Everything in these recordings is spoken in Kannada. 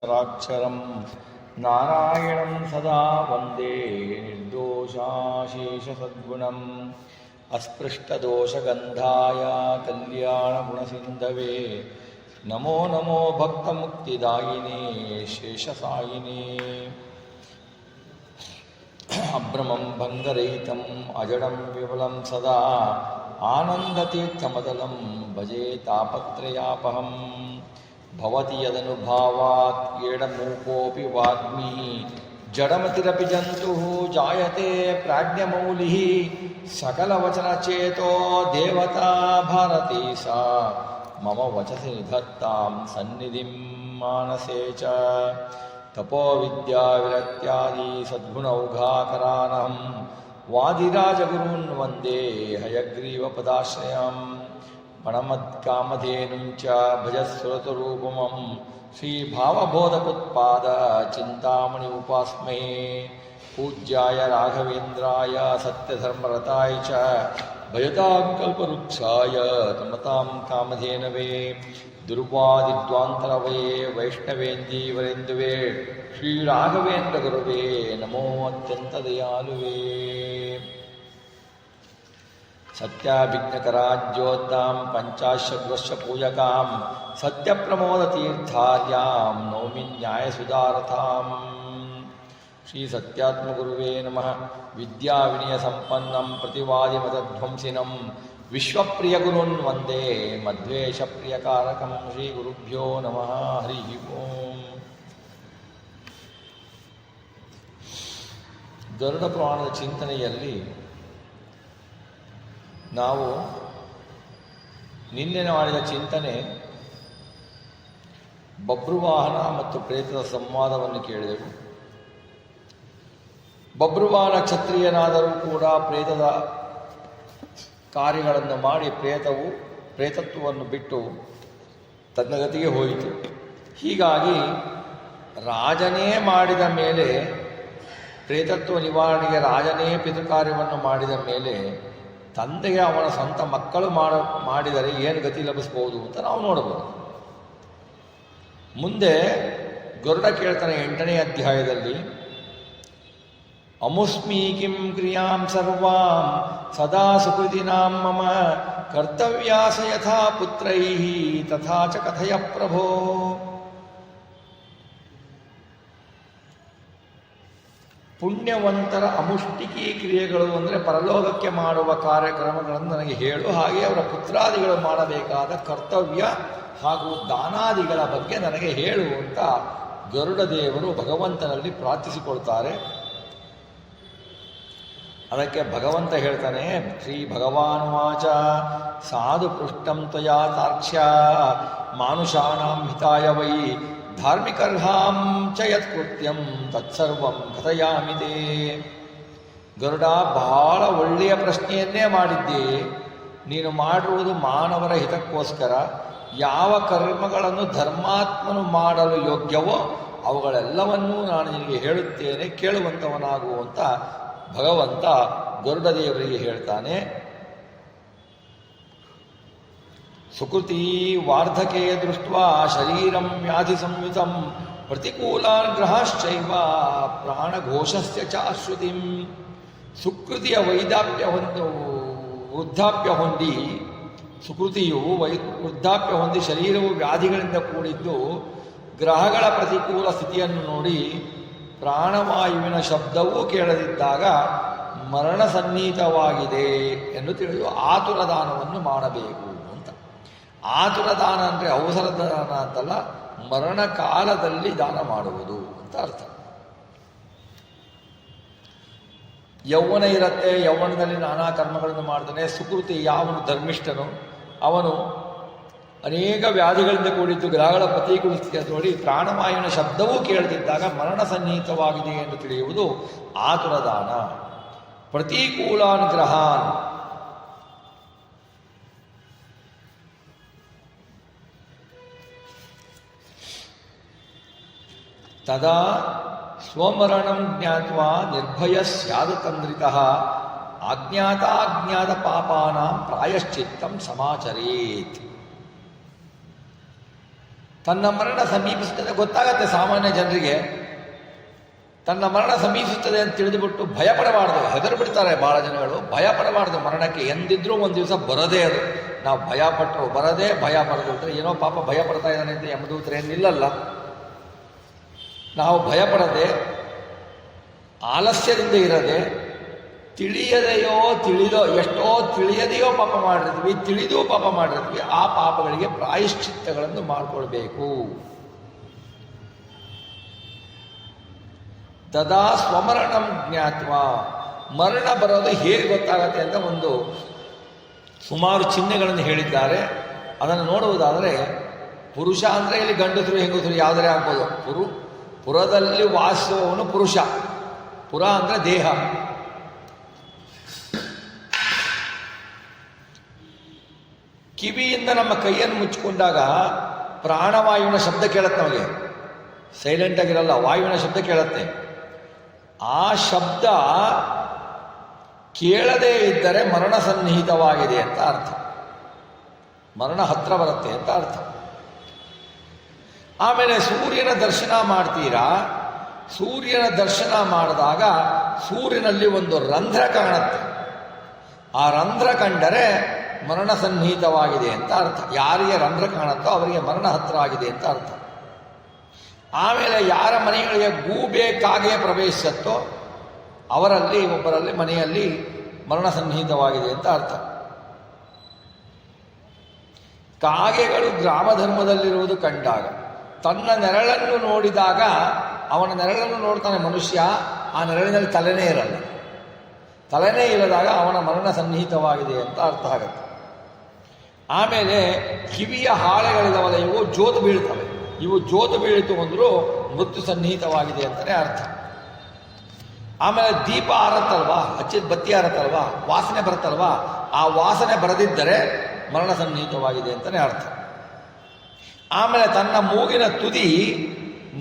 ರಾಕ್ಷರಂ ನಾರಾಯಣಂ ಸದಾ ವಂದೇ ನಿರ್ದೋಷಾಶೇಷಸದ್ಗುಣಂ ಅಸ್ಪೃಷ್ಟದೋಷಗಂಧಾಯ ಕಲ್ಯಾಣಗುಣಸಿಂಧವೇ ನಮೋ ನಮೋ ಭಕ್ತಮುಕ್ತಿದಾಯಿನೇ ಶೇಷಸಾಯಿನೇ ಅಭ್ರಮಂ ಭಂಗರಹಿತಂ ಅಜಡಂ ವಿಮಲಂ ಸದಾ ಆನಂದತೀರ್ಥಮದಲಂ ಭಜೆ ತಾಪತ್ರಯಾಪಹಂ ಭವತಿ ಯದನುಭಾವಾತ್ ಏಡಮೂಕೋಪಿ ವಾಗ್ಮಿ ಜಡಮತಿರಪಿ ಜಂತುಃ ಜಾಯತೆ ಪ್ರಾಜ್ಞಮೌಲಿಃ ಸಕಲವಚನಚೇತೋ ದೇವತಾ ಭಾರತೀ ಸಾ ಮಮ ವಚಸಿ ನಿಧತ್ತಾಂ ಸನ್ನಿಧಿಂ ಮಾನಸೇ ಚ ತಪೋವಿದ್ಯಾವಿರಕ್ತ್ಯಾದಿ ಸದ್ಗುಣೌಘಾಕರಾನಹಂ ವಾದಿರಾಜಗುರುನ್ ವಂದೇ ಹಯಗ್ರೀವಪದಾಶ್ರಯಂ ಮಣಮತ್ಕಾಮಧೇನುಂಚ ಭಜಸ್ಸುರತರೂಪಮಂ ಶ್ರೀಭಾವಬೋಧಕುತ್ಪಾದ ಚಿಂತಾಮಣಿ ಉಪಾಸ್ಮೇ ಪೂಜ್ಯಾಯ ರಾಘವೇಂದ್ರಾಯ ಸತ್ಯಧರ್ಮರತಾಯ ಚ ಭಜತಾಂ ಕಲ್ಪವೃಕ್ಷಾಯ ನಮತಾಂ ಕಾಮಧೇನವೇ ದುರ್ವಾದಿದ್ವಾಂತರವಯೇ ವೈಷ್ಣವೇಂದೀವರೆಂದುವೇ ಶ್ರೀರಾಘವೇಂದ್ರ ಗುರುವೇ ನಮೋ ಅತ್ಯಂತ ದಯಾಲುವೇ ಸತ್ಯಾಭಿಜ್ಞಕರಾಜ್ಯೋದ್ದಾಂ ಪಂಚಾಶದ್ವರ್ಷ ಪೂಜಕಾಂ ಸತ್ಯಪ್ರಮೋದತೀರ್ಥಾರ್ಯಾಂ ನೌಮಿ ನ್ಯಾಯಸುಧಾರಥಾಂ ಶ್ರೀ ಸತ್ಯಾತ್ಮಗುರುವೇ ನಮಃ ವಿದ್ಯಾವಿನಯ ಸಂಪನ್ನಂ ಪ್ರತಿವಾದಿಮತಧ್ವಂಸಿನಂ ವಿಶ್ವಪ್ರಿಯಗುರುನ್ ವಂದೇ ಮಧ್ವೇಷಪ್ರಿಯಕಾರಕಂ ಶ್ರೀ ಗುರುಭ್ಯೋ ನಮಃ ಹರಿ ಓಂ. ಗರುಡ ಪುರಾಣದ ಚಿಂತನೆಯಲ್ಲಿ ನಾವು ನಿನ್ನೆ ಮಾಡಿದ ಚಿಂತನೆ ಬಭ್ರುವಾಹನ ಮತ್ತು ಪ್ರೇತದ ಸಂವಾದವನ್ನು ಕೇಳಿದೆವು. ಬಭ್ರುವಾಹನ ಕ್ಷತ್ರಿಯನಾದರೂ ಕೂಡ ಪ್ರೇತದ ಕಾರ್ಯಗಳನ್ನು ಮಾಡಿ ಪ್ರೇತತ್ವವನ್ನು ಬಿಟ್ಟು ತನ್ನ ಗತಿಗೆ ಹೋಯಿತು. ಹೀಗಾಗಿ ರಾಜನೇ ಮಾಡಿದ ಮೇಲೆ ಪ್ರೇತತ್ವ ನಿವಾರಣೆಗೆ ರಾಜನೇ ಪಿತೃಕಾರ್ಯವನ್ನು ಮಾಡಿದ ಮೇಲೆ ತಂದೆಗೆ ಅವನ ಸ್ವಂತ ಮಕ್ಕಳು ಮಾಡಿದರೆ ಏನು ಗತಿ ಲಭಿಸ್ಬೋದು ಅಂತ ನಾವು ನೋಡಬಹುದು. ಮುಂದೆ ಗರುಡ ಕೇಳ್ತಾನೆ 8ನೇ ಅಧ್ಯಾಯದಲ್ಲಿ, ಅಮುಸ್ಮಿ ಕಿಂ ಕ್ರಿಯಾಂ ಸರ್ವಾಂ ಸದಾ ಸುಕೃತಿನಾಂ ಮಮ ಕರ್ತವ್ಯಾಸ ಯಥಾ ಪುತ್ರೈಃ ತಥಾ ಚ ಕಥಯ ಪ್ರಭೋ. ಪುಣ್ಯವಂತರ ಅಮುಷ್ಟಿಕಿ ಕ್ರಿಯೆಗಳು ಅಂದರೆ ಪರಲೋಕಕ್ಕೆ ಮಾಡುವ ಕಾರ್ಯಕ್ರಮಗಳನ್ನು ನನಗೆ ಹೇಳು, ಹಾಗೆ ಅವರ ಪುತ್ರಾದಿಗಳು ಮಾಡಬೇಕಾದ ಕರ್ತವ್ಯ ಹಾಗೂ ದಾನಾದಿಗಳ ಬಗ್ಗೆ ನನಗೆ ಹೇಳು ಅಂತ ಗರುಡ ದೇವರು ಭಗವಂತನಲ್ಲಿ ಪ್ರಾರ್ಥಿಸಿಕೊಳ್ತಾರೆ. ಅದಕ್ಕೆ ಭಗವಂತ ಹೇಳ್ತಾನೆ, ಶ್ರೀ ಭಗವಾನ್ ವಾಚ ಸಾಧು ಪೃಷ್ಟಂ ತ್ವಯಾ ತಾರ್ಕ್ಷ್ಯ ಮಾನುಷಾಣಾಂ ಹಿತಾಯ ವೈ ಧಾರ್ಮಿಕರ್ಹಾಂ ಚ ಯತ್ಕೃತ್ಯಂ ತತ್ಸರ್ವಂ ಕಥಯಾಮಿದೆ. ಗರುಡ, ಬಹಳ ಒಳ್ಳೆಯ ಪ್ರಶ್ನೆಯನ್ನೇ ಮಾಡಿದ್ದೆ. ನೀನು ಮಾಡಿರುವುದು ಮಾನವರ ಹಿತಕ್ಕೋಸ್ಕರ. ಯಾವ ಕರ್ಮಗಳನ್ನು ಧರ್ಮಾತ್ಮನು ಮಾಡಲು ಯೋಗ್ಯವೋ ಅವುಗಳೆಲ್ಲವನ್ನೂ ನಾನು ನಿನಗೆ ಹೇಳುತ್ತೇನೆ, ಕೇಳುವಂಥವನಾಗುವಂತ ಭಗವಂತ ಗರುಡ ದೇವರಿಗೆ ಹೇಳ್ತಾನೆ. ಸುಕೃತಿ ವಾರ್ಧಕೆ ದೃಷ್ಟ್ವಾ ಶರೀರಂ ವ್ಯಾಧಿ ಸಂಯುತಂ ಪ್ರತಿಕೂಲಾನ್ ಗ್ರಹಶ್ಚೈವ ಪ್ರಾಣಘೋಷಸ್ಯ ಚಾಶ್ರುತಿಂ. ಸುಕೃತಿಯ ವೃದ್ಧಾಪ್ಯ ಹೊಂದಿ, ಸುಕೃತಿಯು ವೃದ್ಧಾಪ್ಯ ಹೊಂದಿ ಶರೀರವು ವ್ಯಾಧಿಗಳಿಂದ ಕೂಡಿದ್ದು ಗ್ರಹಗಳ ಪ್ರತಿಕೂಲ ಸ್ಥಿತಿಯನ್ನು ನೋಡಿ ಪ್ರಾಣವಾಯುವಿನ ಶಬ್ದವೂ ಕೇಳದಿದ್ದಾಗ ಮರಣ ಸನ್ನಿಹಿತವಾಗಿದೆ ಎಂದು ತಿಳಿದು ಆತುರದಾನವನ್ನು ಮಾಡಬೇಕು ಅಂತ. ಆತುರದಾನ ಅಂದರೆ ಅವಸರ ದಾನ ಅಂತಲ್ಲ, ಮರಣ ಕಾಲದಲ್ಲಿ ದಾನ ಮಾಡುವುದು ಅಂತ ಅರ್ಥ. ಯೌವನ ಇರುತ್ತೆ, ಯೌವನದಲ್ಲಿ ನಾನಾ ಕರ್ಮಗಳನ್ನು ಮಾಡ್ತಾನೆ. ಸುಕೃತಿ ಯಾವನು ಧರ್ಮಿಷ್ಠನು ಅವನು ಅನೇಕ ವ್ಯಾಧಿಗಳಿಂದ ಕೂಡಿದ್ದು ಗ್ರಹಗಳ ಪ್ರತಿಕೂಲ ಸ್ಥಿತಿಯನ್ನು ನೋಡಿ ಪ್ರಾಣವಾಯುವಿನ ಶಬ್ದವೂ ಕೇಳದಿದ್ದಾಗ ಮರಣ ಸನ್ನಿಹಿತವಾಗಿದೆ ಎಂದು ತಿಳಿಯುವುದು ಆತುರದಾನ. ಪ್ರತಿಕೂಲಾನ್ ಗ್ರಹಾನ್, ತದಾ ಸ್ವಮರಣಂ ಜ್ಞಾತ್ವಾ ನಿರ್ಭಯ ಸ್ಯಾದತಂದ್ರಿತಃ ಅಜ್ಞಾತಾಜ್ಞಾತ ಪಾಪಾನಾಂ ಪ್ರಾಯಶ್ಚಿತ್ತಂ ಸಮಾಚರೇತ್. ತನ್ನ ಮರಣ ಸಮೀಪಿಸುತ್ತದೆ ಗೊತ್ತಾಗತ್ತೆ ಸಾಮಾನ್ಯ ಜನರಿಗೆ. ತನ್ನ ಮರಣ ಸಮೀಪಿಸುತ್ತದೆ ಅಂತ ತಿಳಿದುಬಿಟ್ಟು ಭಯಪಡಬಾರ್ದು. ಹೆದರು ಬಿಡ್ತಾರೆ ಭಾಳ ಜನಗಳು. ಭಯಪಡಬಾರ್ದು ಮರಣಕ್ಕೆ. ಎಂದಿದ್ರೂ ಒಂದು ದಿವಸ ಬರದೇ ಅದು. ನಾವು ಭಯಪಟ್ಟರು ಬರದೇ, ಭಯ ಬರದಿದ್ರೆ ಏನೋ ಪಾಪ ಭಯ ಪಡ್ತಾ ಇದ್ದಾನೆ ಅಂತ ಯಮದೂತರೇನು ನಿಲ್ಲಲ್ಲ. ನಾವು ಭಯಪಡದೆ, ಆಲಸ್ಯದಿಂದ ಇರದೆ, ತಿಳಿಯದೆಯೋ ತಿಳಿದೋ, ಎಷ್ಟೋ ತಿಳಿಯದೆಯೋ ಪಾಪ ಮಾಡಿರ್ತೀವಿ, ತಿಳಿದೋ ಪಾಪ ಮಾಡಿರ್ತೀವಿ. ಆ ಪಾಪಗಳಿಗೆ ಪ್ರಾಯಶ್ಚಿತ್ತಗಳನ್ನು ಮಾಡಿಕೊಳ್ಬೇಕು. ತದಾ ಸ್ವಮರಣಂ ಜ್ಞಾತ್ವ. ಮರಣ ಬರೋದು ಹೇಗೆ ಗೊತ್ತಾಗತ್ತೆ ಅಂತ ಒಂದು ಸುಮಾರು ಚಿಹ್ನೆಗಳನ್ನು ಹೇಳಿದ್ದಾರೆ. ಅದನ್ನು ನೋಡುವುದಾದರೆ, ಪುರುಷ ಅಂದರೆ ಇಲ್ಲಿ ಗಂಡಸರು ಹೆಂಗಸರು ಯಾವುದೇ ಆಗ್ಬೋದು. ಪುರದಲ್ಲಿ ವಾಸಿಸುವವನು ಪುರುಷ. ಪುರ ಅಂದರೆ ದೇಹ. ಕಿವಿಯಿಂದ ನಮ್ಮ ಕೈಯನ್ನು ಮುಚ್ಚಿಕೊಂಡಾಗ ಪ್ರಾಣವಾಯುವಿನ ಶಬ್ದ ಕೇಳತ್ತೆ ನಮಗೆ. ಸೈಲೆಂಟ್ ಆಗಿರಲ್ಲ, ವಾಯುವಿನ ಶಬ್ದ ಕೇಳತ್ತೆ. ಆ ಶಬ್ದ ಕೇಳದೇ ಇದ್ದರೆ ಮರಣ ಸನ್ನಿಹಿತವಾಗಿದೆ ಅಂತ ಅರ್ಥ. ಮರಣ ಹತ್ರ ಬರುತ್ತೆ ಅಂತ ಅರ್ಥ. ಆಮೇಲೆ ಸೂರ್ಯನ ದರ್ಶನ ಮಾಡ್ತೀರಾ. ಸೂರ್ಯನ ದರ್ಶನ ಮಾಡಿದಾಗ ಸೂರ್ಯನಲ್ಲಿ ಒಂದು ರಂಧ್ರ ಕಾಣುತ್ತೆ. ಆ ರಂಧ್ರ ಕಂಡರೆ ಮರಣ ಸನ್ನಿಹಿತವಾಗಿದೆ ಅಂತ ಅರ್ಥ. ಯಾರಿಗೆ ರಂಧ್ರ ಕಾಣುತ್ತೋ ಅವರಿಗೆ ಮರಣ ಹತ್ರ ಆಗಿದೆ ಅಂತ ಅರ್ಥ. ಆಮೇಲೆ ಯಾರ ಮನೆಗಳಿಗೆ ಗೂಬೆ ಕಾಗೆ ಪ್ರವೇಶಿಸುತ್ತೋ ಅವರಲ್ಲಿ ಒಬ್ಬರಲ್ಲಿ ಮನೆಯಲ್ಲಿ ಮರಣ ಸನ್ನಿಹಿತವಾಗಿದೆ ಅಂತ ಅರ್ಥ. ಕಾಗೆಗಳು ಗ್ರಾಮ ಧರ್ಮದಲ್ಲಿರುವುದು ಕಂಡಾಗ, ತನ್ನ ನೆರಳನ್ನು ನೋಡಿದಾಗ, ಅವನ ನೆರಳನ್ನು ನೋಡ್ತಾನೆ ಮನುಷ್ಯ, ಆ ನೆರಳಿನಲ್ಲಿ ತಲೆನೇ ಇರಲ್ಲ. ತಲೆನೇ ಇಲ್ಲದಾಗ ಅವನ ಮರಣ ಸನ್ನಿಹಿತವಾಗಿದೆ ಅಂತ ಅರ್ಥ ಆಗುತ್ತೆ. ಆಮೇಲೆ ಕಿವಿಯ ಹಾಳೆಗಳಿದವಲ್ಲ, ಇವು ಜೋತು ಬೀಳ್ತವೆ. ಇವು ಜೋತು ಬೀಳಿತು ಅಂದರೂ ಮೃತ್ಯು ಸನ್ನಿಹಿತವಾಗಿದೆ ಅಂತಲೇ ಅರ್ಥ. ಆಮೇಲೆ ದೀಪ ಆರತ್ತಲ್ವಾ, ಹಚ್ಚಿದ ಬತ್ತಿ ಆರತ್ತಲ್ವಾ, ವಾಸನೆ ಬರುತ್ತಲ್ವಾ, ಆ ವಾಸನೆ ಬರದಿದ್ದರೆ ಮರಣ ಸನ್ನಿಹಿತವಾಗಿದೆ ಅಂತಲೇ ಅರ್ಥ. ಆಮೇಲೆ ತನ್ನ ಮೂಗಿನ ತುದಿ,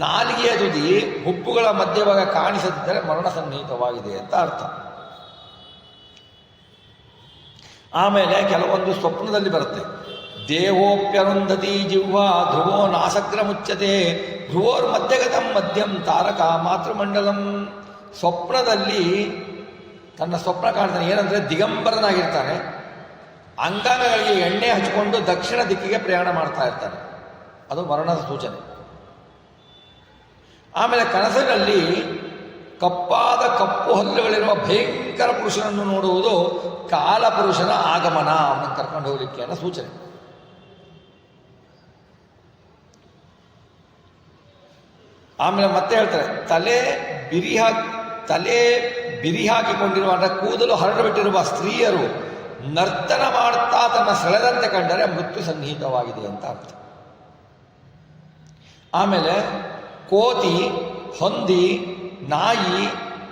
ನಾಲಿಗೆಯ ತುದಿ ಹುಬ್ಬುಗಳ ಮಧ್ಯಭಾಗ ಕಾಣಿಸದಿದ್ದರೆ ಮರಣ ಸನ್ನಿಹಿತವಾಗಿದೆ ಅಂತ ಅರ್ಥ. ಆಮೇಲೆ ಕೆಲವೊಂದು ಸ್ವಪ್ನದಲ್ಲಿ ಬರುತ್ತೆ. ದೇಹೋಪ್ಯರುಂಧತಿ ಜಿಹ್ವಾ ಧ್ರುವೋ ನಾಸಗ್ರ ಮುಚ್ಚತೆ ಧ್ರುವೋರ್ ಮಧ್ಯಗತಂ ಮಧ್ಯಂ ತಾರಕ ಮಾತೃಮಂಡಲಂ. ಸ್ವಪ್ನದಲ್ಲಿ ತನ್ನ ಸ್ವಪ್ನ ಕಾಣ್ತಾನೆ. ಏನಂದರೆ ದಿಗಂಬರನಾಗಿರ್ತಾನೆ. ಅಂಗಾಂಗಗಳಿಗೆ ಎಣ್ಣೆ ಹಚ್ಚಿಕೊಂಡು ದಕ್ಷಿಣ ದಿಕ್ಕಿಗೆ ಪ್ರಯಾಣ ಮಾಡ್ತಾ ಇರ್ತಾನೆ. ಅದು ಮರಣದ ಸೂಚನೆ. ಆಮೇಲೆ ಕನಸಿನಲ್ಲಿ ಕಪ್ಪಾದ ಕಪ್ಪು ಹಲ್ಲುಗಳಿರುವ ಭಯಂಕರ ಪುರುಷನನ್ನು ನೋಡುವುದು ಕಾಲಪುರುಷನ ಆಗಮನ, ಅವನನ್ನು ಕರ್ಕೊಂಡು ಹೋಗಲಿಕ್ಕೆ ಅನ್ನೋ ಸೂಚನೆ. ಆಮೇಲೆ ಮತ್ತೆ ಹೇಳ್ತಾರೆ, ತಲೆ ಬಿರಿ ಹಾಕಿಕೊಂಡಿರುವ ಅಂದರೆ ಕೂದಲು ಹರಡು ಬಿಟ್ಟಿರುವ ಸ್ತ್ರೀಯರು ನರ್ತನ ಮಾಡುತ್ತಾ ತನ್ನ ಸೆಳೆದಂತೆ ಕಂಡರೆ ಮೃತ್ಯು ಸನ್ನಿಹಿತವಾಗಿದೆ ಅಂತ ಅರ್ಥ. ಆಮೇಲೆ ಕೋತಿ, ಹೊಂದಿ, ನಾಯಿ,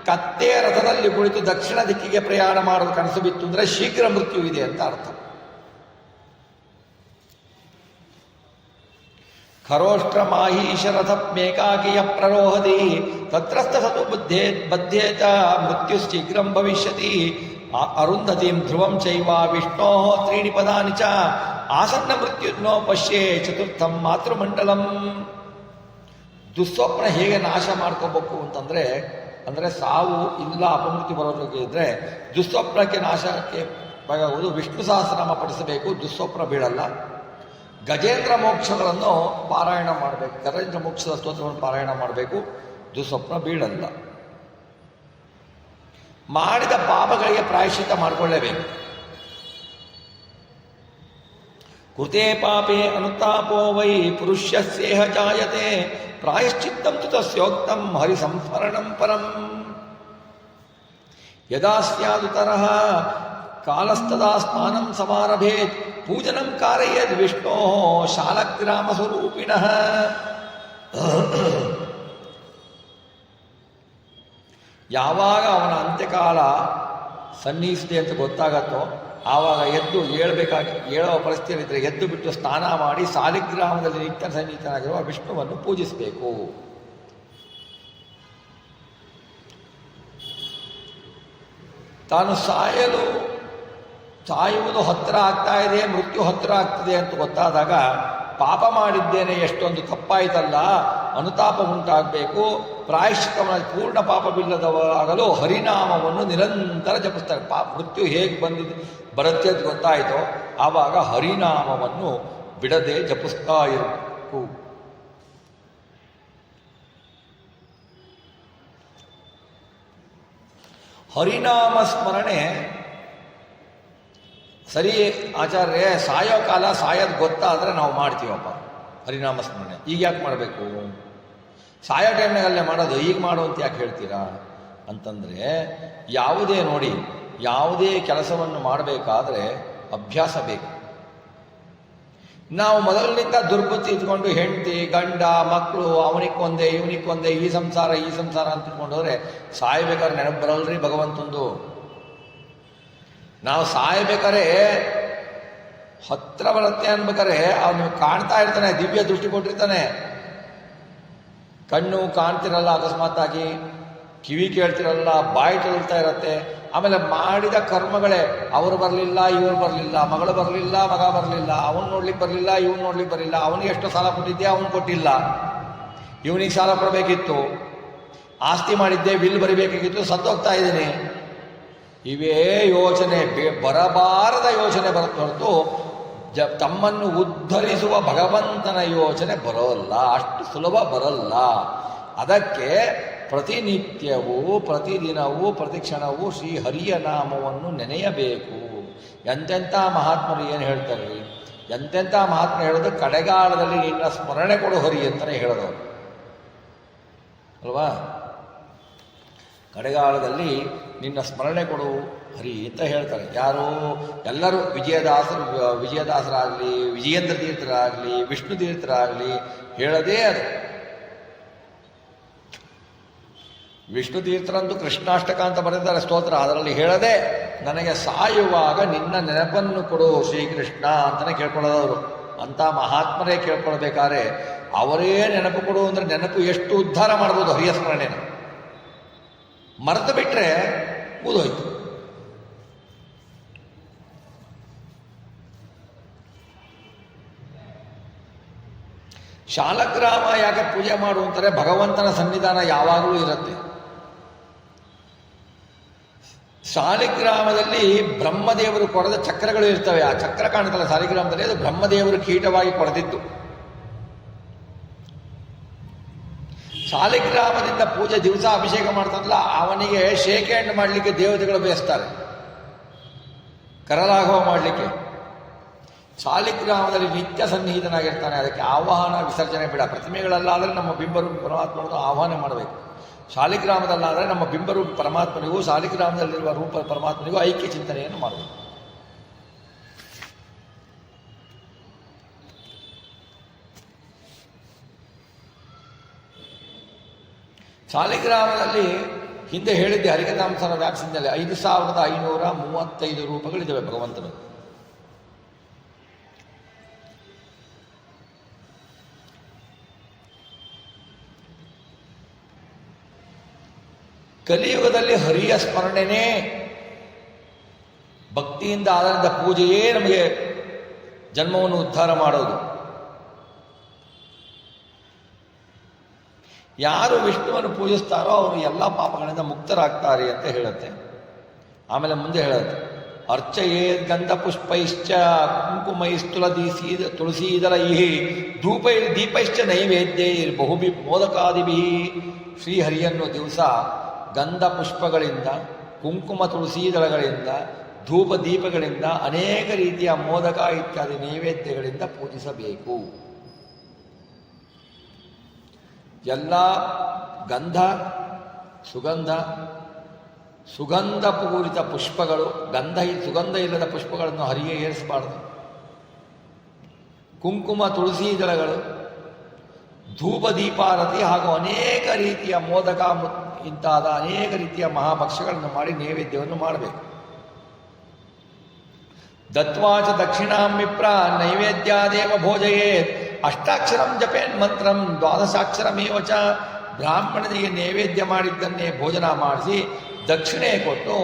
ಕತ್ತೆ ರಥದಲ್ಲಿ ಕುಳಿತು ದಕ್ಷಿಣ ದಿಕ್ಕಿಗೆ ಪ್ರಯಾಣ ಮಾಡೋದು ಕನಸು ಬಿತ್ತು ಅಂದರೆ ಶೀಘ್ರ ಮೃತ್ಯು ಇದೆ ಅಂತ ಅರ್ಥ. ಖರೋಷ್ಟ್ರ ಮಾಹೀಶರಥ ಮೇಕಾಕಿಯ ಪ್ರರೋಹದಿ ತತ್ರಸ್ಥ ಸತು ಬದ್ಧೇತ ಮೃತ್ಯು ಶೀಘ್ರಂ ಭವಿಷ್ಯತಿ ಅರುಂಧತಿಂ ಧ್ರುವಂ ಚೈವ ವಿಷ್ಣೋ ತ್ರೀಣಿ ಪದಾನಿ ಚ ಆಸನ್ನ ಮೃತ್ಯುನೋ ಪಶ್ಯೆ ಚತುರ್ಥಂ ಮಾತೃಮಂಡಲಂ. ದುಸ್ವಪ್ನ ಹೇಗೆ ನಾಶ ಮಾಡ್ಕೋಬೇಕು ಅಂದರೆ ಸಾವು ಇಲ್ಲ, ಅಪಮೃತ್ಯು ಬರೋದಕ್ಕೆ ಇದ್ದರೆ ದುಸ್ವಪ್ನಕ್ಕೆ ನಾಶಕ್ಕೆ ಬಗೆಯುವುದು ವಿಷ್ಣು ಸಹಸ್ರನಾಮ ಪಡಿಸಬೇಕು. ದುಸ್ವಪ್ನ ಬೀಳಲ್ಲ. ಗಜೇಂದ್ರ ಮೋಕ್ಷಗಳನ್ನು ಪಾರಾಯಣ ಮಾಡಬೇಕು. ಗಜೇಂದ್ರ ಮೋಕ್ಷದ ಸ್ತೋತ್ರವನ್ನು ಪಾರಾಯಣ ಮಾಡಬೇಕು. ದುಸ್ವಪ್ನ ಬೀಳಲ್ಲ. ಮಾಡಿದ ಪಾಪಗಳಿಗೆ ಪ್ರಾಯಶ್ಚಿತ್ತ ಮಾಡಿಕೊಳ್ಳಲೇಬೇಕು. ಕೃತೆ ಪಾಪೇ ಅನುತಾಪೋ ವೈ ಪುರುಷ್ಯಸ್ಯೇಹ ಜಾಯತೆ ಪ್ರಾಯಶ್ಚಿತ್ತಂ ತು ತಸ್ಯೋಕ್ತಂ ಹರಿಸಂಸ್ಮರಣಂ ಪರಂ. ಯದಾ ಸ್ಯಾದುತರಃ ಕಾಲಸ್ತದಾ ಸ್ನಾನಂ ಸಮಾರಭೇತ್ ಪೂಜನಂ ಕಾರಯೇದ್ ವಿಷ್ಣೋ ಶಾಲಗ್ರಾಮ ಸ್ವರೂಪಿಣಃ. ಯಾವಾಗ ಅವನ ಅಂತ್ಯಕಾಲ ಸನ್ನಿಹಿಸಿದೆ ಅಂತ ಗೊತ್ತಾಗತ್ತೋ ಆವಾಗ ಎದ್ದು ಏಳುವ ಪರಿಸ್ಥಿತಿಯಲ್ಲಿದ್ದರೆ ಎದ್ದು ಬಿಟ್ಟು ಸ್ನಾನ ಮಾಡಿ ಸಾಲಿಗ್ರಾಮದಲ್ಲಿ ನಿತ್ಯ ಸನ್ನಿಹಿತನಾಗಿರುವ ವಿಷ್ಣುವನ್ನು ಪೂಜಿಸಬೇಕು. ತಾನು ಸಾಯುವುದು ಹತ್ತಿರ ಆಗ್ತಾ ಇದೆ, ಮೃತ್ಯು ಹತ್ತಿರ ಆಗ್ತದೆ ಅಂತ ಗೊತ್ತಾದಾಗ ಪಾಪ ಮಾಡಿದ್ದೇನೆ, ಎಷ್ಟೊಂದು ತಪ್ಪಾಯ್ತಲ್ಲ, ಅನುತಾಪ ಉಂಟಾಗಬೇಕು, ಪ್ರಾಯಶ್ಚಿತ್ತವಾಗಿ ಪೂರ್ಣ ಪಾಪವಿಲ್ಲದವಾಗಲು ಹರಿನಾಮವನ್ನು ನಿರಂತರ ಜಪಿಸ್ತಾರೆ. ಮೃತ್ಯು ಹೇಗೆ ಬರುತ್ತೆ ಅಂತ ಗೊತ್ತಾಯಿತೋ ಆವಾಗ ಹರಿನಾಮವನ್ನು ಬಿಡದೆ ಜಪಿಸ್ತಾ ಇರಬೇಕು. ಹರಿನಾಮ ಸ್ಮರಣೆ ಸರಿ ಆಚಾರ್ಯ, ಸಾಯೋ ಕಾಲ ಸಾಯೋದು ಗೊತ್ತಾದರೆ ನಾವು ಮಾಡ್ತೀವಪ್ಪ ಹರಿನಾಮ ಸ್ಮರಣೆ. ಈಗ ಯಾಕೆ ಮಾಡಬೇಕು? ಸಾಯೋ ಟೈಮ್ನಾಗಲ್ಲೇ ಮಾಡೋದು, ಈಗ ಮಾಡು ಅಂತ ಯಾಕೆ ಹೇಳ್ತೀರಾ ಅಂತಂದರೆ, ಯಾವುದೇ ನೋಡಿ, ಯಾವುದೇ ಕೆಲಸವನ್ನು ಮಾಡಬೇಕಾದ್ರೆ ಅಭ್ಯಾಸ ಬೇಕು. ನಾವು ಮೊದಲಿನಿಂದ ದುರ್ಬುದ್ಧಿ ಇಟ್ಕೊಂಡು ಹೆಂಡತಿ ಗಂಡ ಮಕ್ಕಳು ಅವನಿಗೊಂದೇ ಇವನಿಗೊಂದೇ ಈ ಸಂಸಾರ ಅಂತ ಇಟ್ಕೊಂಡು ಹೋದರೆ ಸಾಯ್ಬೇಕಾದ್ರೆ ನೆನಪು ಬರಲ್ರಿ ಭಗವಂತಂದು. ನಾವು ಸಾಯ್ಬೇಕಾದ್ರೆ ಹತ್ರ ಬರುತ್ತೆ ಅನ್ಬೇಕಾದ್ರೆ ಅವನು ಕಾಣ್ತಾ ಇರ್ತಾನೆ, ದಿವ್ಯ ದೃಷ್ಟಿ ಕೊಟ್ಟಿರ್ತಾನೆ. ಕಣ್ಣು ಕಾಣ್ತಿರಲ್ಲ ಅಕಸ್ಮಾತ್ತಾಗಿ, ಕಿವಿ ಕೇಳ್ತಿರಲ್ಲ, ಬಾಯಿ ತೊಳ್ತಾ ಇರತ್ತೆ. ಆಮೇಲೆ ಮಾಡಿದ ಕರ್ಮಗಳೇ, ಅವರು ಬರಲಿಲ್ಲ ಇವರು ಬರಲಿಲ್ಲ, ಮಗಳು ಬರಲಿಲ್ಲ ಮಗ ಬರಲಿಲ್ಲ, ಅವನು ನೋಡ್ಲಿಕ್ಕೆ ಬರಲಿಲ್ಲ ಇವನು ನೋಡ್ಲಿಕ್ಕೆ ಬರಲಿಲ್ಲ, ಅವನಿಗೆ ಎಷ್ಟು ಸಾಲ ಕೊಟ್ಟಿದ್ದೆ ಅವನು ಕೊಟ್ಟಿಲ್ಲ, ಇವನಿಗೆ ಸಾಲ ಕೊಡಬೇಕಿತ್ತು, ಆಸ್ತಿ ಮಾಡಿದ್ದೆ ಬಿಲ್ ಬರಿಬೇಕಾಗಿತ್ತು, ಸತ್ತೋಗ್ತಾ ಇದ್ದೀನಿ. ಇವೇ ಯೋಚನೆ, ಬರಬಾರದ ಯೋಚನೆ ಬರುತ್ತೆ ಹೊರತು ತಮ್ಮನ್ನು ಉದ್ಧರಿಸುವ ಭಗವಂತನ ಯೋಚನೆ ಬರೋಲ್ಲ, ಅಷ್ಟು ಸುಲಭ ಬರಲ್ಲ. ಅದಕ್ಕೆ ಪ್ರತಿನಿತ್ಯವೂ ಪ್ರತಿದಿನವೂ ಪ್ರತಿಕ್ಷಣವೂ ಶ್ರೀ ಹರಿಯ ನಾಮವನ್ನು ನೆನೆಯಬೇಕು. ಎಂತೆಂಥ ಮಹಾತ್ಮರು ಏನು ಹೇಳ್ತಾರೆ, ಎಂತೆಂಥ ಮಹಾತ್ಮ ಹೇಳೋದು ಕಡೆಗಾಲದಲ್ಲಿ ನಿನ್ನ ಸ್ಮರಣೆ ಕೊಡು ಹರಿ ಅಂತಲೇ ಹೇಳೋದವರು ಅಲ್ವಾ. ಕಡೆಗಾಲದಲ್ಲಿ ನಿನ್ನ ಸ್ಮರಣೆ ಕೊಡು ಹರಿ ಅಂತ ಹೇಳ್ತಾರೆ. ಯಾರು? ಎಲ್ಲರೂ ವಿಜಯದಾಸರಾಗಲಿ, ವಿಜಯೇಂದ್ರ ತೀರ್ಥರಾಗಲಿ, ವಿಷ್ಣು ತೀರ್ಥರಾಗಲಿ ಹೇಳದೇ ಅದು. ವಿಷ್ಣು ತೀರ್ಥರಂತೂ ಕೃಷ್ಣಾಷ್ಟಕ ಅಂತ ಬರೆದಿದ್ದಾರೆ ಸ್ತೋತ್ರ, ಅದರಲ್ಲಿ ಹೇಳದೆ ನನಗೆ ಸಾಯುವಾಗ ನಿನ್ನ ನೆನಪನ್ನು ಕೊಡು ಶ್ರೀಕೃಷ್ಣ ಅಂತಲೇ ಕೇಳ್ಕೊಳ್ಳೋದವರು. ಅಂಥ ಮಹಾತ್ಮರೇ ಕೇಳ್ಕೊಳ್ಬೇಕಾದ್ರೆ ಅವರೇ ನೆನಪು ಕೊಡು ಅಂದರೆ ನೆನಪು ಎಷ್ಟು ಉದ್ಧಾರ ಮಾಡ್ಬೋದು ಹರಿಯ ಸ್ಮರಣೆನ. ಮರೆತು ಬಿಟ್ಟರೆ ಮುಗಿದೋಯ್ತು. ಶಾಲಗ್ರಾಮ ಯಾಕೆ ಪೂಜೆ ಮಾಡುವಂತಾರೆ? ಭಗವಂತನ ಸನ್ನಿಧಾನ ಯಾವಾಗಲೂ ಇರುತ್ತೆ. ಶಾಲಿಗ್ರಾಮದಲ್ಲಿ ಬ್ರಹ್ಮದೇವರು ಕೊಡದ ಚಕ್ರಗಳು ಇರ್ತವೆ. ಆ ಚಕ್ರ ಕಾಣುತ್ತಲ್ಲ ಶಾಲಿಗ್ರಾಮದಲ್ಲಿ, ಅದು ಬ್ರಹ್ಮದೇವರು ಕೀಟವಾಗಿ ಕೊಡದಿತ್ತು. ಶಾಲಿಗ್ರಾಮದಿಂದ ಪೂಜೆ ದಿವಸ ಅಭಿಷೇಕ ಮಾಡ್ತಾರಲ್ಲ, ಅವನಿಗೆ ಶೇಕ್ ಹ್ಯಾಂಡ್ ಮಾಡಲಿಕ್ಕೆ ದೇವತೆಗಳು ಬೇಯಿಸ್ತಾರೆ, ಕರಲಾಘವ ಮಾಡಲಿಕ್ಕೆ. ಶಾಲಿಗ್ರಾಮದಲ್ಲಿ ನಿತ್ಯ ಸನ್ನಿಹಿತನಾಗಿರ್ತಾನೆ. ಅದಕ್ಕೆ ಆವಾಹನ ವಿಸರ್ಜನೆ ಬೇಡ. ಪ್ರತಿಮೆಗಳಲ್ಲಾದರೆ ನಮ್ಮ ಬಿಂಬರೂಪಿ ಪರಮಾತ್ಮನಿಗೂ ಆಹ್ವಾನ ಮಾಡಬೇಕು. ಶಾಲಿಗ್ರಾಮದಲ್ಲಾದರೆ ನಮ್ಮ ಬಿಂಬರೂಪಿ ಪರಮಾತ್ಮನಿಗೂ ಶಾಲಿಗ್ರಾಮದಲ್ಲಿರುವ ರೂಪ ಪರಮಾತ್ಮನಿಗೂ ಐಕ್ಯ ಚಿಂತನೆಯನ್ನು ಮಾಡಬೇಕು. ಶಾಲಿಗ್ರಾಮದಲ್ಲಿ ಹಿಂದೆ ಹೇಳಿದ್ದೆ ಹರಿಕಥಾಂಸನ ವ್ಯಾಪ್ಸಿನಲ್ಲಿ 5535 ರೂಪಗಳಿದ್ದಾವೆ ಭಗವಂತನು. ಕಲಿಯುಗದಲ್ಲಿ ಹರಿಯ ಸ್ಮರಣೆನೇ, ಭಕ್ತಿಯಿಂದ ಆಧಾರದ ಪೂಜೆಯೇ ನಮಗೆ ಜನ್ಮವನ್ನು ಉದ್ಧಾರ ಮಾಡೋದು. ಯಾರು ವಿಷ್ಣುವನ್ನು ಪೂಜಿಸ್ತಾರೋ ಅವರು ಎಲ್ಲ ಪಾಪಗಳಿಂದ ಮುಕ್ತರಾಗ್ತಾರೆ ಅಂತ ಹೇಳುತ್ತೆ. ಆಮೇಲೆ ಮುಂದೆ ಹೇಳುತ್ತೆ, ಅರ್ಚಯೇದ್ ಗಂಧ ಪುಷ್ಪೈಶ್ಚ ತುಳಸೀದಲೈಹಿ ದೀಪೈಶ್ಚ ನೈವೇದ್ಯೈರ್ ಬಹುಬಿ ಮೋದಕಾದಿಭಿ. ಶ್ರೀಹರಿಯನ್ನು ದಿವಸ ಗಂಧ ಪುಷ್ಪಗಳಿಂದ, ಕುಂಕುಮ ತುಳಸೀದಳಗಳಿಂದ, ಧೂಪ ದೀಪಗಳಿಂದ, ಅನೇಕ ರೀತಿಯ ಮೋದಕ ಇತ್ಯಾದಿ ನೈವೇದ್ಯಗಳಿಂದ ಪೂಜಿಸಬೇಕು. ಎಲ್ಲ ಗಂಧ, ಸುಗಂಧ ಪೂರಿತ ಪುಷ್ಪಗಳು, ಸುಗಂಧ ಇಲ್ಲದ ಪುಷ್ಪಗಳನ್ನು ಹರಿಗೆ ಏರಿಸಬಾರದು. ಕುಂಕುಮ ತುಳಸಿ ದಳಗಳು, ಧೂಪ ದೀಪಾರತಿ ಹಾಗೂ ಅನೇಕ ರೀತಿಯ ಮೋದಕ ಇಂತಾದ ಅನೇಕ ರೀತಿಯ ಮಹಾಭಕ್ಷ್ಯಗಳನ್ನು ಮಾಡಿ ನೈವೇದ್ಯವನ್ನು ಮಾಡಬೇಕು. ದತ್ವಾಚ ದಕ್ಷಿಣಾಂ ವಿಪ್ರ ನೈವೇದ್ಯಾದೇವ ಭೋಜಯೇತ್. ಅಷ್ಟಾಕ್ಷರಂ ಜಪೇನ್ ಮಂತ್ರಂ ದ್ವಾದಶಾಕ್ಷರಮೇವ ಚ. ಬ್ರಾಹ್ಮಣನಿಗೆ ನೈವೇದ್ಯ ಮಾಡಿದ್ದನ್ನೇ ಭೋಜನ ಮಾಡಿಸಿ ದಕ್ಷಿಣೆ ಕೊಟ್ಟು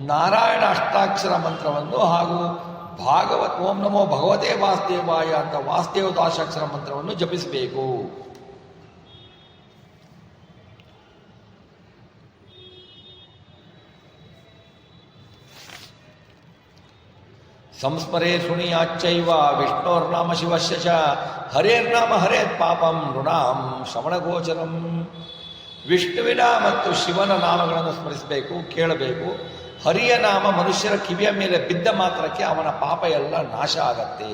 ನಾರಾಯಣ ಅಷ್ಟಾಕ್ಷರ ಮಂತ್ರವನ್ನು ಹಾಗೂ ಓಂ ನಮೋ ಭಗವತೆ ವಾಸುದೇವಾಯ ಅಂತ ವಾಸುದೇವ ದ್ವಾದಶಾಕ್ಷರ ಮಂತ್ರವನ್ನು ಜಪಿಸಬೇಕು. ಸಂಸ್ಮರೇ ಶೃಣಿಯಾಚ್ಚೈವ ವಿಷ್ಣೋರ್ನಾಮ ಶಿವಸ್ಯ ಚ ಹರೇರ್ನಾಮ ಹರೇತ್ ಪಾಪಂ ನೃಣಾಂ ಶ್ರವಣಗೋಚರಂ. ವಿಷ್ಣುವಿನ ಮತ್ತು ಶಿವನ ನಾಮಗಳನ್ನು ಸ್ಮರಿಸಬೇಕು, ಕೇಳಬೇಕು. ಹರಿಯ ನಾಮ ಮನುಷ್ಯರ ಕಿವಿಯ ಮೇಲೆ ಬಿದ್ದ ಮಾತ್ರಕ್ಕೆ ಅವನ ಪಾಪ ಎಲ್ಲ ನಾಶ ಆಗತ್ತೆ.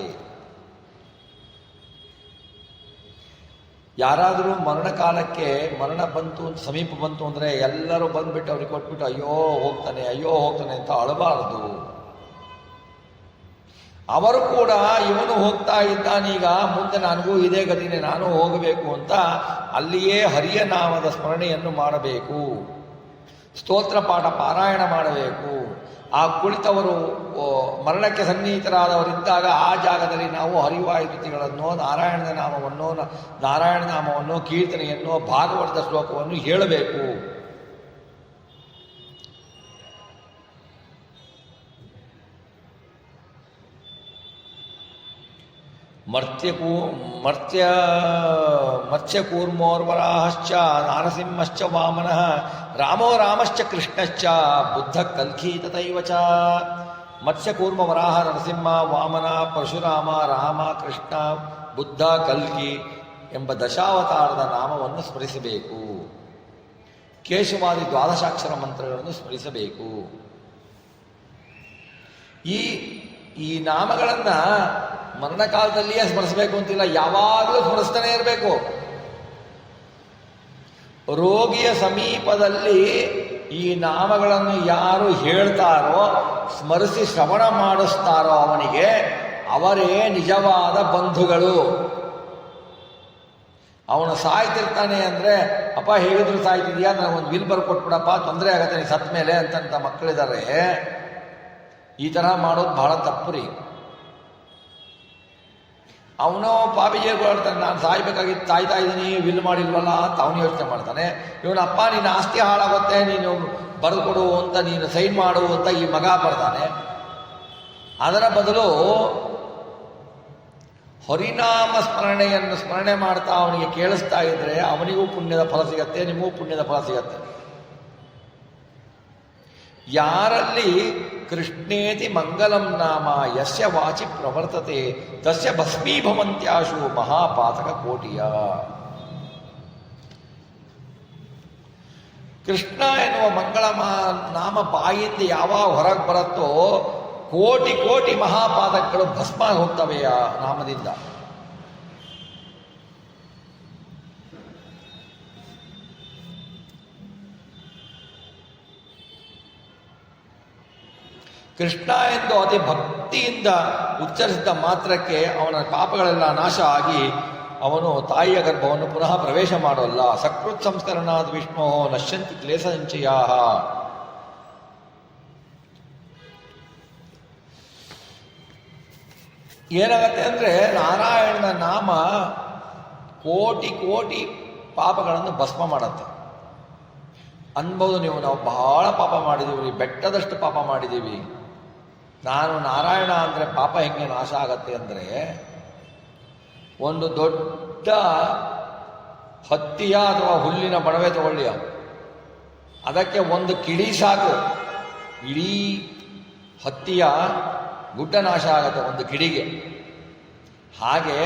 ಯಾರಾದರೂ ಮರಣಕಾಲಕ್ಕೆ ಮರಣ ಬಂತು, ಸಮೀಪ ಬಂತು ಅಂದರೆ ಎಲ್ಲರೂ ಬಂದ್ಬಿಟ್ಟು ಅವ್ರಿಗೆ ಕೊಟ್ಬಿಟ್ಟು ಅಯ್ಯೋ ಹೋಗ್ತಾನೆ ಅಂತ ಅಳಬಾರದು. ಅವರು ಕೂಡ ಇವನು ಹೋಗ್ತಾ ಇದ್ದಾನೀಗ, ಮುಂದೆ ನನಗೂ ಇದೇ ಗತಿನೇ, ನಾನು ಹೋಗಬೇಕು ಅಂತ ಅಲ್ಲಿಯೇ ಹರಿಯ ನಾಮದ ಸ್ಮರಣೆಯನ್ನು ಮಾಡಬೇಕು. ಸ್ತೋತ್ರ ಪಾಠ ಪಾರಾಯಣ ಮಾಡಬೇಕು. ಆ ಕುಳಿತವರು ಮರಣಕ್ಕೆ ಸನ್ನಿಹಿತರಾದವರಿದ್ದಾಗ ಆ ಜಾಗದಲ್ಲಿ ನಾವು ಹರಿವಾಯುತಿಗಳನ್ನೋ ನಾರಾಯಣ ನಾಮವನ್ನು ಕೀರ್ತನೆಯನ್ನು ಭಾಗವತದ ಶ್ಲೋಕವನ್ನು ಹೇಳಬೇಕು. ಮರ್ತ್ಯಕೂರ್ಮೋರ್ವರಾಶ್ಚ ನಾರಸಿಂಹಶ್ಚ ವಾಮನಃ ರಾಮೋ ರಾಮಶ್ಚ ಕೃಷ್ಣಶ್ಚ ಬುದ್ಧ ಕಲ್ಕಿ ತಥೈವ ಚ. ಮತ್ಸ್ಯಕೂರ್ಮ ವರಾಹ ನರಸಿಂಹ ವಾಮನ ಪರಶುರಾಮ ರಾಮ ಕೃಷ್ಣ ಬುದ್ಧ ಕಲ್ಕಿ ಎಂಬ ದಶಾವತಾರದ ನಾಮವನ್ನು ಸ್ಮರಿಸಬೇಕು. ಕೇಶವಾದಿ ದ್ವಾದಶಾಕ್ಷರ ಮಂತ್ರಗಳನ್ನು ಸ್ಮರಿಸಬೇಕು. ಈ ನಾಮಗಳನ್ನು ಮರಣಕಾಲದಲ್ಲಿಯೇ ಸ್ಮರಿಸಬೇಕು ಅಂತಿಲ್ಲ, ಯಾವಾಗಲೂ ಸ್ಮರಿಸ್ತಾನೆ ಇರಬೇಕು. ರೋಗಿಯ ಸಮೀಪದಲ್ಲಿ ಈ ನಾಮಗಳನ್ನು ಯಾರು ಹೇಳ್ತಾರೋ, ಸ್ಮರಿಸಿ ಶ್ರವಣ ಮಾಡಿಸ್ತಾರೋ ಅವನಿಗೆ ಅವರೇ ನಿಜವಾದ ಬಂಧುಗಳು. ಅವನು ಸಾಯ್ತಿರ್ತಾನೆ ಅಂದರೆ ಅಪ್ಪ ಹೇಳಿದ್ರು ಸಾಯ್ತಿದ್ಯಾ, ನನಗೊಂದು ವಿಲ್ ಬರ್ಕೊಟ್ಬಿಡಪ್ಪ, ತೊಂದರೆ ಆಗತ್ತೆ ನೀ ಸತ್ತ ಮೇಲೆ ಅಂತಂತ ಮಕ್ಕಳಿದ್ದಾರೆ. ಈ ಥರ ಮಾಡೋದು ಬಹಳ ತಪ್ಪು ರೀ. ಅವನು ಪಾಪಿಜೇರ್ಕೊಳ್ತಾನೆ, ನಾನು ಸಾಯ್ಬೇಕಾಗಿತ್ತು, ಸಾಯ್ತಾ ಇದ್ದೀನಿ, ವಿಲ್ ಮಾಡಿಲ್ವಲ್ಲ ಅಂತ ಅವನು ಯೋಚನೆ ಮಾಡ್ತಾನೆ. ಇವನಪ್ಪ ನೀನು ಆಸ್ತಿ ಹಾಳಾಗುತ್ತೆ, ನೀನು ಬರೆದುಕೊಡು ಅಂತ, ನೀನು ಸೈನ್ ಮಾಡು ಅಂತ ಈ ಮಗ ಬರ್ತಾನೆ. ಅದರ ಬದಲು ಹರಿನಾಮ ಸ್ಮರಣೆ ಮಾಡ್ತಾ ಅವನಿಗೆ ಕೇಳಿಸ್ತಾ ಇದ್ರೆ ಅವನಿಗೂ ಪುಣ್ಯದ ಫಲ ಸಿಗತ್ತೆ, ನಿಮಗೂ ಪುಣ್ಯದ ಫಲ ಸಿಗತ್ತೆ. ಯಾರಲ್ಲಿ ಕೃಷ್ಣೇತಿ ಮಂಗಲಂ ನಾಮ ಯಸ್ಯ ವಾಚಿ ಪ್ರವರ್ತತೆ ತಸ್ಯ ಭಸ್ಮೀಭವಂತ್ಯಾಶು ಮಹಾಪಾತಕ ಕೋಟಿಯ. ಕೃಷ್ಣ ಎನ್ನುವ ಮಂಗಳ ನಾಮ ಬಾಯಿಂದ ಯಾವಾಗ ಹೊರಗೆ ಬರುತ್ತೋ ಕೋಟಿ ಕೋಟಿ ಮಹಾಪಾತಕಗಳು ಭಸ್ಮ ಹೋಗ್ತವೆ ಆ ನಾಮದಿಂದ. ಕೃಷ್ಣ ಎಂದು ಅತಿ ಭಕ್ತಿಯಿಂದ ಉಚ್ಚರಿಸಿದ ಮಾತ್ರಕ್ಕೆ ಅವನ ಪಾಪಗಳೆಲ್ಲ ನಾಶ ಆಗಿ ಅವನು ತಾಯಿಯ ಗರ್ಭವನ್ನು ಪುನಃ ಪ್ರವೇಶ ಮಾಡೋಲ್ಲ. ಸಕೃತ್ ಸಂಸ್ಕರಣಾದ್ ವಿಷ್ಣು ನಶ್ಯಂತಿ ಕ್ಲೇಶ ಸಂಚಯಾ. ಏನಾಗತ್ತೆ ಅಂದರೆ ನಾರಾಯಣನ ನಾಮ ಕೋಟಿ ಕೋಟಿ ಪಾಪಗಳನ್ನು ಭಸ್ಮ ಮಾಡತ್ತೆ. ಅನ್ಬೋದು ನೀವು, ನಾವು ಬಹಳ ಪಾಪ ಮಾಡಿದ್ದೀವಿ, ಬೆಟ್ಟದಷ್ಟು ಪಾಪ ಮಾಡಿದ್ದೀವಿ. ನಾನು ನಾರಾಯಣ ಅಂದರೆ ಪಾಪ ಹೆಂಗೆ ನಾಶ ಆಗತ್ತೆ ಅಂದರೆ, ಒಂದು ದೊಡ್ಡ ಹತ್ತಿಯ ಅಥವಾ ಹುಲ್ಲಿನ ಬಣವೆ ತಗೊಳ್ಳಿಯ, ಅದಕ್ಕೆ ಒಂದು ಕಿಡಿ ಸಾಕು, ಇಡೀ ಹತ್ತಿಯ ಗುಡ್ಡ ನಾಶ ಆಗತ್ತೆ ಒಂದು ಕಿಡಿಗೆ. ಹಾಗೆ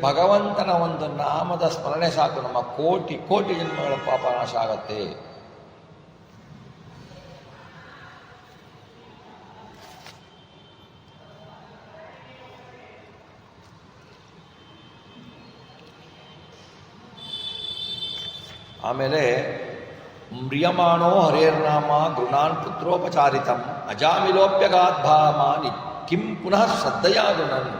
ಭಗವಂತನ ಒಂದು ನಾಮದ ಸ್ಮರಣೆ ಸಾಕು, ನಮ್ಮ ಕೋಟಿ ಕೋಟಿ ಜನ್ಮಗಳ ಪಾಪ ನಾಶ ಆಗತ್ತೆ. ಆಮೇಲೆ ಮ್ರಿಯಮಾಣೋ ಹರೇರ್ನಾಮ ಗೃಣಾನ್ ಪುತ್ರೋಪಚಾರಿತಂ ಅಜಾಮಿಲೋಪ್ಯಗಾದ್ಭಾಮಾನಿ ಕಿಂ ಪುನಃ ಶ್ರದ್ಧೆಯ ಗೃಣನ್.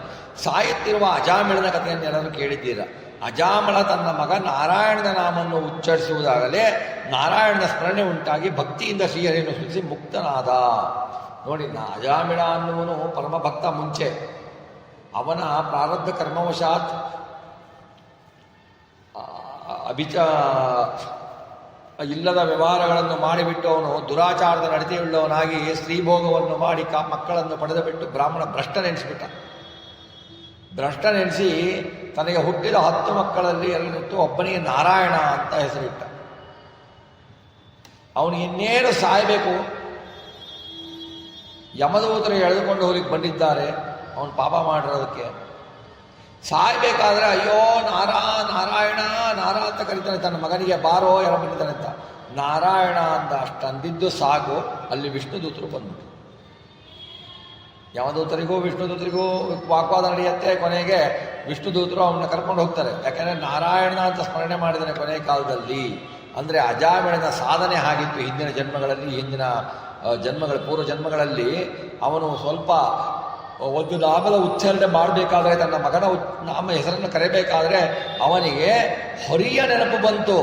ಸಾಯುತ್ತಿರುವ ಅಜಾಮಿಳನ ಕಥೆಯನ್ನು ಎಲ್ಲರೂ ಕೇಳಿದ್ದೀರ. ಅಜಾಮಳ ತನ್ನ ಮಗ ನಾರಾಯಣನ ನಾಮವನ್ನು ಉಚ್ಚರಿಸುವುದಾಗಲೇ ನಾರಾಯಣನ ಸ್ಮರಣೆ ಉಂಟಾಗಿ ಭಕ್ತಿಯಿಂದ ಶ್ರೀಹರಿಯನ್ನು ಸ್ಮರಿಸಿ ಮುಕ್ತನಾದ. ನೋಡಿ, ಅಜಾಮಿಳ ಅನ್ನುವನು ಪರಮ ಭಕ್ತ. ಮುಂಚೆ ಅವನ ಪ್ರಾರಬ್ಧ ಕರ್ಮವಶಾತ್ ಇಲ್ಲದ ವ್ಯವಹಾರಗಳನ್ನು ಮಾಡಿಬಿಟ್ಟು ಅವನು ದುರಾಚಾರದ ನಡತೆಯುಳ್ಳವನಾಗಿ ಸ್ತ್ರೀಭೋಗವನ್ನು ಮಾಡಿ ಮಕ್ಕಳನ್ನು ಪಡೆದು ಬಿಟ್ಟು ಬ್ರಾಹ್ಮಣ ಭ್ರಷ್ಟನೆನಿಸಿಬಿಟ್ಟ. ಭ್ರಷ್ಟನೆನಿಸಿ ತನಗೆ ಹುಟ್ಟಿದ 10 ಮಕ್ಕಳಲ್ಲಿ ಎಲ್ಲರಿತ್ತು ಒಬ್ಬನಿಗೆ ನಾರಾಯಣ ಅಂತ ಹೆಸರಿಟ್ಟ. ಅವನು ಇನ್ನೇನು ಸಾಯಬೇಕು, ಯಮದೂತರು ಎಳೆದುಕೊಂಡು ಹೋಗ್ಲಿಕ್ಕೆ ಬಂದಿದ್ದಾರೆ ಅವನು ಪಾಪ ಮಾಡಿರೋದಕ್ಕೆ. ಸಾಯ್ಬೇಕಾದ್ರೆ ಅಯ್ಯೋ ನಾರಾಯಣ ಅಂತ ಕರೀತಾನೆ ತನ್ನ ಮಗನಿಗೆ, ಬಾರೋ ಯಾರೋ ಬಂದಿದ್ದಾನೆ ಅಂತ. ನಾರಾಯಣ ಅಂತ ಅಷ್ಟಂದಿದ್ದು ಸಾಕು, ಅಲ್ಲಿ ವಿಷ್ಣುದೂತರು ಬಂದ್ಬಿಟ್ಟು. ಯಮದೂತರಿಗೂ ವಿಷ್ಣುದೂತರಿಗೂ ವಾಗ್ವಾದ ನಡೆಯುತ್ತೆ. ಕೊನೆಗೆ ವಿಷ್ಣುದೂತರು ಅವನ್ನ ಕರ್ಕೊಂಡು ಹೋಗ್ತಾರೆ. ಯಾಕೆಂದರೆ ನಾರಾಯಣ ಅಂತ ಸ್ಮರಣೆ ಮಾಡಿದ್ದಾನೆ ಕೊನೆಯ ಕಾಲದಲ್ಲಿ. ಅಂದರೆ ಅಜಾಮಿಳನ ಸಾಧನೆ ಆಗಿತ್ತು ಹಿಂದಿನ ಜನ್ಮಗಳಲ್ಲಿ, ಪೂರ್ವ ಜನ್ಮಗಳಲ್ಲಿ. ಅವನು ಸ್ವಲ್ಪ ಒಂದು ನಾಮದ ಉಚ್ಚಾರಣೆ ಮಾಡಬೇಕಾದ್ರೆ, ತನ್ನ ಮಗನ ನಾಮ ಹೆಸರನ್ನು ಕರೆಯಬೇಕಾದ್ರೆ ಅವನಿಗೆ ಹರಿಯ ನೆನಪು ಬಂತು.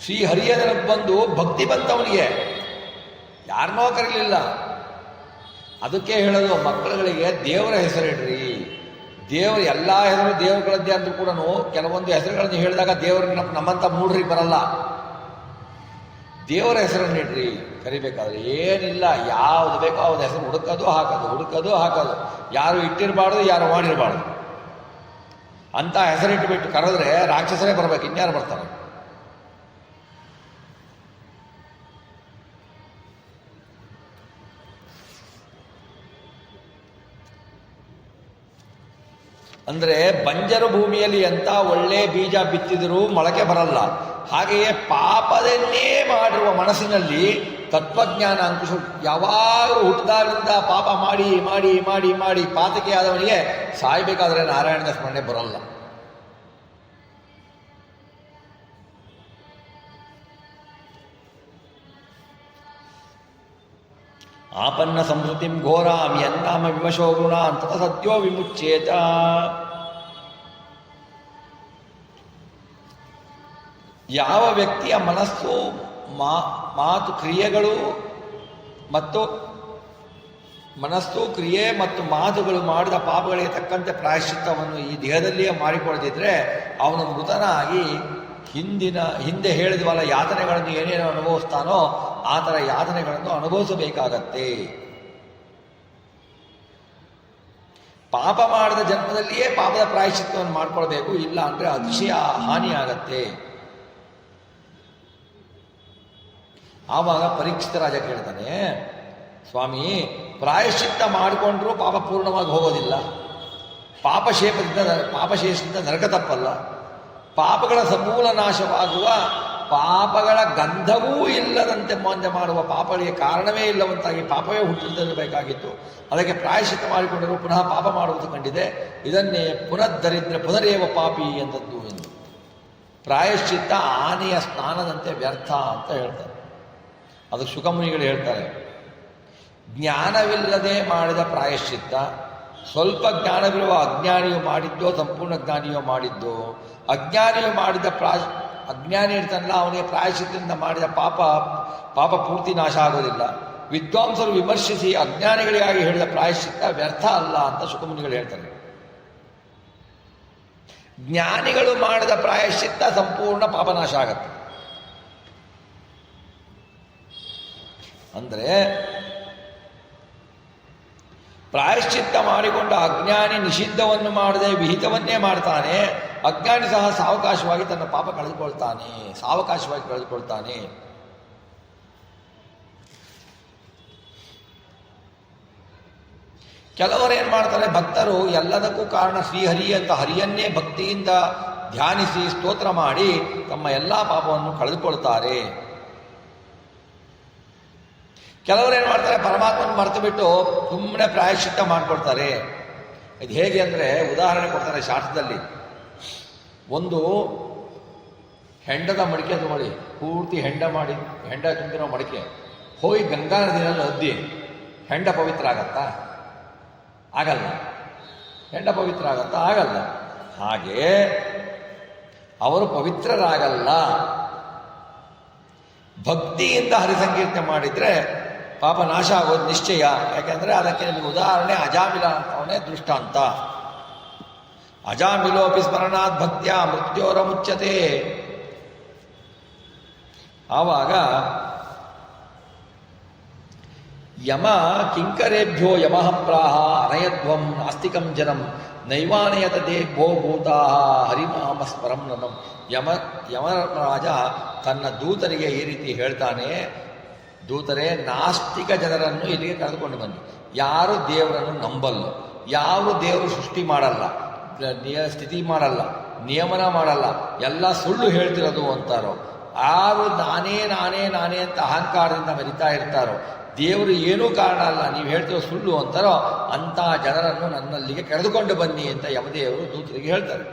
ಶ್ರೀ ಹರಿಯ ನೆನಪು ಬಂದು ಭಕ್ತಿ ಬಂತು ಅವನಿಗೆ. ಯಾರನ್ನೋ ಕರೀಲಿಲ್ಲ. ಅದಕ್ಕೆ ಹೇಳೋದು ಮಕ್ಕಳುಗಳಿಗೆ ದೇವರ ಹೆಸರಿಡ್ರಿ. ದೇವರು ಎಲ್ಲ ಹೆಸರು ದೇವರುಗಳದ್ದೇ ಅಂದ್ರೂ ಕೂಡ ಕೆಲವೊಂದು ಹೆಸರುಗಳನ್ನು ಹೇಳಿದಾಗ ದೇವರ ನೆನಪು ನಮ್ಮಂತ ಮೂಢರಿಗೆ ಬರಲ್ಲ. ದೇವರ ಹೆಸರನ್ನಿಡ್ರಿ ಕರಿಬೇಕಾದ್ರೆ. ಏನಿಲ್ಲ, ಯಾವುದು ಬೇಕೋ ಅವ್ರ ಹೆಸರು ಹುಡುಕೋದು ಹಾಕೋದು. ಯಾರು ಇಟ್ಟಿರಬಾರ್ದು, ಯಾರು ಮಾಡಿರಬಾರ್ದು ಅಂತ ಹೆಸರಿಟ್ಟುಬಿಟ್ಟು ಕರೆದ್ರೆ ರಾಕ್ಷಸರೇ ಬರಬೇಕು, ಇನ್ಯಾರು ಬರ್ತಾರೆ? ಅಂದರೆ ಬಂಜರು ಭೂಮಿಯಲ್ಲಿ ಎಂಥ ಒಳ್ಳೆ ಬೀಜ ಬಿತ್ತಿದರೂ ಮೊಳಕೆ ಬರಲ್ಲ. ಹಾಗೆಯೇ ಪಾಪದನ್ನೇ ಮಾಡಿರುವ ಮನಸ್ಸಿನಲ್ಲಿ ತತ್ವಜ್ಞಾನ ಅಂಕುಶ ಯಾವಾಗಲೂ ಹುಟ್ಟಿದಾಗಲಿಂದ ಪಾಪ ಮಾಡಿ ಮಾಡಿ ಮಾಡಿ ಮಾಡಿ ಪಾತಕೆ ಆದವನಿಗೆ ಸಾಯಬೇಕಾದ್ರೆ ನಾರಾಯಣನ ಸ್ಮರಣೆ ಬರೋಲ್ಲ. ಆಪನ್ನ ಸಂಸ್ಕೃತಿಂ ಘೋರಾಂ ಯನ್ನಾಮ ವಿಮಶೋ ಗುಣಾನ್ ತತ ಸತ್ಯೋ ವಿಮುಚ್ಯೇತ. ಯಾವ ವ್ಯಕ್ತಿಯ ಮನಸ್ಸು ಮಾತು ಕ್ರಿಯೆಗಳು ಮತ್ತು ಕ್ರಿಯೆ ಮತ್ತು ಮಾತುಗಳು ಮಾಡಿದ ಪಾಪಗಳಿಗೆ ತಕ್ಕಂತೆ ಪ್ರಾಯಶ್ಚಿತ್ತವನ್ನು ಈ ದೇಹದಲ್ಲಿಯೇ ಮಾಡಿಕೊಳ್ಳದಿದ್ರೆ ಅವನು ಮೃತನಾಗಿ ಹಿಂದೆ ಹೇಳಿದವಲ್ಲ ಯಾತನೆಗಳನ್ನು ಏನೇನು ಅನುಭವಿಸ್ತಾನೋ ಆ ಥರ ಯಾತನೆಗಳನ್ನು ಅನುಭವಿಸಬೇಕಾಗತ್ತೆ. ಪಾಪ ಮಾಡಿದ ಜನ್ಮದಲ್ಲಿಯೇ ಪಾಪದ ಪ್ರಾಯಶ್ಚಿತ್ತವನ್ನು ಮಾಡ್ಕೊಳ್ಬೇಕು, ಇಲ್ಲ ಅಂದರೆ ಅತಿಶಯ ಹಾನಿಯಾಗತ್ತೆ. ಆವಾಗ ಪರೀಕ್ಷಿತ ರಾಜ ಕೇಳ್ತಾನೆ, ಸ್ವಾಮಿ ಪ್ರಾಯಶ್ಚಿತ್ತ ಮಾಡಿಕೊಂಡ್ರೂ ಪಾಪ ಪೂರ್ಣವಾಗಿ ಹೋಗೋದಿಲ್ಲ, ಪಾಪಶೇಷದಿಂದ ನರಕ ತಪ್ಪಲ್ಲ, ಪಾಪಗಳ ಸಮೂಲ ನಾಶವಾಗುವ ಪಾಪಗಳ ಗಂಧವೂ ಇಲ್ಲದಂತೆ ಮಾಡುವ ಪಾಪಗಳಿಗೆ ಕಾರಣವೇ ಇಲ್ಲವಂತಾಗಿ ಪಾಪವೇ ಹುಟ್ಟಿರಬೇಕಾಗಿತ್ತು. ಅದಕ್ಕೆ ಪ್ರಾಯಶ್ಚಿತ್ತ ಮಾಡಿಕೊಂಡರೂ ಪುನಃ ಪಾಪ ಮಾಡುವುದು ಕಂಡಿದೆ. ಇದನ್ನೇ ಪುನರೇವ ಪಾಪಿ ಎಂದದ್ದು ಎಂದು. ಪ್ರಾಯಶ್ಚಿತ್ತ ಆನೆಯ ಸ್ನಾನದಂತೆ ವ್ಯರ್ಥ ಅಂತ ಹೇಳ್ತಾರೆ. ಅದು ಶುಕಮುನಿಗಳು ಹೇಳ್ತಾರೆ. ಜ್ಞಾನವಿಲ್ಲದೆ ಮಾಡಿದ ಪ್ರಾಯಶ್ಚಿತ್ತ, ಸ್ವಲ್ಪ ಜ್ಞಾನವಿರುವ ಅಜ್ಞಾನಿಯು ಮಾಡಿದ್ದೋ ಸಂಪೂರ್ಣ ಜ್ಞಾನಿಯೋ ಮಾಡಿದ್ದೋ. ಅಜ್ಞಾನಿಯು ಮಾಡಿದ ಅಜ್ಞಾನಿ ಇರ್ತಾನಲ್ಲ ಅವನಿಗೆ ಪ್ರಾಯಶ್ಚಿತ್ತದಿಂದ ಮಾಡಿದ ಪಾಪ ಪೂರ್ತಿ ನಾಶ ಆಗೋದಿಲ್ಲ. ವಿದ್ವಾಂಸರು ವಿಮರ್ಶಿಸಿ ಅಜ್ಞಾನಿಗಳಿಗಾಗಿ ಹೇಳಿದ ಪ್ರಾಯಶ್ಚಿತ್ತ ವ್ಯರ್ಥ ಅಲ್ಲ ಅಂತ ಶುಕಮುನಿಗಳು ಹೇಳ್ತಾರೆ. ಜ್ಞಾನಿಗಳು ಮಾಡಿದ ಪ್ರಾಯಶ್ಚಿತ್ತ ಸಂಪೂರ್ಣ ಪಾಪನಾಶ ಆಗತ್ತೆ. ಅಂದರೆ ಪ್ರಾಯಶ್ಚಿತ್ತ ಮಾಡಿಕೊಂಡ ಅಜ್ಞಾನಿ ನಿಷಿದ್ಧವನ್ನು ಮಾಡದೆ ವಿಹಿತವನ್ನೇ ಮಾಡ್ತಾನೆ. ಅಜ್ಞಾನಿ ಸಹ ಸಾವಕಾಶವಾಗಿ ತನ್ನ ಪಾಪ ಕಳೆದುಕೊಳ್ತಾನೆ. ಕೆಲವರು ಏನು ಮಾಡ್ತಾರೆ, ಭಕ್ತರು ಎಲ್ಲದಕ್ಕೂ ಕಾರಣ ಶ್ರೀಹರಿ ಅಂತ ಹರಿಯನ್ನೇ ಭಕ್ತಿಯಿಂದ ಧ್ಯಾನಿಸಿ ಸ್ತೋತ್ರ ಮಾಡಿ ತಮ್ಮ ಎಲ್ಲ ಪಾಪವನ್ನು ಕಳೆದುಕೊಳ್ತಾರೆ. ಕೆಲವರೇನು ಮಾಡ್ತಾರೆ, ಪರಮಾತ್ಮನ ಮರೆತು ಬಿಟ್ಟು ಸುಮ್ಮನೆ ಪ್ರಾಯಶ್ಚಿತ್ತ ಮಾಡಿಕೊಡ್ತಾರೆ. ಇದು ಹೇಗೆ ಅಂದರೆ ಉದಾಹರಣೆ ಕೊಡ್ತಾರೆ ಶಾಸ್ತ್ರದಲ್ಲಿ. ಒಂದು ಹೆಂಡದ ಮಡಿಕೆ ತಗೊಳ್ಳಿ, ಪೂರ್ತಿ ಹೆಂಡ ತುಂಬಿರೋ ಮಡಿಕೆ ಹೋಗಿ ಗಂಗಾ ನದಿಯಲ್ಲಿ ಅದ್ದಿ ಹೆಂಡ ಪವಿತ್ರ ಆಗತ್ತಾ? ಆಗಲ್ಲ. ಹೆಂಡ ಪವಿತ್ರ ಆಗತ್ತಾ? ಆಗಲ್ಲ. ಹಾಗೆ ಅವರು ಪವಿತ್ರರಾಗಲ್ಲ. ಭಕ್ತಿಯಿಂದ ಹರಿಸಂಕೀರ್ತನೆ ಮಾಡಿದರೆ ಪಾಪ ನಾಶ ಆಗೋದು ನಿಶ್ಚಯ. ಯಾಕೆಂದರೆ ಅದಕ್ಕೆ ನಿಮಗೆ ಉದಾಹರಣೆ ಅಜಾಮಿಲ ಅಂತವನೇ ದೃಷ್ಟಾಂತ. ಅಜಾಮಿಲೋಪಿ ಸ್ಮರಣಾತ್ ಭಕ್ತ್ಯ ಮೃತ್ಯೋರ ಮುಚ್ಯತೆ. ಆವಾಗ ಯಮ ಕಿಂಕರೇಭ್ಯೋ ಯಮಃ ಪ್ರಾಹ ಅನಯಧ್ವಂ ನಾಸ್ತಿಕಂ ಜನಂ ನೈವಾನಯತ ದೇಭೋ ಭೂತಾ ಹರಿನಾಮ ಸ್ಮರಂ ನನಂ. ಯಮರಾಜ ತನ್ನ ದೂತರಿಗೆ ಈ ರೀತಿ ಹೇಳ್ತಾನೆ, ದೂತರೇ, ನಾಸ್ತಿಕ ಜನರನ್ನು ಇಲ್ಲಿಗೆ ಕರೆದುಕೊಂಡು ಬನ್ನಿ. ಯಾರು ದೇವರನ್ನು ನಂಬಲ್ಲ, ಯಾರು ದೇವರು ಸೃಷ್ಟಿ ಮಾಡಲ್ಲ, ಸ್ಥಿತಿ ಮಾಡಲ್ಲ, ನಿಯಮನ ಮಾಡಲ್ಲ, ಎಲ್ಲ ಸುಳ್ಳು ಹೇಳ್ತಿರೋದು ಅಂತಾರೋ, ಯಾರು ನಾನೇ ನಾನೇ ನಾನೇ ಅಂತ ಅಹಂಕಾರದಿಂದ ಮೆರಿತಾ ಇರ್ತಾರೋ, ದೇವರು ಏನೂ ಕಾರಣ ಅಲ್ಲ, ನೀವು ಹೇಳ್ತಿರೋ ಸುಳ್ಳು ಅಂತಾರೋ, ಅಂತಹ ಜನರನ್ನು ನನ್ನಲ್ಲಿಗೆ ಕರೆದುಕೊಂಡು ಬನ್ನಿ ಅಂತ ಯಮದೇವರು ದೂತರಿಗೆ ಹೇಳ್ತಾರೆ.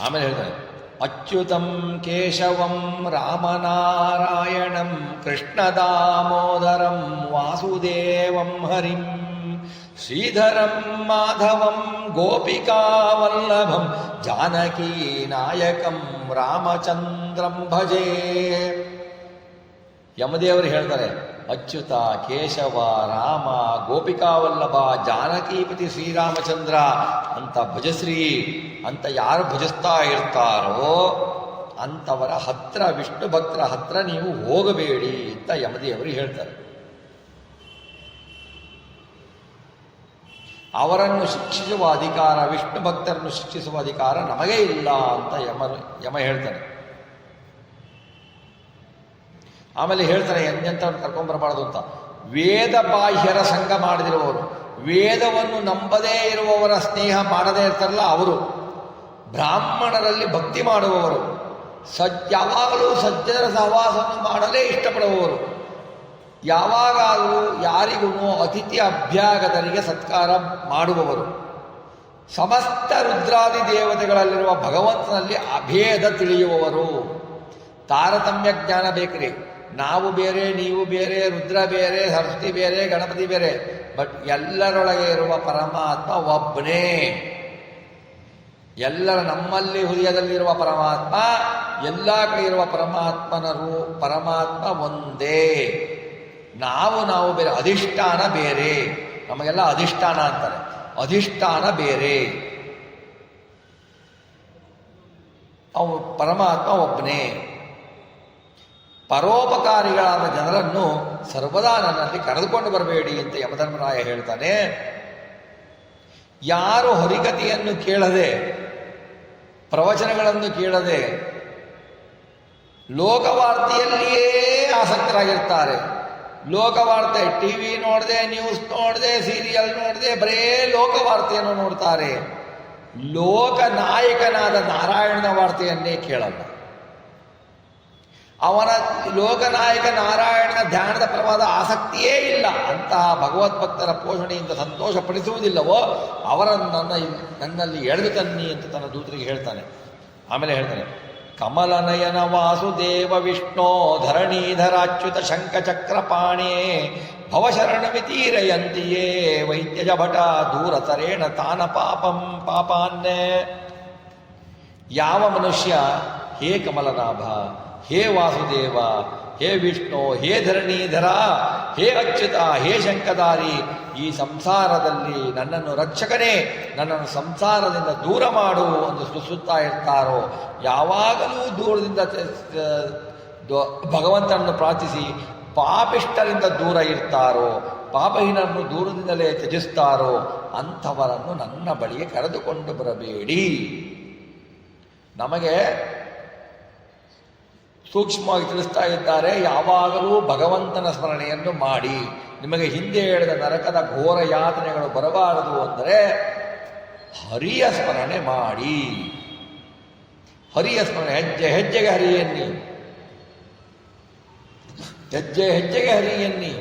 ಆಮೇಲೆ ಹೇಳ್ತಾರೆ, ಅಚ್ಯುತಂ ಕೇಶವಂ ರಾಮನಾರಾಯಣಂ ಕೃಷ್ಣದಾಮೋದರಂ ವಾಸುದೇವಂ ಹರಿಂ ಶ್ರೀಧರಂ ಮಾಧವಂ ಗೋಪಿಕಾವಲ್ಲಭಂ ಜಾನಕೀ ನಾಯಕಂ ರಾಮಚಂದ್ರಂ ಭಜೆ. ಯಮದೇವರು ಹೇಳ್ತಾರೆ, ಅಚ್ಯುತ, ಕೇಶವ, ರಾಮ, ಗೋಪಿಕಾವಲ್ಲಭ, ಜಾನಕೀಪತಿ ಶ್ರೀರಾಮಚಂದ್ರ ಅಂತ ಭಜಶ್ರೀ ಅಂತ ಯಾರು ಭಜಿಸ್ತಾ ಇರ್ತಾರೋ ಅಂಥವರ ಹತ್ರ, ವಿಷ್ಣು ಭಕ್ತರ ಹತ್ರ ನೀವು ಹೋಗಬೇಡಿ ಅಂತ ಯಮದೇವರು ಹೇಳ್ತಾರೆ. ಅವರನ್ನು ಶಿಕ್ಷಿಸುವ ಅಧಿಕಾರ, ವಿಷ್ಣು ಭಕ್ತರನ್ನು ಶಿಕ್ಷಿಸುವ ಅಧಿಕಾರ ನಮಗೆ ಇಲ್ಲ ಅಂತ ಯಮ ಹೇಳ್ತಾನೆ. ಆಮೇಲೆ ಹೇಳ್ತಾನೆ, ಎಂತೆಂಥವ್ರು ಕರ್ಕೊಂಡ್ಬರಬಾರ್ದು ಅಂತ. ವೇದ ಬಾಹ್ಯರ ಸಂಘ ಮಾಡದಿರುವವರು, ವೇದವನ್ನು ನಂಬದೇ ಇರುವವರ ಸ್ನೇಹ ಮಾಡದೇ ಇರ್ತಾರಲ್ಲ ಅವರು, ಬ್ರಾಹ್ಮಣರಲ್ಲಿ ಭಕ್ತಿ ಮಾಡುವವರು, ಯಾವಾಗಲೂ ಸಜ್ಜನರ ಸಹವಾಸವನ್ನು ಮಾಡಲೇ ಇಷ್ಟಪಡುವವರು, ಯಾವಾಗಲೂ ಯಾರಿಗೂ ಅತಿಥಿ ಅಭ್ಯಾಗತರಿಗೆ ಸತ್ಕಾರ ಮಾಡುವವರು, ಸಮಸ್ತ ರುದ್ರಾದಿ ದೇವತೆಗಳಲ್ಲಿರುವ ಭಗವಂತನಲ್ಲಿ ಅಭೇದ ತಿಳಿಯುವವರು. ತಾರತಮ್ಯ ಜ್ಞಾನ ಬೇಕ್ರಿ. ನಾವು ಬೇರೆ, ನೀವು ಬೇರೆ, ರುದ್ರ ಬೇರೆ, ಸರಸ್ವತಿ ಬೇರೆ, ಗಣಪತಿ ಬೇರೆ, ಬಟ್ ಎಲ್ಲರೊಳಗೆ ಇರುವ ಪರಮಾತ್ಮ ಒಬ್ಬನೇ. ಎಲ್ಲರ ನಮ್ಮಲ್ಲಿ ಹೃದಯದಲ್ಲಿರುವ ಪರಮಾತ್ಮ, ಎಲ್ಲ ಕಡೆ ಇರುವ ಪರಮಾತ್ಮ ಒಂದೇ. ನಾವು ಬೇರೆ, ಅಧಿಷ್ಠಾನ ಬೇರೆ. ನಮಗೆಲ್ಲ ಅಧಿಷ್ಠಾನ ಅಂತಾರೆ, ಅಧಿಷ್ಠಾನ ಬೇರೆ. ಅವು ಪರಮಾತ್ಮ ಒಬ್ಬನೇ. ಪರೋಪಕಾರಿಗಳಾದ ಜನರನ್ನು ಸರ್ವದಾ ನನ್ನಲ್ಲಿ ಕರೆದುಕೊಂಡು ಬರಬೇಡಿ ಅಂತ ಯಮಧರ್ಮರಾಯ ಹೇಳ್ತಾನೆ. ಯಾರು ಹರಿಕಥೆಯನ್ನು ಕೇಳದೆ, ಪ್ರವಚನಗಳನ್ನು ಕೇಳದೆ, ಲೋಕವಾರ್ತೆಯಲ್ಲಿಯೇ ಆಸಕ್ತರಾಗಿರ್ತಾರೆ. ಲೋಕವಾರ್ತೆ, ಟಿವಿ ನೋಡದೆ, ನ್ಯೂಸ್ ನೋಡದೆ, ಸೀರಿಯಲ್ ನೋಡದೆ, ಬರೇ ಲೋಕವಾರ್ತೆಯನ್ನು ನೋಡ್ತಾರೆ. ಲೋಕನಾಯಕನಾದ ನಾರಾಯಣನ ವಾರ್ತೆಯನ್ನೇ ಕೇಳಲ್ಲ. ಅವನ ಲೋಕನಾಯಕ ನಾರಾಯಣನ ಧ್ಯಾನದ ಪರವಾದ ಆಸಕ್ತಿಯೇ ಇಲ್ಲ. ಅಂತಹ ಭಗವದ್ಭಕ್ತರ ಪೋಷಣೆಯಿಂದ ಸಂತೋಷಪಡಿಸುವುದಿಲ್ಲವೋ ಅವರನ್ನು ನನ್ನಲ್ಲಿ ಎಳೆದು ತನ್ನಿ ಅಂತ ತನ್ನ ದೂತರಿಗೆ ಹೇಳ್ತಾನೆ. ಆಮೇಲೆ ಹೇಳ್ತಾನೆ, ಕಮಲನಯನ ವಾಸುದೇವ ವಿಷ್ಣೋ ಧರಣೀಧರಾಚ್ಯುತ ಶಂಖಚಕ್ರಪಾಣೇ ಭವಶರಣಮಿತೀರಯಂತಿಯೇ ವೈದ್ಯಜ ಭಟ ದೂರತರೇಣ ತಾನ ಪಾಪಾನ್ನೇ. ಯಾವ ಮನುಷ್ಯ ಹೇ ಕಮಲನಾಭ, ಹೇ ವಾಸುದೇವ, ಹೇ ವಿಷ್ಣು, ಹೇ ಧರಣೀಧರ, ಹೇ ಅಚ್ಯುತ, ಹೇ ಶಂಖಧಾರಿ, ಈ ಸಂಸಾರದಲ್ಲಿ ನನ್ನನ್ನು ರಕ್ಷಕನೇ, ನನ್ನನ್ನು ಸಂಸಾರದಿಂದ ದೂರ ಮಾಡು ಎಂದು ಸುಸುತ್ತಾ ಇರ್ತಾರೋ, ಯಾವಾಗಲೂ ದೂರದಿಂದ ಭಗವಂತನನ್ನು ಪ್ರಾರ್ಥಿಸಿ ಪಾಪಿಷ್ಟರಿಂದ ದೂರ ಇರ್ತಾರೋ, ಪಾಪಹೀನರನ್ನು ದೂರದಿಂದಲೇ ತ್ಯಜಿಸ್ತಾರೋ ಅಂಥವರನ್ನು ನನ್ನ ಬಳಿಗೆ ಕರೆದುಕೊಂಡು ಬರಬೇಡಿ. ನಮಗೆ ಸೂಕ್ಷ್ಮವಾಗಿ ತಿಳಿಸ್ತಾ ಇದ್ದಾರೆ, ಯಾವಾಗಲೂ ಭಗವಂತನ ಸ್ಮರಣೆಯನ್ನು ಮಾಡಿ. ನಿಮಗೆ ಹಿಂದೆ ಹೇಳಿದ ನರಕದ ಘೋರ ಯಾತನೆಗಳು ಬರಬಾರದು ಅಂದರೆ ಹರಿಯ ಸ್ಮರಣೆ ಮಾಡಿ. ಹರಿಯ ಸ್ಮರಣೆ, ಹೆಜ್ಜೆ ಹೆಜ್ಜೆಗೆ ಹರಿಯನ್ನಿ, ಹೆಜ್ಜೆ ಹೆಜ್ಜೆಗೆ ಹರಿಯನ್ನಿ,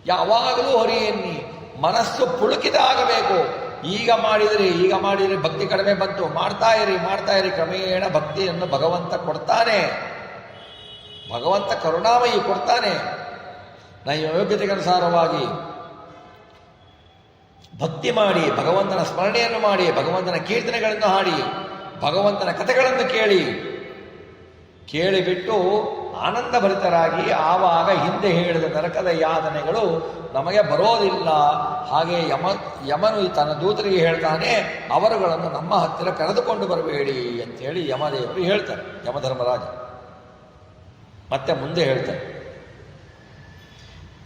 ಯಾವಾಗಲೂ ಹರಿಯನ್ನಿ. ಮನಸ್ಸು ಪುಳುಕಿದಾಗಬೇಕು. ಈಗ ಮಾಡಿದರೆ ಭಕ್ತಿ ಕಡಿಮೆ ಬಂತು, ಮಾಡ್ತಾ ಇರಿ, ಕ್ರಮೇಣ ಭಕ್ತಿಯನ್ನು ಭಗವಂತ ಕೊಡ್ತಾನೆ. ಭಗವಂತ ಕರುಣಾಮಯಿ ಕೊಡ್ತಾನೆ. ನಮ್ಮ ಯೋಗ್ಯತೆಗನುಸಾರವಾಗಿ ಭಕ್ತಿ ಮಾಡಿ, ಭಗವಂತನ ಸ್ಮರಣೆಯನ್ನು ಮಾಡಿ, ಭಗವಂತನ ಕೀರ್ತನೆಗಳನ್ನು ಹಾಡಿ, ಭಗವಂತನ ಕಥೆಗಳನ್ನು ಕೇಳಿಬಿಟ್ಟು ಆನಂದಭರಿತರಾಗಿ ಆವಾಗ ಹಿಂದೆ ಹೇಳಿದ ನರಕದ ಯಾತನೆಗಳು ನಮಗೆ ಬರೋದಿಲ್ಲ. ಹಾಗೆ ಯಮನು ತನ್ನ ದೂತರಿಗೆ ಹೇಳ್ತಾನೆ, ಅವರುಗಳನ್ನು ನಮ್ಮ ಹತ್ತಿರ ಕರೆದುಕೊಂಡು ಬರಬೇಡಿ ಅಂತೇಳಿ ಯಮದೇವರು ಹೇಳ್ತಾರೆ, ಯಮಧರ್ಮರಾಜ. ಮತ್ತೆ ಮುಂದೆ ಹೇಳ್ತಾರೆ,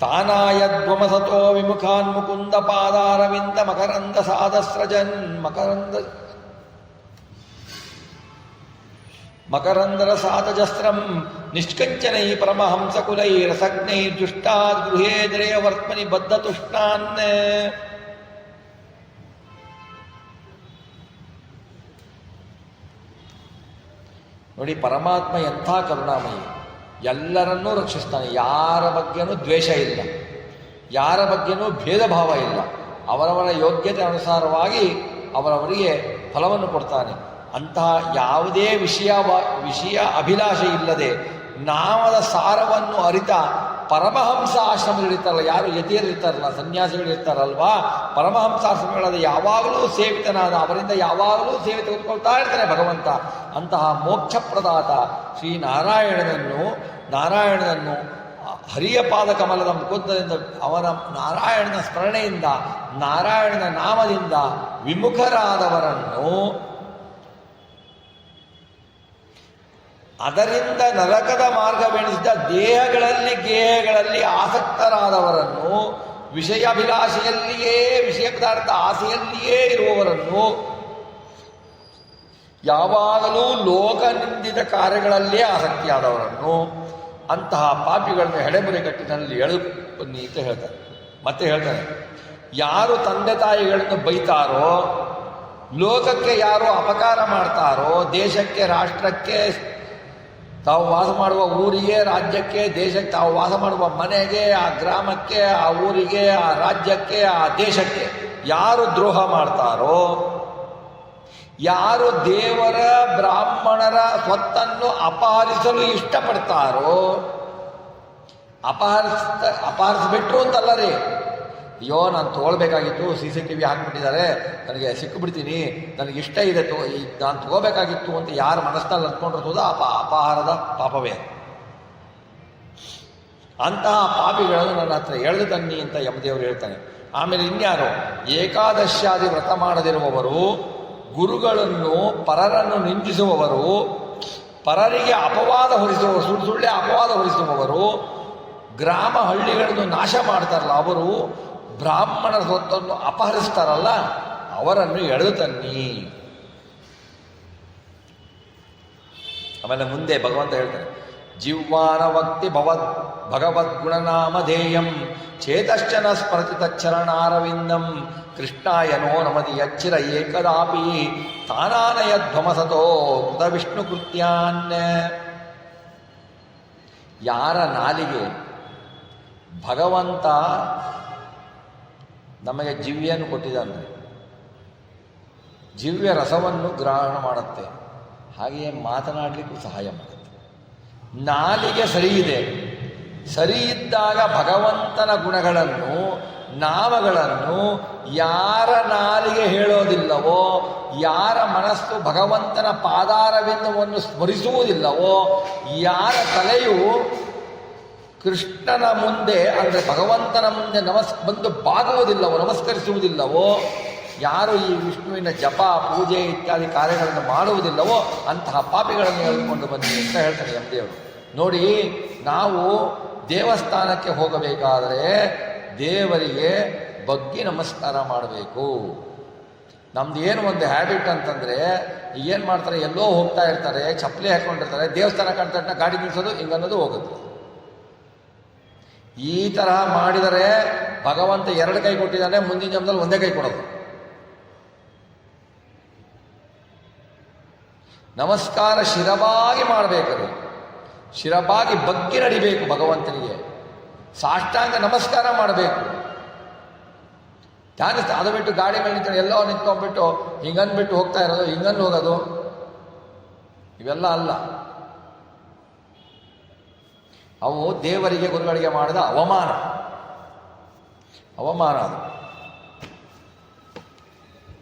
ತಾನಾಯದ್ವಮಸತೋ ವಿಮುಖಾನ್ ಮುಕುಂದ ಪಾದಾರವಿಂದ ಮಕರಂದ ಸಾದಸ್ರಜನ್ ಮಕರಂದರ ಸಾತಜಸ್ತ್ರಂ ನಿಷ್ಕಂಚನೈ ಪರಮಹಂಸಕುಲೈ ರಸಜ್ಞೈ ದುಷ್ಟಾದ್ ಗೃಹೇಂದ್ರಿಯ ವರ್ತಮನಿ ಬದ್ಧ ತುಷ್ಟಾನ್. ನೋಡಿ, ಪರಮಾತ್ಮ ಎಂಥ ಕರುಣಾಮಯಿ, ಎಲ್ಲರನ್ನೂ ರಕ್ಷಿಸ್ತಾನೆ. ಯಾರ ಬಗ್ಗೆನೂ ದ್ವೇಷ ಇಲ್ಲ, ಯಾರ ಬಗ್ಗೆನೂ ಭೇದ ಭಾವ ಇಲ್ಲ. ಅವರವರ ಯೋಗ್ಯತೆ ಅನುಸಾರವಾಗಿ ಅವರವರಿಗೆ ಫಲವನ್ನು ಕೊಡ್ತಾನೆ. ಅಂತಹ ಯಾವುದೇ ವಿಷಯ ಅಭಿಲಾಷೆ ಇಲ್ಲದೆ ನಾಮದ ಸಾರವನ್ನು ಅರಿತ ಪರಮಹಂಸ ಆಶ್ರಮಗಳಿರ್ತಾರಲ್ಲ, ಯಾರು ಯತಿಯರಿರ್ತಾರಲ್ಲ, ಸನ್ಯಾಸಿಗಳಿರ್ತಾರಲ್ವಾ, ಪರಮಹಂಸ ಆಶ್ರಮಗಳಾದ ಯಾವಾಗಲೂ ಸೇವಿತನಾದ, ಅವರಿಂದ ಯಾವಾಗಲೂ ಸೇವೆ ತೆಗೆದುಕೊಳ್ತಾ ಇರ್ತಾನೆ ಭಗವಂತ. ಅಂತಹ ಮೋಕ್ಷಪ್ರದಾತ ನಾರಾಯಣನನ್ನು ಹರಿಯ ಪಾದ ಕಮಲದ ಮುಕುಂದದಿಂದ, ಅವನ ನಾರಾಯಣನ ಸ್ಮರಣೆಯಿಂದ, ನಾರಾಯಣನ ನಾಮದಿಂದ ವಿಮುಖರಾದವರನ್ನು, ಅದರಿಂದ ನರಕದ ಮಾರ್ಗವೆಣಿಸಿದ ಗೇಹಗಳಲ್ಲಿ ಆಸಕ್ತರಾದವರನ್ನು, ವಿಷಯಾಭಿಲಾಷೆಯಲ್ಲಿಯೇ, ವಿಷಯ ಪದಾರ್ಥ ಆಸೆಯಲ್ಲಿಯೇ ಇರುವವರನ್ನು, ಯಾವಾಗಲೂ ಲೋಕನಿಂದಿತ ಕಾರ್ಯಗಳಲ್ಲೇ ಆಸಕ್ತಿಯಾದವರನ್ನು, ಅಂತಹ ಪಾಪಿಗಳನ್ನು ಹೆಡೆಮುರೆಗಟ್ಟಿನಲ್ಲಿ ಎಳೆದು ಬನ್ನಿ ಅಂತ ಹೇಳ್ತಾರೆ. ಮತ್ತೆ ಹೇಳ್ತಾನೆ, ಯಾರು ತಂದೆ ತಾಯಿಗಳನ್ನು ಬೈತಾರೋ, ಲೋಕಕ್ಕೆ ಯಾರು ಅಪಕಾರ ಮಾಡ್ತಾರೋ, ದೇಶಕ್ಕೆ, ರಾಷ್ಟ್ರಕ್ಕೆ, ತಾವು ವಾಸ ಮಾಡುವ ಊರಿಗೆ, ರಾಜ್ಯಕ್ಕೆ, ದೇಶಕ್ಕೆ, ತಾವು ವಾಸ ಮಾಡುವ ಮನೆಗೆ, ಆ ಗ್ರಾಮಕ್ಕೆ, ಆ ಊರಿಗೆ, ಆ ರಾಜ್ಯಕ್ಕೆ, ಆ ದೇಶಕ್ಕೆ ಯಾರು ದ್ರೋಹ ಮಾಡ್ತಾರೋ, ಯಾರು ದೇವರ ಬ್ರಾಹ್ಮಣರ ಸ್ವತ್ತನ್ನು ಅಪಹರಿಸಲು ಇಷ್ಟಪಡ್ತಾರೋ, ಅಪಹರಿಸ್ಬಿಟ್ರು ಅಂತಲ್ಲ ರೀ, ಅಯ್ಯೋ ನಾನು ತೊಗೊಳ್ಬೇಕಾಗಿತ್ತು, CCTV ಹಾಕ್ಬಿಟ್ಟಿದ್ದಾರೆ, ನನಗೆ ಸಿಕ್ಕಿಬಿಡ್ತೀನಿ, ನನಗೆ ಇಷ್ಟ ಇದೆ, ನಾನು ತಗೋಬೇಕಾಗಿತ್ತು ಅಂತ ಯಾರು ಮನಸ್ಸಿನಲ್ಲಿ ಅಂದ್ಕೊಂಡಿರ್ತದೋ ಅಪಹಾರದ ಪಾಪವೇ. ಅಂತಹ ಪಾಪಿಗಳನ್ನು ನನ್ನ ಹತ್ರ ಎಳೆದು ತನ್ನಿ ಅಂತ ಯಮದೇವರು ಹೇಳ್ತಾನೆ. ಆಮೇಲೆ ಇನ್ಯಾರು, ಏಕಾದಶ್ಯಾದಿ ವ್ರತ ಮಾಡದಿರುವವರು, ಗುರುಗಳನ್ನು ಪರರನ್ನು ನಿಂದಿಸುವವರು, ಪರರಿಗೆ ಅಪವಾದ ಹೊರಿಸುವವರು, ಸುಳ್ಳೆ ಅಪವಾದ ಹೊರಿಸುವವರು, ಗ್ರಾಮ ಹಳ್ಳಿಗಳನ್ನು ನಾಶ ಮಾಡ್ತಾರಲ್ಲ ಅವರು, ಬ್ರಾಹ್ಮಣರ ಸ್ವತ್ತನ್ನು ಅಪಹರಿಸ್ತಾರಲ್ಲ ಅವರನ್ನು ಎಳೆದು ತನ್ನಿ. ಆಮೇಲೆ ಮುಂದೆ ಭಗವಂತ ಹೇಳ್ತಾನೆ, ಜಿಹ್ವಾನ ಭಕ್ತಿ ಭಗವದ್ಗುಣನಾಮಧೇಯಂ ಚೇತಶ್ಚನ ಸ್ಮೃತಿ ತಚ್ಚರಣಾರವಿಂದಂ ಕೃಷ್ಣಾಯನೋ ನಮದಿ ಯಚ್ಚಿರ ಏಕದಾಪಿ ತಾನಾನಯಧ್ವಮಸತೋ ಕೃತ ವಿಷ್ಣು ಕೃತ್ಯಾನ್. ಯಾರ ನಾಲಿಗೆ ಭಗವಂತ ನಮಗೆ ಜಿವ್ಯನ್ನು ಕೊಟ್ಟಿದ್ದಾನೆ, ಜಿವ್ಯ ರಸವನ್ನು ಗ್ರಹಣ ಮಾಡುತ್ತೆ, ಹಾಗೆಯೇ ಮಾತನಾಡಲಿಕ್ಕೂ ಸಹಾಯ ಮಾಡುತ್ತೆ. ನಾಲಿಗೆ ಸರಿ ಇದೆ, ಸರಿ ಇದ್ದಾಗ ಭಗವಂತನ ಗುಣಗಳನ್ನು, ನಾಮಗಳನ್ನು ಯಾರ ನಾಲಿಗೆ ಹೇಳೋದಿಲ್ಲವೋ, ಯಾರ ಮನಸ್ಸು ಭಗವಂತನ ಪಾದಾರವಿಂದವನ್ನು ಸ್ಮರಿಸುವುದಿಲ್ಲವೋ, ಯಾರ ತಲೆಯು ಕೃಷ್ಣನ ಮುಂದೆ ಅಂದರೆ ಭಗವಂತನ ಮುಂದೆ ಬಂದು ಬಾಗುವುದಿಲ್ಲವೋ, ನಮಸ್ಕರಿಸುವುದಿಲ್ಲವೋ, ಯಾರು ಈ ವಿಷ್ಣುವಿನ ಜಪ, ಪೂಜೆ ಇತ್ಯಾದಿ ಕಾರ್ಯಗಳನ್ನು ಮಾಡುವುದಿಲ್ಲವೋ ಅಂತಹ ಪಾಪಿಗಳನ್ನು ಹೇಳಿಕೊಂಡು ಬನ್ನಿ ಅಂತ ಹೇಳ್ತಾರೆ ಯಮದೇವರು. ನೋಡಿ, ನಾವು ದೇವಸ್ಥಾನಕ್ಕೆ ಹೋಗಬೇಕಾದರೆ ದೇವರಿಗೆ ಬಗ್ಗಿ ನಮಸ್ಕಾರ ಮಾಡಬೇಕು. ನಮ್ದು ಏನು ಒಂದು ಹ್ಯಾಬಿಟ್ ಅಂತಂದರೆ, ಏನು ಮಾಡ್ತಾರೆ, ಎಲ್ಲೋ ಹೋಗ್ತಾ ಇರ್ತಾರೆ, ಚಪ್ಪಲಿ ಹಾಕ್ಕೊಂಡಿರ್ತಾರೆ, ದೇವಸ್ಥಾನ ಕಾಣ್ತಾ ಗಾಡಿ ನಿಲ್ಲಿಸೋದು, ಹಿಂಗನ್ನೋದು ಹೋಗುತ್ತೆ. ಈ ತರಹ ಮಾಡಿದರೆ ಭಗವಂತ ಎರಡು ಕೈ ಕೊಟ್ಟಿದ್ದಾನೆ, ಮುಂದಿನ ಜನ್ಮದಲ್ಲಿ ಒಂದೇ ಕೈ ಕೊಡೋದು. ನಮಸ್ಕಾರ ಶಿರವಾಗಿ ಮಾಡಬೇಕದು, ಶಿರವಾಗಿ ಬಗ್ಗಿ ನಡಿಬೇಕು ಭಗವಂತನಿಗೆ, ಸಾಷ್ಟಾಂಗ ನಮಸ್ಕಾರ ಮಾಡಬೇಕು. ಅದು ಬಿಟ್ಟು ಗಾಡಿ ಮೇಲೆ ನಿಂತ್ಕೊಂಡು ಎಲ್ಲೋ ನಿಂತ್ಕೊಂಡ್ಬಿಟ್ಟು ಹಿಂಗನ್ಬಿಟ್ಟು ಹೋಗ್ತಾ ಇರೋದು, ಹಿಂಗನ್ನು ಹೋಗೋದು, ಇವೆಲ್ಲ ಅಲ್ಲ. ಅವು ದೇವರಿಗೆ, ಗುರುಗಳಿಗೆ ಮಾಡಿದ ಅವಮಾನ ಅದು.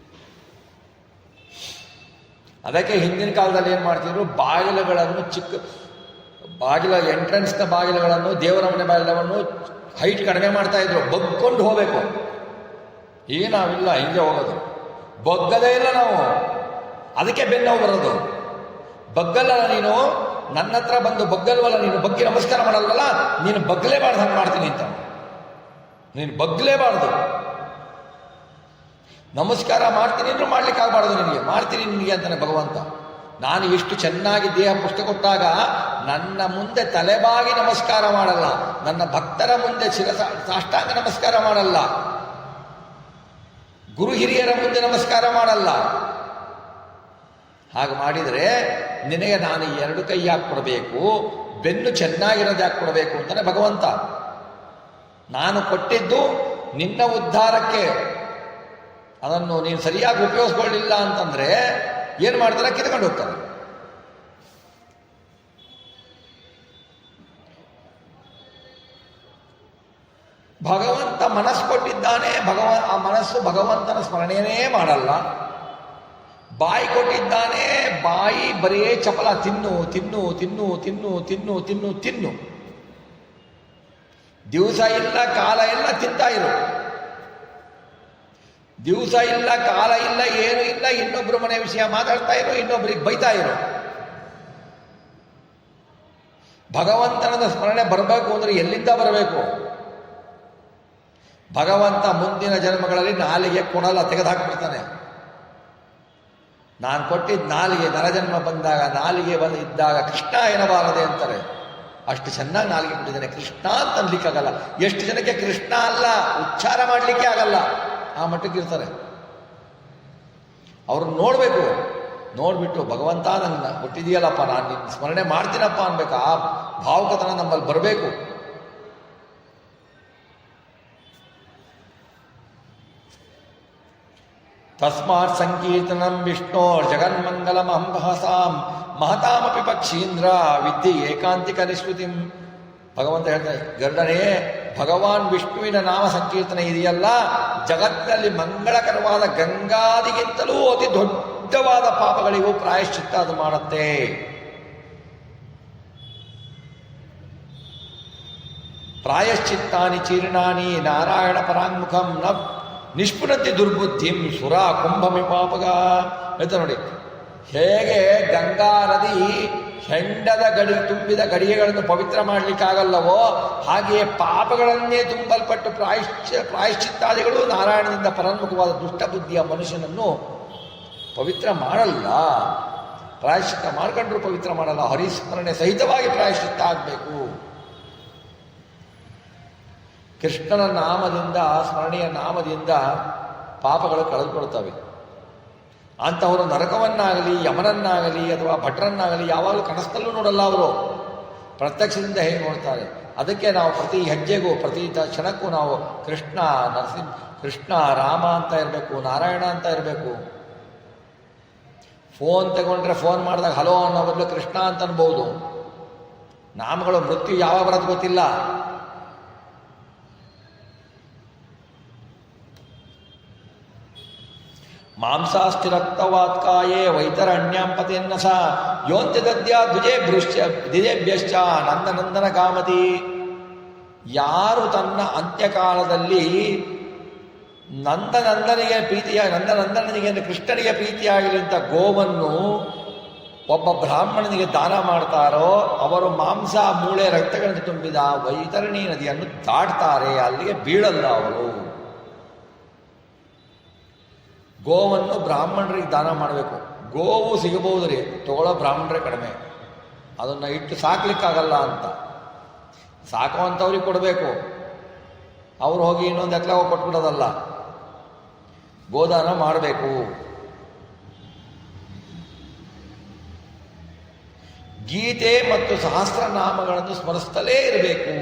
ಅದಕ್ಕೆ ಹಿಂದಿನ ಕಾಲದಲ್ಲಿ ಏನು ಮಾಡ್ತಿದ್ರು, ಬಾಗಿಲುಗಳನ್ನು ಬಾಗಿಲ ಎಂಟ್ರೆನ್ಸ್ನ ಬಾಗಿಲುಗಳನ್ನು, ದೇವರ ಮನೆ ಬಾಗಿಲವನ್ನು ಹೈಟ್ ಕಡಿಮೆ ಮಾಡ್ತಾ ಇದ್ರು. ಬಗ್ಕೊಂಡು ಹೋಗಬೇಕು. ಈಗ ನಾವಿಲ್ಲ, ಹಿಂಗೆ ಹೋಗೋದು. ಬಗ್ಗದೇ ಇಲ್ಲ ನಾವು, ಅದಕ್ಕೆ ಬೆನ್ನೋವು ಬರೋದು. ಬಗ್ಗಲ್ಲ ನೀನು, ನನ್ನ ಹತ್ರ ಬಂದು ಬಗ್ಗಲ್ವಲ್ಲ ನೀನು, ಬಗ್ಗಿ ನಮಸ್ಕಾರ ಮಾಡಲ್ವಲ್ಲ, ನೀನು ಬಗ್ಲೇಬಾರ್ದು, ಹಂಗೆ ಮಾಡ್ತೀನಿ ಅಂತ. ನೀನು ಬಗ್ಲೇಬಾರ್ದು. ನಮಸ್ಕಾರ ಮಾಡ್ತೀನಿ ಅಂದ್ರೂ ಮಾಡ್ಲಿಕ್ಕೆ ಆಗಬಾರ್ದು ನಿನಗೆ. ಮಾಡ್ತೀನಿ ನಿನಗೆ ಅಂತಾನೆ ಭಗವಂತ. ನಾನು ಎಷ್ಟು ಚೆನ್ನಾಗಿ ದೇಹ ಪುಷ್ಟ ಕೊಟ್ಟಾಗ ನನ್ನ ಮುಂದೆ ತಲೆಬಾಗಿ ನಮಸ್ಕಾರ ಮಾಡಲ್ಲ, ನನ್ನ ಭಕ್ತರ ಮುಂದೆ ಸಾಷ್ಟಾಂಗ ನಮಸ್ಕಾರ ಮಾಡಲ್ಲ, ಗುರು ಹಿರಿಯರ ಮುಂದೆ ನಮಸ್ಕಾರ ಮಾಡಲ್ಲ. ಹಾಗೆ ಮಾಡಿದರೆ ನಿನಗೆ ನಾನು ಎರಡು ಕೈ ಯಾಕೆ ಕೊಡಬೇಕು, ಬೆನ್ನು ಚೆನ್ನಾಗಿರೋದು ಯಾಕೆ ಕೊಡಬೇಕು ಅಂತಾನೆ ಭಗವಂತ. ನಾನು ಕೊಟ್ಟಿದ್ದು ನಿನ್ನ ಉದ್ಧಾರಕ್ಕೆ. ಅದನ್ನು ನೀನು ಸರಿಯಾಗಿ ಉಪಯೋಗಿಸ್ಕೊಳ್ಳಿಲ್ಲ ಅಂತಂದ್ರೆ ಏನು ಮಾಡ್ತಾರೆ, ಕಿತ್ಕೊಂಡು ಹೋಗ್ತಾರೆ. ಭಗವಂತ ಮನಸ್ಸು ಕೊಟ್ಟಿದ್ದಾನೆ, ಆ ಮನಸ್ಸು ಭಗವಂತನ ಸ್ಮರಣೆಯೇ ಮಾಡಲ್ಲ. ಬಾಯಿ ಕೊಟ್ಟಿದ್ದಾನೆ, ಬಾಯಿ ಬರೇ ಚಪಲ, ತಿನ್ನು ತಿನ್ನು ತಿನ್ನು ತಿನ್ನು ತಿನ್ನು ತಿನ್ನು ತಿನ್ನು. ದಿವಸ ಇಲ್ಲ ಕಾಲ ಇಲ್ಲ, ತಿಂತಾ ಇರು. ದಿವಸ ಇಲ್ಲ ಕಾಲ ಇಲ್ಲ, ಏನು ಇಲ್ಲ, ಇನ್ನೊಬ್ರು ಮನೆ ವಿಷಯ ಮಾತಾಡ್ತಾ ಇರು, ಇನ್ನೊಬ್ರಿಗೆ ಬೈತಾ ಇರು. ಭಗವಂತನ ಸ್ಮರಣೆ ಬರಬೇಕು ಅಂದ್ರೆ ಎಲ್ಲಿಂದ ಬರಬೇಕು? ಭಗವಂತ ಮುಂದಿನ ಜನ್ಮಗಳಲ್ಲಿ ನಾಲಿಗೆ ಕೊಡಲ್ಲ, ತೆಗೆದುಹಾಕ್ಬಿಡ್ತಾನೆ. ನಾನು ಕೊಟ್ಟಿದ್ದ ನಾಲಿಗೆ ನರಜನ್ಮ ಬಂದಾಗ, ನಾಲಿಗೆ ಇದ್ದಾಗ ಕೃಷ್ಣ ಎನ್ನಬಾರದೆ ಅಂತಾರೆ. ಅಷ್ಟು ಚೆನ್ನಾಗಿ ನಾಲಿಗೆ ಕೊಟ್ಟಿದ್ದಾನೆ. ಕೃಷ್ಣ ಅಂತ ಅನ್ಲಿಕ್ಕಾಗಲ್ಲ. ಎಷ್ಟು ಜನಕ್ಕೆ ಕೃಷ್ಣ ಅಲ್ಲ ಉಚ್ಚಾರ ಮಾಡಲಿಕ್ಕೆ ಆಗಲ್ಲ, ಆ ಮಟ್ಟಕ್ಕೆ ಇರ್ತಾರೆ. ಅವ್ರನ್ನ ನೋಡಬೇಕು, ನೋಡ್ಬಿಟ್ಟು ಭಗವಂತ ನನ್ನ ಕೊಟ್ಟಿದೆಯಲ್ಲಪ್ಪ, ನಾನು ನಿನ್ನ ಸ್ಮರಣೆ ಮಾಡ್ತೀನಪ್ಪ ಅನ್ಬೇಕು. ಆ ಭಾವುಕತನ ನಮ್ಮಲ್ಲಿ ಬರಬೇಕು. ತಸ್ಮಾತ್ ಸಂಕೀರ್ತನಂ ವಿಷ್ಣೋರ್ ಜಗನ್ಮಂಗಲಮಹಂಸಾಂ ಮಹತಾಮಪಿ ಪಕ್ಷೀಂದ್ರ ವಿದ್ಯೆ ಏಕಾಂತಿಕ ನಿಶ್ರುತಿಂ. ಭಗವಂತ ಹೇಳ್ತಾರೆ, ಗರುಡನೇ, ಭಗವಾನ್ ವಿಷ್ಣುವಿನ ನಾಮ ಸಂಕೀರ್ತನೆ ಇದೆಯಲ್ಲ, ಜಗತ್ತಿನಲ್ಲಿ ಮಂಗಳಕರವಾದ ಗಂಗಾದಿಗಿಂತಲೂ ಅತಿ ದೊಡ್ಡವಾದ ಪಾಪಗಳಿಗೂ ಪ್ರಾಯಶ್ಚಿತ್ತ ಅದು ಮಾಡುತ್ತೆ. ಪ್ರಾಯಶ್ಚಿತ್ತಾನಿ ಚೀರ್ಣಾನಿ ನಾರಾಯಣ ಪರಾಂಗುಖಂ ನ ನಿಷ್ಪುನತಿ ದುರ್ಬುದ್ಧಿಂ ಸುರ ಕುಂಭಮಿ ಪಾಪಗ. ಹೇಳ್ತಾ ನೋಡಿ, ಹೇಗೆ ಗಂಗಾ ನದಿ ಹೆಂಡದ ತುಂಬಿದ ಗಡಿಗೆಗಳನ್ನು ಪವಿತ್ರ ಮಾಡಲಿಕ್ಕಾಗಲ್ಲವೋ, ಹಾಗೆಯೇ ಪಾಪಗಳನ್ನೇ ತುಂಬಲ್ಪಟ್ಟು ಪ್ರಾಯಶ್ಚಿತ್ತಾದಿಗಳು ನಾರಾಯಣದಿಂದ ಪರಾನ್ಮುಖವಾದ ದುಷ್ಟಬುದ್ಧಿಯ ಮನುಷ್ಯನನ್ನು ಪವಿತ್ರ ಮಾಡಲ್ಲ. ಪ್ರಾಯಶ್ಚಿತ್ತ ಮಾಡ್ಕೊಂಡ್ರು ಪವಿತ್ರ ಮಾಡಲ್ಲ. ಹರಿಸ್ಮರಣೆ ಸಹಿತವಾಗಿ ಪ್ರಾಯಶ್ಚಿತ್ತ ಆಗಬೇಕು. ಕೃಷ್ಣನ ನಾಮದಿಂದ, ಸ್ಮರಣೆಯ ನಾಮದಿಂದ ಪಾಪಗಳು ಕಳೆದುಕೊಳ್ತವೆ. ಅಂತವರು ನರಕವನ್ನಾಗಲಿ, ಯಮನನ್ನಾಗಲಿ ಅಥವಾ ಭಟ್ರನ್ನಾಗಲಿ ಯಾವಾಗಲೂ ಕನಸಲ್ಲೂ ನೋಡಲ್ಲ. ಅವರು ಪ್ರತ್ಯಕ್ಷದಿಂದ ಹೇಗೆ ನೋಡ್ತಾರೆ. ಅದಕ್ಕೆ ನಾವು ಪ್ರತಿ ಹೆಜ್ಜೆಗೂ, ಪ್ರತಿ ಕ್ಷಣಕ್ಕೂ ನಾವು ಕೃಷ್ಣ ಕೃಷ್ಣ ರಾಮ ಅಂತ ಇರಬೇಕು, ನಾರಾಯಣ ಅಂತ ಇರಬೇಕು. ಫೋನ್ ತಗೊಂಡ್ರೆ ಫೋನ್ ಮಾಡಿದಾಗ ಹಲೋ ಅನ್ನೋ ಬದಲು ಕೃಷ್ಣ ಅಂತ ಅನ್ಬೋದು. ನಾಮಗಳು ಮೃತ್ಯು ಯಾವಾಗ ಬರೋದು ಗೊತ್ತಿಲ್ಲ. ಮಾಂಸಾಸ್ತಿ ರಕ್ತವಾತ್ಕಾಯೇ ವೈತರಣ್ಯಾಂ ಪತೇನ್ನಸ ಯೋಂತ್ಯ ದದ್ಯಾ ದ್ವಿಜೇಭ್ಯಶ್ಚ ನಂದನಂದನ ಕಾಮತಿ. ಯಾರು ತನ್ನ ಅಂತ್ಯಕಾಲದಲ್ಲಿ ನಂದನಂದನಿಗೆ ಕೃಷ್ಣನಿಗೆ ಪ್ರೀತಿಯಾಗಲಿ ಅಂತ ಗೋವನ್ನು ಒಬ್ಬ ಬ್ರಾಹ್ಮಣನಿಗೆ ದಾನ ಮಾಡ್ತಾರೋ, ಅವರು ಮಾಂಸ ಮೂಳೆ ರಕ್ತಗಳನ್ನು ತುಂಬಿದ ವೈತರಣಿ ನದಿಯನ್ನು ದಾಟ್ತಾರೆ, ಅಲ್ಲಿಗೆ ಬೀಳಲ್ಲ ಅವರು. ಗೋವನ್ನು ಬ್ರಾಹ್ಮಣರಿಗೆ ದಾನ ಮಾಡಬೇಕು. ಗೋವು ಸಿಗಬಹುದು ರೀ, ತಗೊಳ್ಳೋ ಬ್ರಾಹ್ಮಣರೇ ಕಡಿಮೆ. ಅದನ್ನು ಇಟ್ಟು ಸಾಕ್ಲಿಕ್ಕಾಗಲ್ಲ ಅಂತ ಸಾಕುವಂಥವ್ರಿಗೆ ಕೊಡಬೇಕು. ಅವ್ರು ಹೋಗಿ ಇನ್ನೊಂದು ಎತ್ತಲಾಗ ಕೊಟ್ಬಿಡೋದಲ್ಲ, ಗೋದಾನ ಮಾಡಬೇಕು. ಗೀತೆ ಮತ್ತು ಸಹಸ್ರನಾಮಗಳನ್ನು ಸ್ಮರಿಸ್ತಲೇ ಇರಬೇಕು.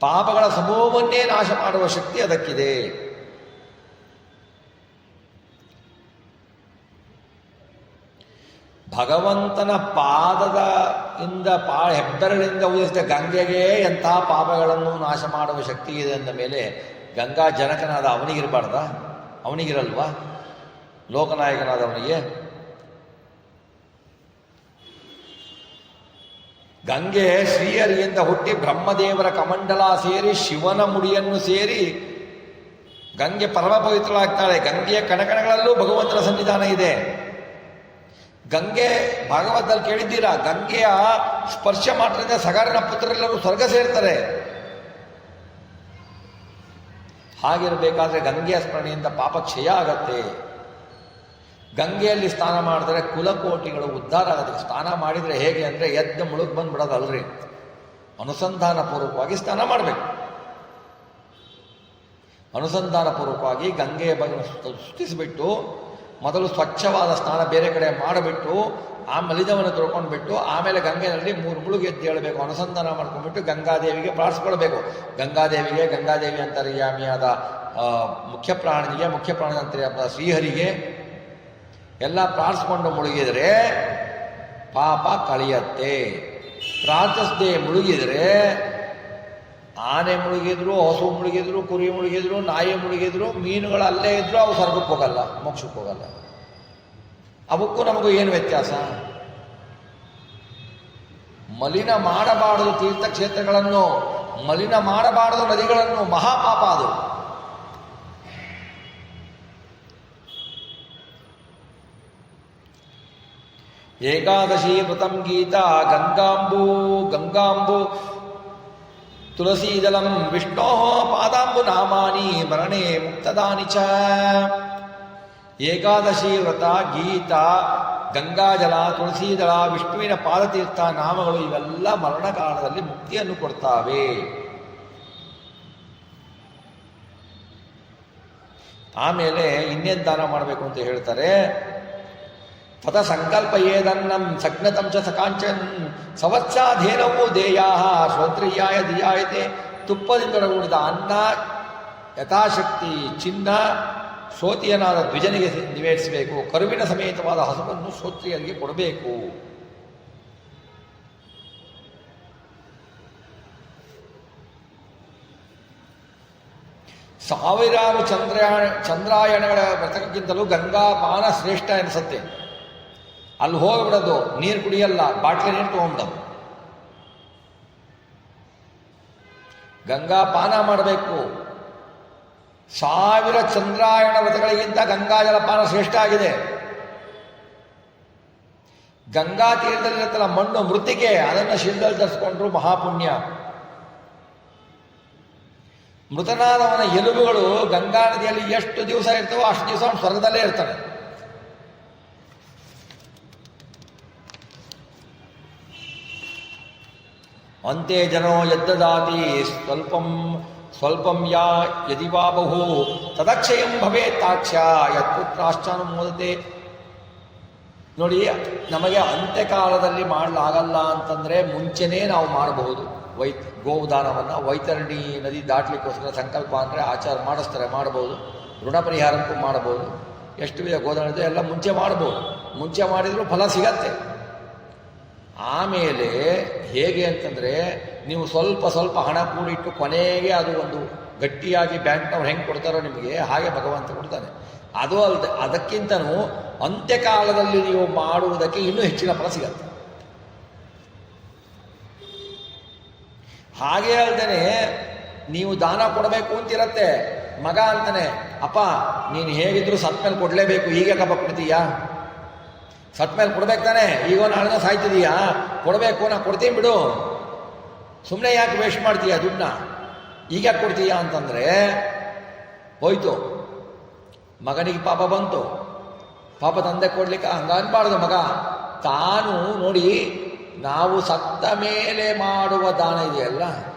ಪಾಪಗಳ ಸಮೂಹವನ್ನೇ ನಾಶ ಮಾಡುವ ಶಕ್ತಿ ಅದಕ್ಕಿದೆ. ಭಗವಂತನ ಪಾದದ ಹೆಬ್ಬೆರಳಿಂದ ಉದಿಸಿದ ಗಂಗೆಗೆ ಎಂಥ ಪಾಪಗಳನ್ನು ನಾಶ ಮಾಡುವ ಶಕ್ತಿ ಇದೆ ಅಂದ ಮೇಲೆ ಗಂಗಾ ಜನಕನಾದ ಅವನಿಗಿರಬಾರ್ದ? ಅವನಿಗಿರಲ್ವಾ? ಲೋಕನಾಯಕನಾದ ಅವನಿಗೆ. ಗಂಗೆ ಶ್ರೀಹರಿಯಿಂದ ಹುಟ್ಟಿ ಬ್ರಹ್ಮದೇವರ ಕಮಂಡಲ ಸೇರಿ ಶಿವನ ಮುಡಿಯನ್ನು ಸೇರಿ ಗಂಗೆ ಪರಮ ಪವಿತ್ರಳಾಗ್ತಾಳೆ. ಗಂಗೆಯ ಕಣಕಣಗಳಲ್ಲೂ ಭಗವಂತನ ಸನ್ನಿಧಾನ ಇದೆ. ಗಂಗೆ ಭಾಗವತದಲ್ಲಿ ಕೇಳಿದ್ದೀರಾ, ಗಂಗೆಯ ಸ್ಪರ್ಶ ಮಾತ್ರದಿಂದ ಸಗರನ ಪುತ್ರರೆಲ್ಲರೂ ಸ್ವರ್ಗ ಸೇರ್ತಾರೆ. ಹಾಗಿರಬೇಕಾದ್ರೆ ಗಂಗೆಯ ಸ್ಮರಣೆಯಿಂದ ಪಾಪ ಕ್ಷಯ ಆಗತ್ತೆ. ಗಂಗೆಯಲ್ಲಿ ಸ್ನಾನ ಮಾಡಿದ್ರೆ ಕುಲಕೋಟಿಗಳು ಉದ್ಧಾರ ಆಗುತ್ತೆ. ಸ್ನಾನ ಮಾಡಿದರೆ ಹೇಗೆ ಅಂದರೆ ಎದ್ದು ಮುಳುಗ್ ಬಂದ್ಬಿಡೋದಲ್ರಿ, ಅನುಸಂಧಾನ ಪೂರ್ವಕವಾಗಿ ಸ್ನಾನ ಮಾಡಬೇಕು. ಅನುಸಂಧಾನ ಪೂರ್ವಕವಾಗಿ ಗಂಗೆಯ ಬಗ್ಗೆ ಸ್ತುತಿಸಿಬಿಟ್ಟು ಮೊದಲು ಸ್ವಚ್ಛವಾದ ಸ್ನಾನ ಬೇರೆ ಕಡೆ ಮಾಡಿಬಿಟ್ಟು ಆ ಮಲಿದವನ್ನು ತೊಳ್ಕೊಂಡ್ಬಿಟ್ಟು ಆಮೇಲೆ ಗಂಗೆಯಲ್ಲಿ 3 ಮುಳುಗು ಎದ್ದು ಹೇಳಬೇಕು. ಅನುಸಂಧಾನ ಮಾಡ್ಕೊಂಡ್ಬಿಟ್ಟು ಗಂಗಾದೇವಿಗೆ ಪ್ರಾರ್ಥಿಸ್ಕೊಳ್ಬೇಕು. ಗಂಗಾದೇವಿ ಅಂತರ್ಯಾಮಿಯಾದ ಮುಖ್ಯ ಪ್ರಾಣಿ ಅಂತರ್ಯಾಮಿಯಾದ ಶ್ರೀಹರಿಗೆ ಎಲ್ಲ ಪ್ರಾರ್ಥಿಸ್ಕೊಂಡು ಮುಳುಗಿದರೆ ಪಾಪ ಕಳೆಯತ್ತೆ. ಪ್ರಾರ್ಥಿಸದೆ ಮುಳುಗಿದರೆ ಆನೆ ಮುಳುಗಿದ್ರು, ಹಸು ಮುಳುಗಿದ್ರು, ಕುರಿ ಮುಳುಗಿದ್ರು, ನಾಯಿ ಮುಳುಗಿದ್ರು, ಮೀನುಗಳು ಅಲ್ಲೇ ಇದ್ರು ಅವು ಸ್ವರ್ಗಕ್ಕೆ ಹೋಗಲ್ಲ, ಮೋಕ್ಷಕ್ಕೆ ಹೋಗಲ್ಲ. ಅವಕ್ಕೂ ನಮಗೂ ಏನು ವ್ಯತ್ಯಾಸ? ಮಲಿನ ಮಾಡಬಾರದು ತೀರ್ಥಕ್ಷೇತ್ರಗಳನ್ನು, ಮಲಿನ ಮಾಡಬಾರದು ನದಿಗಳನ್ನು, ಮಹಾಪಾಪ ಅದು. ಏಕಾದಶಿ ವ್ರತಂ ಗೀತಾ ಗಂಗಾಂಬು ತುಳಸೀದಲಂ ವಿಷ್ಣೋ ಪಾದಾಂಬು ನಾಮಾನಿ ಮರಣೆ ಮುಕ್ತದಾನಿ ಚ. ಏಕಾದಶಿ ವ್ರತ, ಗೀತಾ, ಗಂಗಾಜಲ, ತುಳಸೀದಳ, ವಿಷ್ಣುವಿನ ಪಾದತೀರ್ಥ ನಾಮಗಳು ಇವೆಲ್ಲ ಮರಣಕಾಲದಲ್ಲಿ ಮುಕ್ತಿಯನ್ನು ಕೊಡ್ತಾವೆ. ಆಮೇಲೆ ಇನ್ನೇನು ದಾನ ಮಾಡಬೇಕು ಅಂತ ಹೇಳ್ತಾರೆ. ತತ ಸಂಕಲ್ಪಯೇದನ್ನಂ ಸಜ್ಞತಂ ಚ ಸಕಾಂಚನ್ ಸಂವತ್ಸರಾಧೇನವೂ ದೇಯಾ ಶ್ರೋತ್ರಿಯಾಯ ದಿಯಾಯತೆ. ತುಪ್ಪದಿಂದೊಳಗೂಡಿದ ಅನ್ನ ಯಥಾಶಕ್ತಿ ಚಿನ್ನ ಶ್ರೋತಿಯನಾದ ದ್ವಿಜನಿಗೆ ನಿವೇದಿಸಬೇಕು. ಕರುವಿನ ಸಮೇತವಾದ ಹಸುವನ್ನು ಶ್ರೋತ್ರಿಯರಿಗೆ ಕೊಡಬೇಕು. ಸಾವಿರಾರು ಚಂದ್ರಾಯಣಗಳ ವ್ರತಕ್ಕಿಂತಲೂ ಗಂಗಾಪಾನ ಶ್ರೇಷ್ಠ ಎನಿಸುತ್ತೆ. ಅಲ್ಲಿ ಹೋಗ್ಬಿಡೋದು, ನೀರು ಕುಡಿಯಲ್ಲ, ಬಾಟ್ಲಿ ನೀರು ತೊಗೊಂಬಿಡೋದು. ಗಂಗಾಪಾನ ಮಾಡಬೇಕು. 1000 ಚಂದ್ರಾಯಣ ವ್ರತಗಳಿಗಿಂತ ಗಂಗಾಜಲಪಾನ ಶ್ರೇಷ್ಠ ಆಗಿದೆ. ಗಂಗಾ ತೀರದಲ್ಲಿರುತ್ತಲ್ಲ ಮಣ್ಣು ಮೃತ್ತಿಕೆ, ಅದನ್ನು ಶಿರದಲ್ಲಿ ಧರಿಸ್ಕೊಂಡ್ರು ಮಹಾಪುಣ್ಯ. ಮೃತನಾದವನ ಎಲುಬುಗಳು ಗಂಗಾ ನದಿಯಲ್ಲಿ ಎಷ್ಟು ದಿವಸ ಇರ್ತವೋ ಅಷ್ಟು ದಿವಸ ಅವನು ಸ್ವರ್ಗದಲ್ಲೇ ಇರ್ತಾನೆ. ಅಂತೆ ಜನೋ ಯದ್ದದಾತಿ ಸ್ವಲ್ಪಂ ಯಾ ಯದಿ ವಾ ಬಹು ತದಕ್ಷಯಂ ಭವೇತ್ ತಾಕ್ಷ್ಯ ಯತ್ಪುತ್ರಾಶ್ಚಾನುಮೋದತೆ. ನೋಡಿ, ನಮಗೆ ಅಂತ್ಯಕಾಲದಲ್ಲಿ ಮಾಡಲಾಗಲ್ಲ ಅಂತಂದರೆ ಮುಂಚೆನೇ ನಾವು ಮಾಡಬಹುದು. ಗೋದಾನವನ್ನು ವೈತರಣಿ ನದಿ ದಾಟ್ಲಿಕ್ಕೋಸ್ಕರ ಸಂಕಲ್ಪ ಅಂದರೆ ಆಚಾರ ಮಾಡಿಸ್ತಾರೆ, ಮಾಡಬಹುದು. ಋಣ ಪರಿಹಾರಕ್ಕೂ ಮಾಡಬಹುದು. ಎಷ್ಟು ವಿಧ ಗೋದಾನ ಇದೆ ಎಲ್ಲ ಮುಂಚೆ ಮಾಡ್ಬೋದು. ಮುಂಚೆ ಮಾಡಿದರೂ ಫಲ ಸಿಗತ್ತೆ. ಆಮೇಲೆ ಹೇಗೆ ಅಂತಂದರೆ, ನೀವು ಸ್ವಲ್ಪ ಹಣ ಕೂಡಿಟ್ಟು ಕೊನೆಗೆ ಅದು ಒಂದು ಗಟ್ಟಿಯಾಗಿ ಬ್ಯಾಂಕ್ನವ್ರು ಹೆಂಗೆ ಕೊಡ್ತಾರೋ ನಿಮಗೆ ಹಾಗೆ ಭಗವಂತ ಕೊಡ್ತಾನೆ. ಅದು ಅಲ್ಲದೆ ಅದಕ್ಕಿಂತನೂ ಅಂತ್ಯಕಾಲದಲ್ಲಿ ನೀವು ಮಾಡುವುದಕ್ಕೆ ಇನ್ನೂ ಹೆಚ್ಚಿನ ಫಲ ಸಿಗತ್ತೆ. ಹಾಗೆ ಅಲ್ಲದೆ ನೀವು ದಾನ ಕೊಡಬೇಕು ಅಂತಿರತ್ತೆ. ಮಗ ಅಂತಾನೆ, ಅಪ್ಪ ನೀನು ಹೇಗಿದ್ರು ಸತ್ಮೇಲೆ ಕೊಡಲೇಬೇಕು, ಹೀಗೆ ಕಪ್ಪ ಕೊಡ್ತೀಯಾ? ಸತ್ಮೇಲೆ ಕೊಡ್ಬೇಕು ತಾನೆ, ಈಗ ನಾಳೆ ಸಾಯ್ತಿದೀಯಾ, ಕೊಡಬೇಕು, ನಾ ಕೊಡ್ತೀನಿ ಬಿಡು, ಸುಮ್ಮನೆ ಯಾಕೆ ವೇಸ್ಟ್ ಮಾಡ್ತೀಯಾ ದುಡ್ಡನ್ನ, ಈಗ ಯಾಕೆ ಕೊಡ್ತೀಯಾ ಅಂತಂದರೆ ಹೋಯ್ತು. ಮಗನಿಗೆ ಪಾಪ ಬಂತು, ಪಾಪ ತಂದೆ ಕೊಡ್ಲಿಕ್ಕೆ ಹಂಗ ಅನ್ಬಾರ್ದು. ಮಗ ತಾನು ನೋಡಿ, ನಾವು ಸತ್ತ ಮೇಲೆ ಮಾಡುವ ದಾನ ಇದೆಯಲ್ಲ,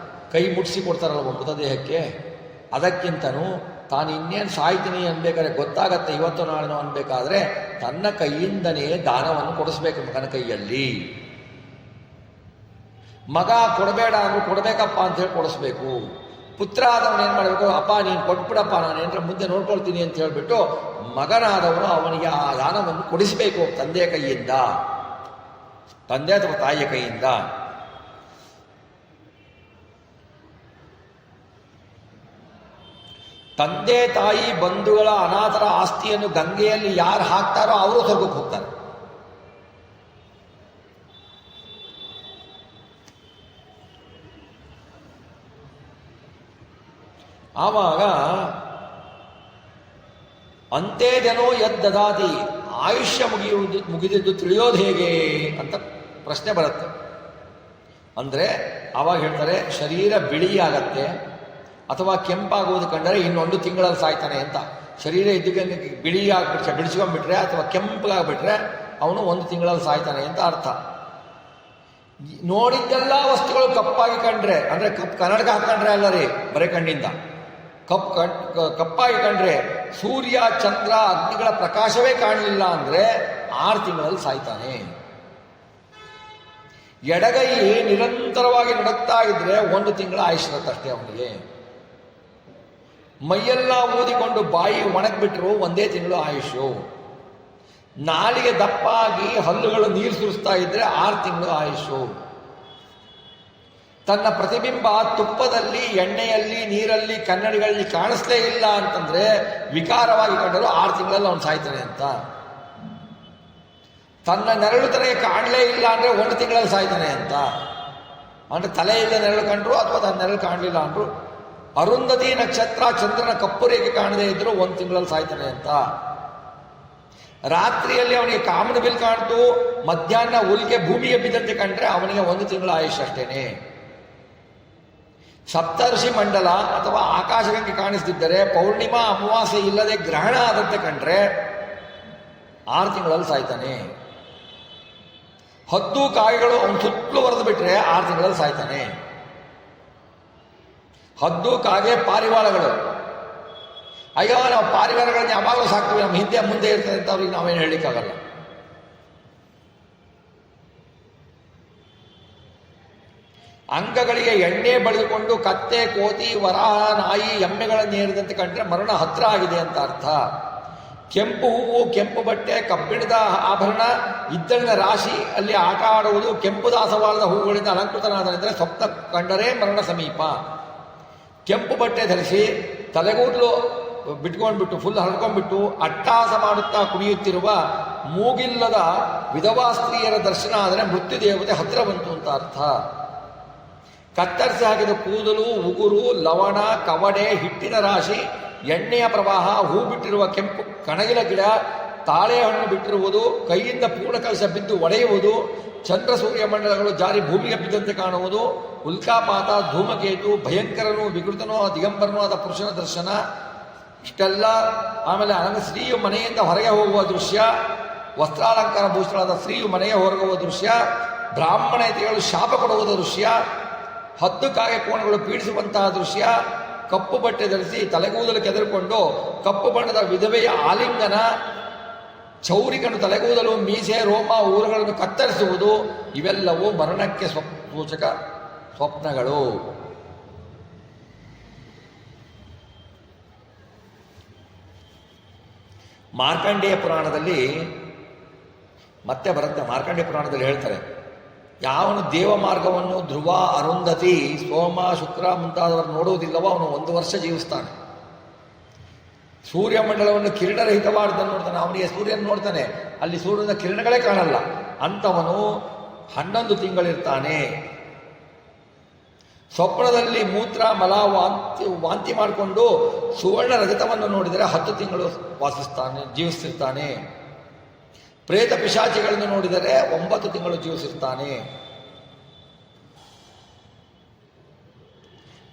ಕೈ ಮುಟ್ಟಿಸಿ ಕೊಡ್ತಾರಲ್ವ ಮೃತದೇಹಕ್ಕೆ, ಅದಕ್ಕಿಂತನೂ ತಾನು ಇನ್ನೇನು ಸಾಯ್ತೀನಿ ಅನ್ಬೇಕಾದ್ರೆ ಗೊತ್ತಾಗತ್ತೆ ಇವತ್ತು ನಾಳೆನೋ ಅನ್ಬೇಕಾದ್ರೆ ತನ್ನ ಕೈಯಿಂದನೇ ದಾನವನ್ನು ಕೊಡಿಸ್ಬೇಕು ಮಗನ ಕೈಯಲ್ಲಿ. ಮಗ ಕೊಡಬೇಡ ಅಂದ್ರೂ ಕೊಡಬೇಕಪ್ಪ ಅಂತ ಹೇಳಿ ಕೊಡಿಸ್ಬೇಕು. ಪುತ್ರ ಆದವನು ಏನು ಮಾಡಬೇಕು, ಅಪ್ಪ ನೀನು ಕೊಟ್ಬಿಡಪ್ಪ, ನಾನು ಏನರ ಮುಂದೆ ನೋಡ್ಕೊಳ್ತೀನಿ ಅಂತ ಹೇಳಿಬಿಟ್ಟು ಮಗನಾದವನು ಅವನಿಗೆ ಆ ದಾನವನ್ನು ಕೊಡಿಸಬೇಕು ತಂದೆಯ ಕೈಯಿಂದ, ತಂದೆ ಅಥವಾ ತಾಯಿಯ ಕೈಯಿಂದ. ತಂದೆ ತಾಯಿ ಬಂಧುಗಳ ಅನಾಥರ ಆಸ್ತಿಯನ್ನು ಗಂಗೆಯಲ್ಲಿ ಯಾರು ಹಾಕ್ತಾರೋ ಅವರು ಸ್ವರ್ಗಕ್ಕೆ ಹೋಗ್ತಾರೆ. ಆವಾಗ ಅಂತೆ ಜನೋ ಯದ್ದದಾತಿ, ಆಯುಷ್ಯ ಮುಗಿದಿದ್ದು ತಿಳಿಯೋದು ಹೇಗೆ ಅಂತ ಪ್ರಶ್ನೆ ಬರುತ್ತೆ. ಅಂದರೆ ಆವಾಗ ಹೇಳ್ತಾರೆ ಶರೀರ ಬಿಳಿಯಾಗತ್ತೆ ಅಥವಾ ಕೆಂಪಾಗುವುದು ಕಂಡರೆ ಇನ್ನೊಂದು ತಿಂಗಳಲ್ಲಿ ಸಾಯ್ತಾನೆ ಅಂತ. ಶರೀರ ಇದ್ದಕ್ಕೆ ಬಿಳಿಯಾಗ್ಬಿಟ್ರೆ ಬಿಡಿಸ್ಕೊಂಡ್ಬಿಟ್ರೆ ಅಥವಾ ಕೆಂಪಾಗ್ಬಿಟ್ರೆ ಅವನು 1 ತಿಂಗಳಲ್ಲಿ ಸಾಯ್ತಾನೆ ಅಂತ ಅರ್ಥ. ನೋಡಿದ್ದೆಲ್ಲ ವಸ್ತುಗಳು ಕಪ್ಪಾಗಿ ಕಂಡ್ರೆ, ಅಂದರೆ ಕನ್ನಡಕ ಹಾಕೊಂಡ್ರೆ ಅಲ್ಲ ರೀ, ಬರೇ ಕಣ್ಣಿಂದ ಕಪ್ಪಾಗಿ ಕಂಡ್ರೆ, ಸೂರ್ಯ ಚಂದ್ರ ಅಗ್ನಿಗಳ ಪ್ರಕಾಶವೇ ಕಾಣಲಿಲ್ಲ ಅಂದರೆ 6 ತಿಂಗಳಲ್ಲಿ ಸಾಯ್ತಾನೆ. ಎಡಗೈ ನಿರಂತರವಾಗಿ ನಡುತ್ತಾ ಇದ್ರೆ 1 ತಿಂಗಳ ಆಯುಷ್ಯತ್ತಷ್ಟೇ ಅವನಿಗೆ. ಮೈಯೆಲ್ಲ ಊದಿಕೊಂಡು ಬಾಯಿ ಒಣಗ್ಬಿಟ್ರು 1 ತಿಂಗಳು ಆಯುಷು. ನಾಲಿಗೆ ದಪ್ಪಾಗಿ ಹಲ್ಲುಗಳು ನೀರು ಸುರಿಸ್ತಾ ಇದ್ರೆ 6 ತಿಂಗಳು ಆಯುಷು. ತನ್ನ ಪ್ರತಿಬಿಂಬ ತುಪ್ಪದಲ್ಲಿ, ಎಣ್ಣೆಯಲ್ಲಿ, ನೀರಲ್ಲಿ, ಕನ್ನಡಿಗಳಲ್ಲಿ ಕಾಣಿಸ್ಲೇ ಇಲ್ಲ ಅಂತಂದ್ರೆ ವಿಕಾರವಾಗಿ ಕಂಡರು 6 ತಿಂಗಳಲ್ಲಿ ಅವನು ಸಾಯ್ತಾನೆ ಅಂತ. ತನ್ನ ನೆರಳು ತನಗೆ ಕಾಣಲೇ ಇಲ್ಲ ಅಂದ್ರೆ 1 ತಿಂಗಳಲ್ಲಿ ಸಾಯ್ತಾನೆ ಅಂತ. ಅಂದ್ರೆ ತಲೆಯಿಂದ ನೆರಳು ಕಂಡ್ರು ಅಥವಾ ತನ್ನ ನೆರಳು ಕಾಣಲಿಲ್ಲ ಅಂದ್ರು. ಅರುಂಧತಿ ನಕ್ಷತ್ರ ಚಂದ್ರನ ಕಪ್ಪು ರೇಖೆ ಕಾಣದೇ ಇದ್ರು 1 ತಿಂಗಳಲ್ಲಿ ಸಾಯ್ತಾನೆ ಅಂತ. ರಾತ್ರಿಯಲ್ಲಿ ಅವನಿಗೆ ಕಾಮನ ಬಿಲ್ ಕಾಣ್ತು, ಮಧ್ಯಾಹ್ನ ಹುಲ್ಗೆ ಭೂಮಿಗೆ ಬಿದ್ದಂತೆ ಕಂಡ್ರೆ ಅವನಿಗೆ 1 ತಿಂಗಳ ಆಯುಷ್ ಅಷ್ಟೇನೆ. ಸಪ್ತರ್ಷಿ ಮಂಡಲ ಅಥವಾ ಆಕಾಶಗಂಗೆ ಕಾಣಿಸ್ತಿದ್ದರೆ, ಪೌರ್ಣಿಮಾ ಅಮಾವಾಸ್ಯೆ ಇಲ್ಲದೆ ಗ್ರಹಣ ಆದಂತೆ ಕಂಡ್ರೆ 6 ತಿಂಗಳಲ್ಲಿ ಸಾಯ್ತಾನೆ. ಹದ್ದು ಕಾಗೆಗಳು ಅವನು ಸುತ್ತಲೂ ಬರೆದು ಬಿಟ್ರೆ 6 ತಿಂಗಳಲ್ಲಿ ಸಾಯ್ತಾನೆ. ಹದ್ದು ಕಾಗೆ ಪಾರಿವಾಳಗಳು, ಅಯ್ಯೋ ನಾವು ಪಾರಿವಾಳಗಳನ್ನ ಯಾವಾಗಲೂ ಸಾಕ್ತೀವಿ, ನಮ್ಮ ಹಿಂದೆ ಮುಂದೆ ಇರ್ತದೆ ಅಂತ ಅವ್ರಿಗೆ ನಾವೇನು ಹೇಳಲಿಕ್ಕಾಗಲ್ಲ. ಅಂಗಗಳಿಗೆ ಎಣ್ಣೆ ಬಳಿದುಕೊಂಡು ಕತ್ತೆ, ಕೋತಿ, ವರಾಹ, ನಾಯಿ, ಎಮ್ಮೆಗಳನ್ನು ಏರಿದಂತೆ ಕಂಡ್ರೆ ಮರಣ ಹತ್ರ ಆಗಿದೆ ಅಂತ ಅರ್ಥ. ಕೆಂಪು ಹೂವು, ಕೆಂಪು ಬಟ್ಟೆ, ಕಬ್ಬಿಣದ ಆಭರಣ, ಇದ್ದಳಿನ ರಾಶಿ ಅಲ್ಲಿ ಆಟ ಆಡುವುದು, ಕೆಂಪು ದಾಸವಾಳದ ಹೂವುಗಳಿಂದ ಅಲಂಕೃತನಾದರೆ ಸ್ವಪ್ನ ಕಂಡರೆ ಮರಣ ಸಮೀಪ. ಕೆಂಪು ಬಟ್ಟೆ ಧರಿಸಿ ತಲೆಗೂದಲು ಬಿಟ್ಕೊಂಡ್ಬಿಟ್ಟು ಫುಲ್ ಹರಡ್ಕೊಂಡ್ಬಿಟ್ಟು ಅಟ್ಟಾಸ ಮಾಡುತ್ತಾ ಕುಣಿಯುತ್ತಿರುವ ಮೂಗಿಲ್ಲದ ವಿಧವಾ ಸ್ತ್ರೀಯರ ದರ್ಶನ ಆದರೆ ಮೃತ್ಯು ದೇವತೆ ಹತ್ತಿರ ಬಂತು ಅಂತ ಅರ್ಥ. ಕತ್ತರಿಸಿ ಹಾಕಿದ ಕೂದಲು, ಉಗುರು, ಲವಣ, ಕವಡೆ, ಹಿಟ್ಟಿನ ರಾಶಿ, ಎಣ್ಣೆಯ ಪ್ರವಾಹ, ಹೂ ಬಿಟ್ಟಿರುವ ಕೆಂಪು ಕಣಗಿಲ ಗಿಡ, ತಾಳೆ ಹಣ್ಣು ಬಿಟ್ಟಿರುವುದು, ಕೈಯಿಂದ ಪೂರ್ಣಕಲಶ ಬಿದ್ದು ಒಡೆಯುವುದು, ಚಂದ್ರ ಸೂರ್ಯ ಮಂಡಲಗಳು ಜಾರಿ ಭೂಮಿಗೆ ಬಿದ್ದಂತೆ ಕಾಣುವುದು, ಉಲ್ಕಾಪಾತ, ಧೂಮಕೇತು, ಭಯಂಕರನೂ ವಿಕೃತನೂ ದಿಗಂಬರನೂ ಆದ ಪುರುಷನ ದರ್ಶನ ಇಷ್ಟೆಲ್ಲ. ಆಮೇಲೆ ಸ್ತ್ರೀಯು ಮನೆಯಿಂದ ಹೊರಗೆ ಹೋಗುವ ದೃಶ್ಯ, ವಸ್ತ್ರಾಲಂಕಾರ ಭೂಷಣಾದ ಸ್ತ್ರೀಯು ಮನೆಯ ಹೊರಗುವ ದೃಶ್ಯ, ಬ್ರಾಹ್ಮಣೇತಿಗಳು ಶಾಪ ಕೊಡುವುದ ದೃಶ್ಯ, ಹದ್ದು ಕಾಗೆ ಕೋಣಗಳು ಪೀಡಿಸುವಂತಹ ದೃಶ್ಯ, ಕಪ್ಪು ಬಟ್ಟೆ ಧರಿಸಿ ತಲೆಗೂದಲು ಕೆದರಿಕೊಂಡು ಕಪ್ಪು ಬಣ್ಣದ ವಿಧವೆಯ ಆಲಿಂಗನ, ಚೌರಿಕನು ತಲೆಗೂದಲು, ಮೀಸೆ, ರೋಮ, ಊರುಗಳನ್ನು ಕತ್ತರಿಸುವುದು, ಇವೆಲ್ಲವೂ ಮರಣಕ್ಕೆ ಸೂಚಕ ಸ್ವಪ್ನಗಳು. ಮಾರ್ಕಂಡೇಯ ಪುರಾಣದಲ್ಲಿ ಮತ್ತೆ ಬರುತ್ತೆ. ಮಾರ್ಕಂಡೇಯ ಪುರಾಣದಲ್ಲಿ ಹೇಳ್ತಾರೆ, ಯಾವನು ದೇವ ಮಾರ್ಗವನ್ನು ಧ್ರುವ, ಅರುಂಧತಿ, ಸೋಮ, ಶುಕ್ರ ಮುಂತಾದವರು ನೋಡುವುದಿಲ್ಲವೋ ಅವನು 1 ವರ್ಷ ಜೀವಿಸ್ತಾನೆ. ಸೂರ್ಯಮಂಡಲವನ್ನು ಕಿರಣರಹಿತವಾದನ್ನು ನೋಡ್ತಾನೆ, ಅವನಿಗೆ ಸೂರ್ಯನ ನೋಡ್ತಾನೆ, ಅಲ್ಲಿ ಸೂರ್ಯನ ಕಿರಣಗಳೇ ಕಾಣಲ್ಲ, ಅಂಥವನು 11 ತಿಂಗಳಿರ್ತಾನೆ. ಸ್ವಪ್ನದಲ್ಲಿ ಮೂತ್ರ, ಮಲ, ವಾಂತಿ ಮಾಡಿಕೊಂಡು ಸುವರ್ಣ ರಜತವನ್ನು ನೋಡಿದರೆ 10 ತಿಂಗಳು ಜೀವಿಸ್ತಿರ್ತಾನೆ. ಪ್ರೇತ ಪಿಶಾಚಿಗಳನ್ನು ನೋಡಿದರೆ 9 ತಿಂಗಳು ಜೀವಿಸಿರ್ತಾನೆ.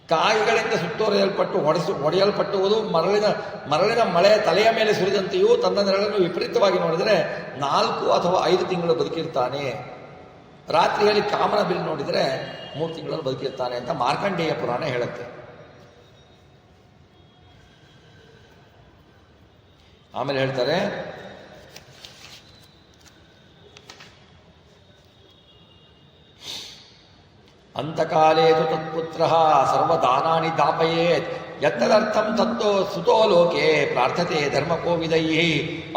ಕಾಯಿಗಳಿಂದ ಸುತ್ತುವರಿಯಲ್ಪಟ್ಟು ಒಡೆಯಲ್ಪಟ್ಟುವುದು, ಮರಳಿನ ಮಳೆ ತಲೆಯ ಮೇಲೆ ಸುರಿದಂತೆಯೂ ತನ್ನ ನೆರಳನ್ನು ವಿಪರೀತವಾಗಿ ನೋಡಿದರೆ 4 ಅಥವಾ 5 ತಿಂಗಳು ಬದುಕಿರ್ತಾನೆ. ರಾತ್ರಿಯಲ್ಲಿ ಕಾಮನ ಬಿಲ್ ನೋಡಿದರೆ 3 ತಿಂಗಳಲ್ಲಿ ಬದುಕಿರ್ತಾನೆ ಅಂತ ಮಾರ್ಕಂಡೇಯ ಪುರಾಣ ಹೇಳುತ್ತೆ. ಆಮೇಲೆ ಹೇಳ್ತಾರೆ, ಅಂತಕಾಲೇತು ತತ್ಪುತ್ರ ಸರ್ವದಾನಾನಿ ದಾಪಯೇತ್ ಯತ್ತದರ್ಥಂ ತತ್ತೋ ಸುತೋ ಲೋಕೆ ಪ್ರಾರ್ಥತೆ ಧರ್ಮಕೋವಿದೈಹಿ.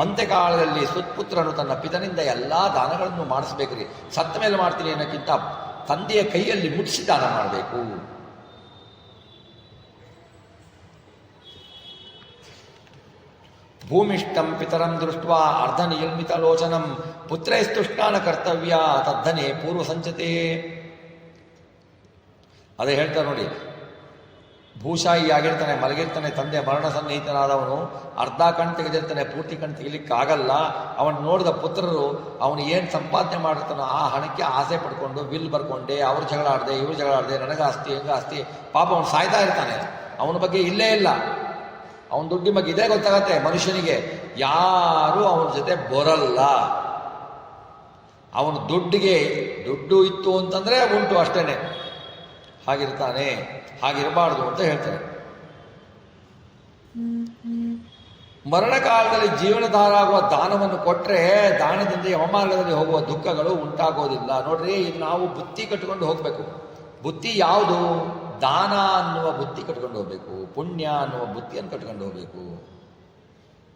ಅಂತ್ಯಕಾಲದಲ್ಲಿ ಸುತ್ಪುತ್ರನು ತನ್ನ ಪಿತನಿಂದ ಎಲ್ಲ ದಾನಗಳನ್ನು ಮಾಡಿಸ್ಬೇಕ್ರಿ. ಸತ್ತ ಮೇಲೆ ಮಾಡ್ತೀನಿ ಅನ್ನೋಕ್ಕಿಂತ ತಂದೆಯ ಕೈಯಲ್ಲಿ ಮುಟ್ಟಿಸಿ ದಾನ ಮಾಡಬೇಕು. ಭೂಮಿಷ್ಠಂ ಪಿತರಂ ದೃಷ್ಟ ಅರ್ಧ ನಿಯಮಿತ ಲೋಚನಂ ಪುತ್ರೈಸ್ತುಷ್ಟಾನ ಕರ್ತವ್ಯ ತದ್ಧನೆ ಪೂರ್ವ ಸಂಚತೆ. ಅದೇ ಹೇಳ್ತಾರೆ ನೋಡಿ, ಭೂಷಾಯಿ ಆಗಿರ್ತಾನೆ, ಮಲಗಿರ್ತಾನೆ, ತಂದೆ ಮರಣ ಸನ್ನಿಹಿತನಾದವನು, ಅರ್ಧ ಕಣ್ಣು ತೆಗೆದಿರ್ತಾನೆ, ಪೂರ್ತಿ ಕಣ್ಣು ತೆಗಿಲಿಕ್ಕಾಗಲ್ಲ. ಅವನು ನೋಡಿದ ಪುತ್ರರು ಅವನು ಏನು ಸಂಪಾದನೆ ಮಾಡಿರ್ತಾನೋ ಆ ಹಣಕ್ಕೆ ಆಸೆ ಪಡ್ಕೊಂಡು ಬಿಲ್ ಬರ್ಕೊಂಡೆ, ಅವ್ರು ಜಗಳ ಆಡದೆ ಇವ್ರು ಜಗಳ ಆಡದೆ, ನನಗೆ ಆಸ್ತಿ ಹೆಂಗ ಆಸ್ತಿ, ಪಾಪ ಅವನು ಸಾಯ್ತಾ ಇರ್ತಾನೆ. ಅವನ ಬಗ್ಗೆ ಇಲ್ಲೇ ಇಲ್ಲ, ಅವನ ದುಡ್ಡಿನ ಬಗ್ಗೆ ಇದೇ ಗೊತ್ತಾಗತ್ತೆ ಮನುಷ್ಯನಿಗೆ. ಯಾರೂ ಅವನ ಜೊತೆ ಬರಲ್ಲ. ಅವನು ದುಡ್ಡು ಇತ್ತು ಅಂತಂದ್ರೆ ಉಂಟು ಅಷ್ಟೇನೆ, ಹಾಗಿರ್ತಾನೆ. ಹಾಗಿರಬಾರ್ದು ಅಂತ ಹೇಳ್ತಾರೆ. ಮರಣಕಾಲದಲ್ಲಿ ಜೀವನಧಾರಾಗುವ ದಾನವನ್ನು ಕೊಟ್ಟರೆ ದಾನದಿಂದ ಯಮಮಾರ್ಗದಲ್ಲಿ ಹೋಗುವ ದುಃಖಗಳು ಉಂಟಾಗೋದಿಲ್ಲ. ನೋಡ್ರಿ, ಇದು ನಾವು ಬುತ್ತಿ ಕಟ್ಕೊಂಡು ಹೋಗ್ಬೇಕು. ಬುತ್ತಿ ಯಾವುದು? ದಾನ ಅನ್ನುವ ಬುತ್ತಿ ಕಟ್ಕೊಂಡು ಹೋಗ್ಬೇಕು, ಪುಣ್ಯ ಅನ್ನುವ ಬುತ್ತಿಯನ್ನು ಕಟ್ಕೊಂಡು ಹೋಗ್ಬೇಕು.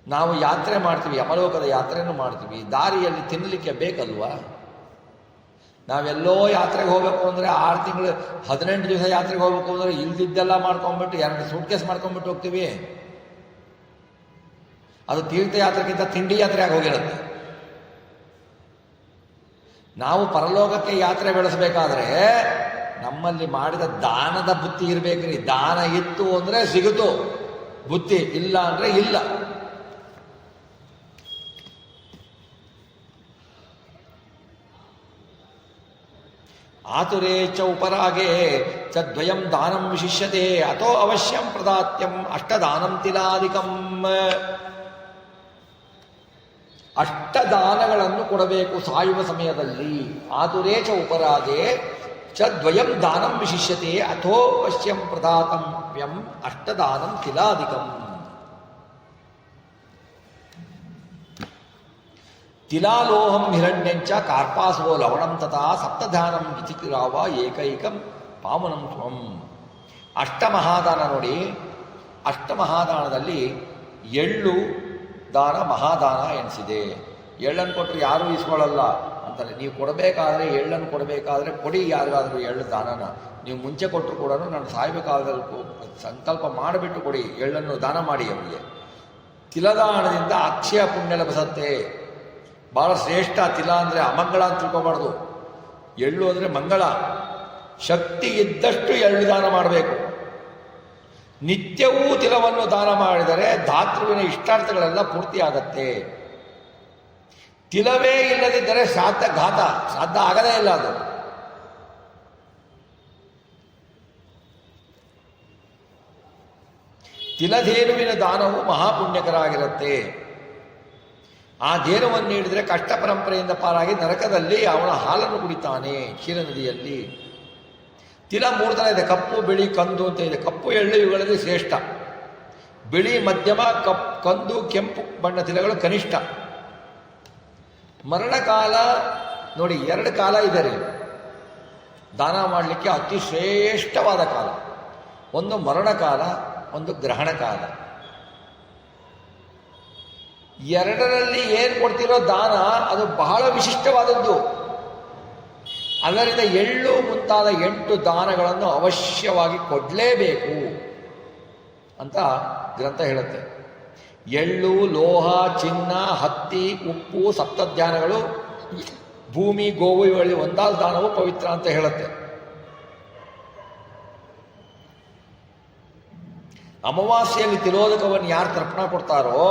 ನಾವು ಯಾತ್ರೆ ಮಾಡ್ತೀವಿ, ಯಮಲೋಕದ ಯಾತ್ರೆಯನ್ನು ಮಾಡ್ತೀವಿ, ದಾರಿಯಲ್ಲಿ ತಿನ್ನಲಿಕ್ಕೆ ಬೇಕಲ್ವಾ? ನಾವೆಲ್ಲೋ ಯಾತ್ರೆಗೆ ಹೋಗ್ಬೇಕು ಅಂದರೆ 6 ತಿಂಗಳು 18 ದಿವಸ ಯಾತ್ರೆಗೆ ಹೋಗ್ಬೇಕು ಅಂದರೆ ಇಲ್ದಿದ್ದೆಲ್ಲ ಮಾಡ್ಕೊಂಡ್ಬಿಟ್ಟು 2 ಸೂಟ್ಕೇಸ್ ಮಾಡ್ಕೊಂಡ್ಬಿಟ್ಟು ಹೋಗ್ತೀವಿ. ಅದು ತೀರ್ಥಯಾತ್ರೆಗಿಂತ ತಿಂಡಿ ಯಾತ್ರೆ ಆಗಿ ಹೋಗಿರುತ್ತೆ. ನಾವು ಪರಲೋಕಕ್ಕೆ ಯಾತ್ರೆ ಬೆಳೆಸಬೇಕಾದ್ರೆ ನಮ್ಮಲ್ಲಿ ಮಾಡಿದ ದಾನದ ಬುತ್ತಿ ಇರಬೇಕ್ರಿ. ದಾನ ಇತ್ತು ಅಂದರೆ ಸಿಗುತ್ತು ಬುತ್ತಿ, ಇಲ್ಲ ಅಂದರೆ ಇಲ್ಲ. ಆತುರೇ ಚ ಉಪರಾಗೆ ಚದ್ವಯಂ ದಾನಂ ವಿಶಿಷ್ಯತೆ ಅಥೋ ಅವಶ್ಯಂ ಪ್ರದಾತ್ಯಂ ಅಷ್ಟದಾನಂ ತಿಲಾಧಿಕಂ. ಅಷ್ಟದಾನಗಳನ್ನು ಕೊಡಬೇಕು ಸಾಯುವ ಸಮಯದಲ್ಲಿ. ಆತುರೇ ಚ ಉಪರಾಗೆ ಚದ್ವಯಂ ದಾನಂ ವಿಶಿಷ್ಯತೆ ಅಥೋ ಅವಶ್ಯಂ ಪ್ರದಾತವ್ಯಂ ಅಷ್ಟದಾನಂ ತಿಲಾಧಿಕಂ. ತಿಲಾಲೋಹಂ ಹಿರಣ್ಯಂಚ ಕಾರ್ಪಾಸವೋ ಲವಣಂ ತಥಾ ಸಪ್ತಧಾನಂ ವಿಚಿತಿರಾವ ಏಕೈಕಂ ಪಾವನಂ ತ್ವಂ. ಅಷ್ಟಮಹಾದಾನ ನೋಡಿ, ಅಷ್ಟಮಹಾದಾನದಲ್ಲಿ ಎಳ್ಳು ದಾನ ಮಹಾದಾನ ಎನಿಸಿದೆ. ಎಳ್ಳನ್ನು ಕೊಟ್ಟರೆ ಯಾರೂ ಇಸ್ಕೊಳ್ಳಲ್ಲ ಅಂತಾರೆ. ನೀವು ಕೊಡಬೇಕಾದ್ರೆ, ಎಳ್ಳನ್ನು ಕೊಡಬೇಕಾದ್ರೆ ಕೊಡಿ ಯಾರಿಗಾದರೂ ಎಳ್ಳು ದಾನನ. ನೀವು ಮುಂಚೆ ಕೊಟ್ಟರು ಕೂಡ ನಾನು ಸಾಯಬೇಕಾದ್ರೆ ಸಂಕಲ್ಪ ಮಾಡಿಬಿಟ್ಟು ಕೊಡಿ, ಎಳ್ಳನ್ನು ದಾನ ಮಾಡಿ ಅವರಿಗೆ. ತಿಲದಾನದಿಂದ ಅಕ್ಷಯ ಪುಣ್ಯ ಲಭಿಸತ್ತೆ. ಭಾಳ ಶ್ರೇಷ್ಠ. ತಿಲ ಅಂದರೆ ಅಮಂಗಳ ಅಂತ ತಿಳ್ಕೊಬಾರ್ದು. ಎಳ್ಳು ಅಂದರೆ ಮಂಗಳ. ಶಕ್ತಿ ಇದ್ದಷ್ಟು ಎಳ್ಳು ದಾನ ಮಾಡಬೇಕು. ನಿತ್ಯವೂ ತಿಲವನ್ನು ದಾನ ಮಾಡಿದರೆ ಧಾತೃವಿನ ಇಷ್ಟಾರ್ಥಗಳೆಲ್ಲ ಪೂರ್ತಿಯಾಗತ್ತೆ. ತಿಲವೇ ಇಲ್ಲದಿದ್ದರೆ ಶ್ರಾದ್ದ ಆಗದೇ ಇಲ್ಲ. ಅದು ತಿಲಧೇನುವಿನ ದಾನವು ಮಹಾಪುಣ್ಯಕರ ಆಗಿರುತ್ತೆ. ಆ ಧೇನುವನ್ನು ನೀಡಿದರೆ ಕಷ್ಟ ಪರಂಪರೆಯಿಂದ ಪಾರಾಗಿ ನರಕದಲ್ಲಿ ಅವನ ಹಾಲನ್ನು ಕುಡಿತಾನೆ ಕ್ಷೀರ ನದಿಯಲ್ಲಿ. ತಿಲ 3 ಥರ ಇದೆ, ಕಪ್ಪು, ಬಿಳಿ, ಕಂದು ಅಂತ ಇದೆ. ಕಪ್ಪು ಎಳ್ಳು ಇವುಗಳಲ್ಲಿ ಶ್ರೇಷ್ಠ. ಬಿಳಿ ಮಧ್ಯಮ, ಕಂದು ಕೆಂಪು ಬಣ್ಣ ತಿಲಗಳು ಕನಿಷ್ಠ. ಮರಣಕಾಲ ನೋಡಿ, 2 ಕಾಲ ಇದೆ ರೀ ದಾನ ಮಾಡಲಿಕ್ಕೆ. ಅತಿ ಶ್ರೇಷ್ಠವಾದ ಕಾಲ ಒಂದು ಮರಣಕಾಲ, ಒಂದು ಗ್ರಹಣ ಕಾಲ. ಎರಡರಲ್ಲಿ ಏನು ಕೊಡ್ತಿರೋ ದಾನ ಅದು ಬಹಳ ವಿಶಿಷ್ಟವಾದದ್ದು. ಅದರಿಂದ ಎಳ್ಳು ಮುಂತಾದ 8 ದಾನಗಳನ್ನು ಅವಶ್ಯವಾಗಿ ಕೊಡಲೇಬೇಕು ಅಂತ ಗ್ರಂಥ ಹೇಳುತ್ತೆ. ಎಳ್ಳು, ಲೋಹ, ಚಿನ್ನ, ಹತ್ತಿ, ಉಪ್ಪು, ಸಪ್ತಧ್ಯಾನಗಳು, ಭೂಮಿ, ಗೋವು ಇವುಗಳಲ್ಲಿ ಒಂದಾದ ದಾನವು ಪವಿತ್ರ ಅಂತ ಹೇಳುತ್ತೆ. ಅಮಾವಾಸ್ಯೆಯಲ್ಲಿ ತಿಲೋದಕವನ್ನು ಯಾರು ತರ್ಪಣ ಕೊಡ್ತಾರೋ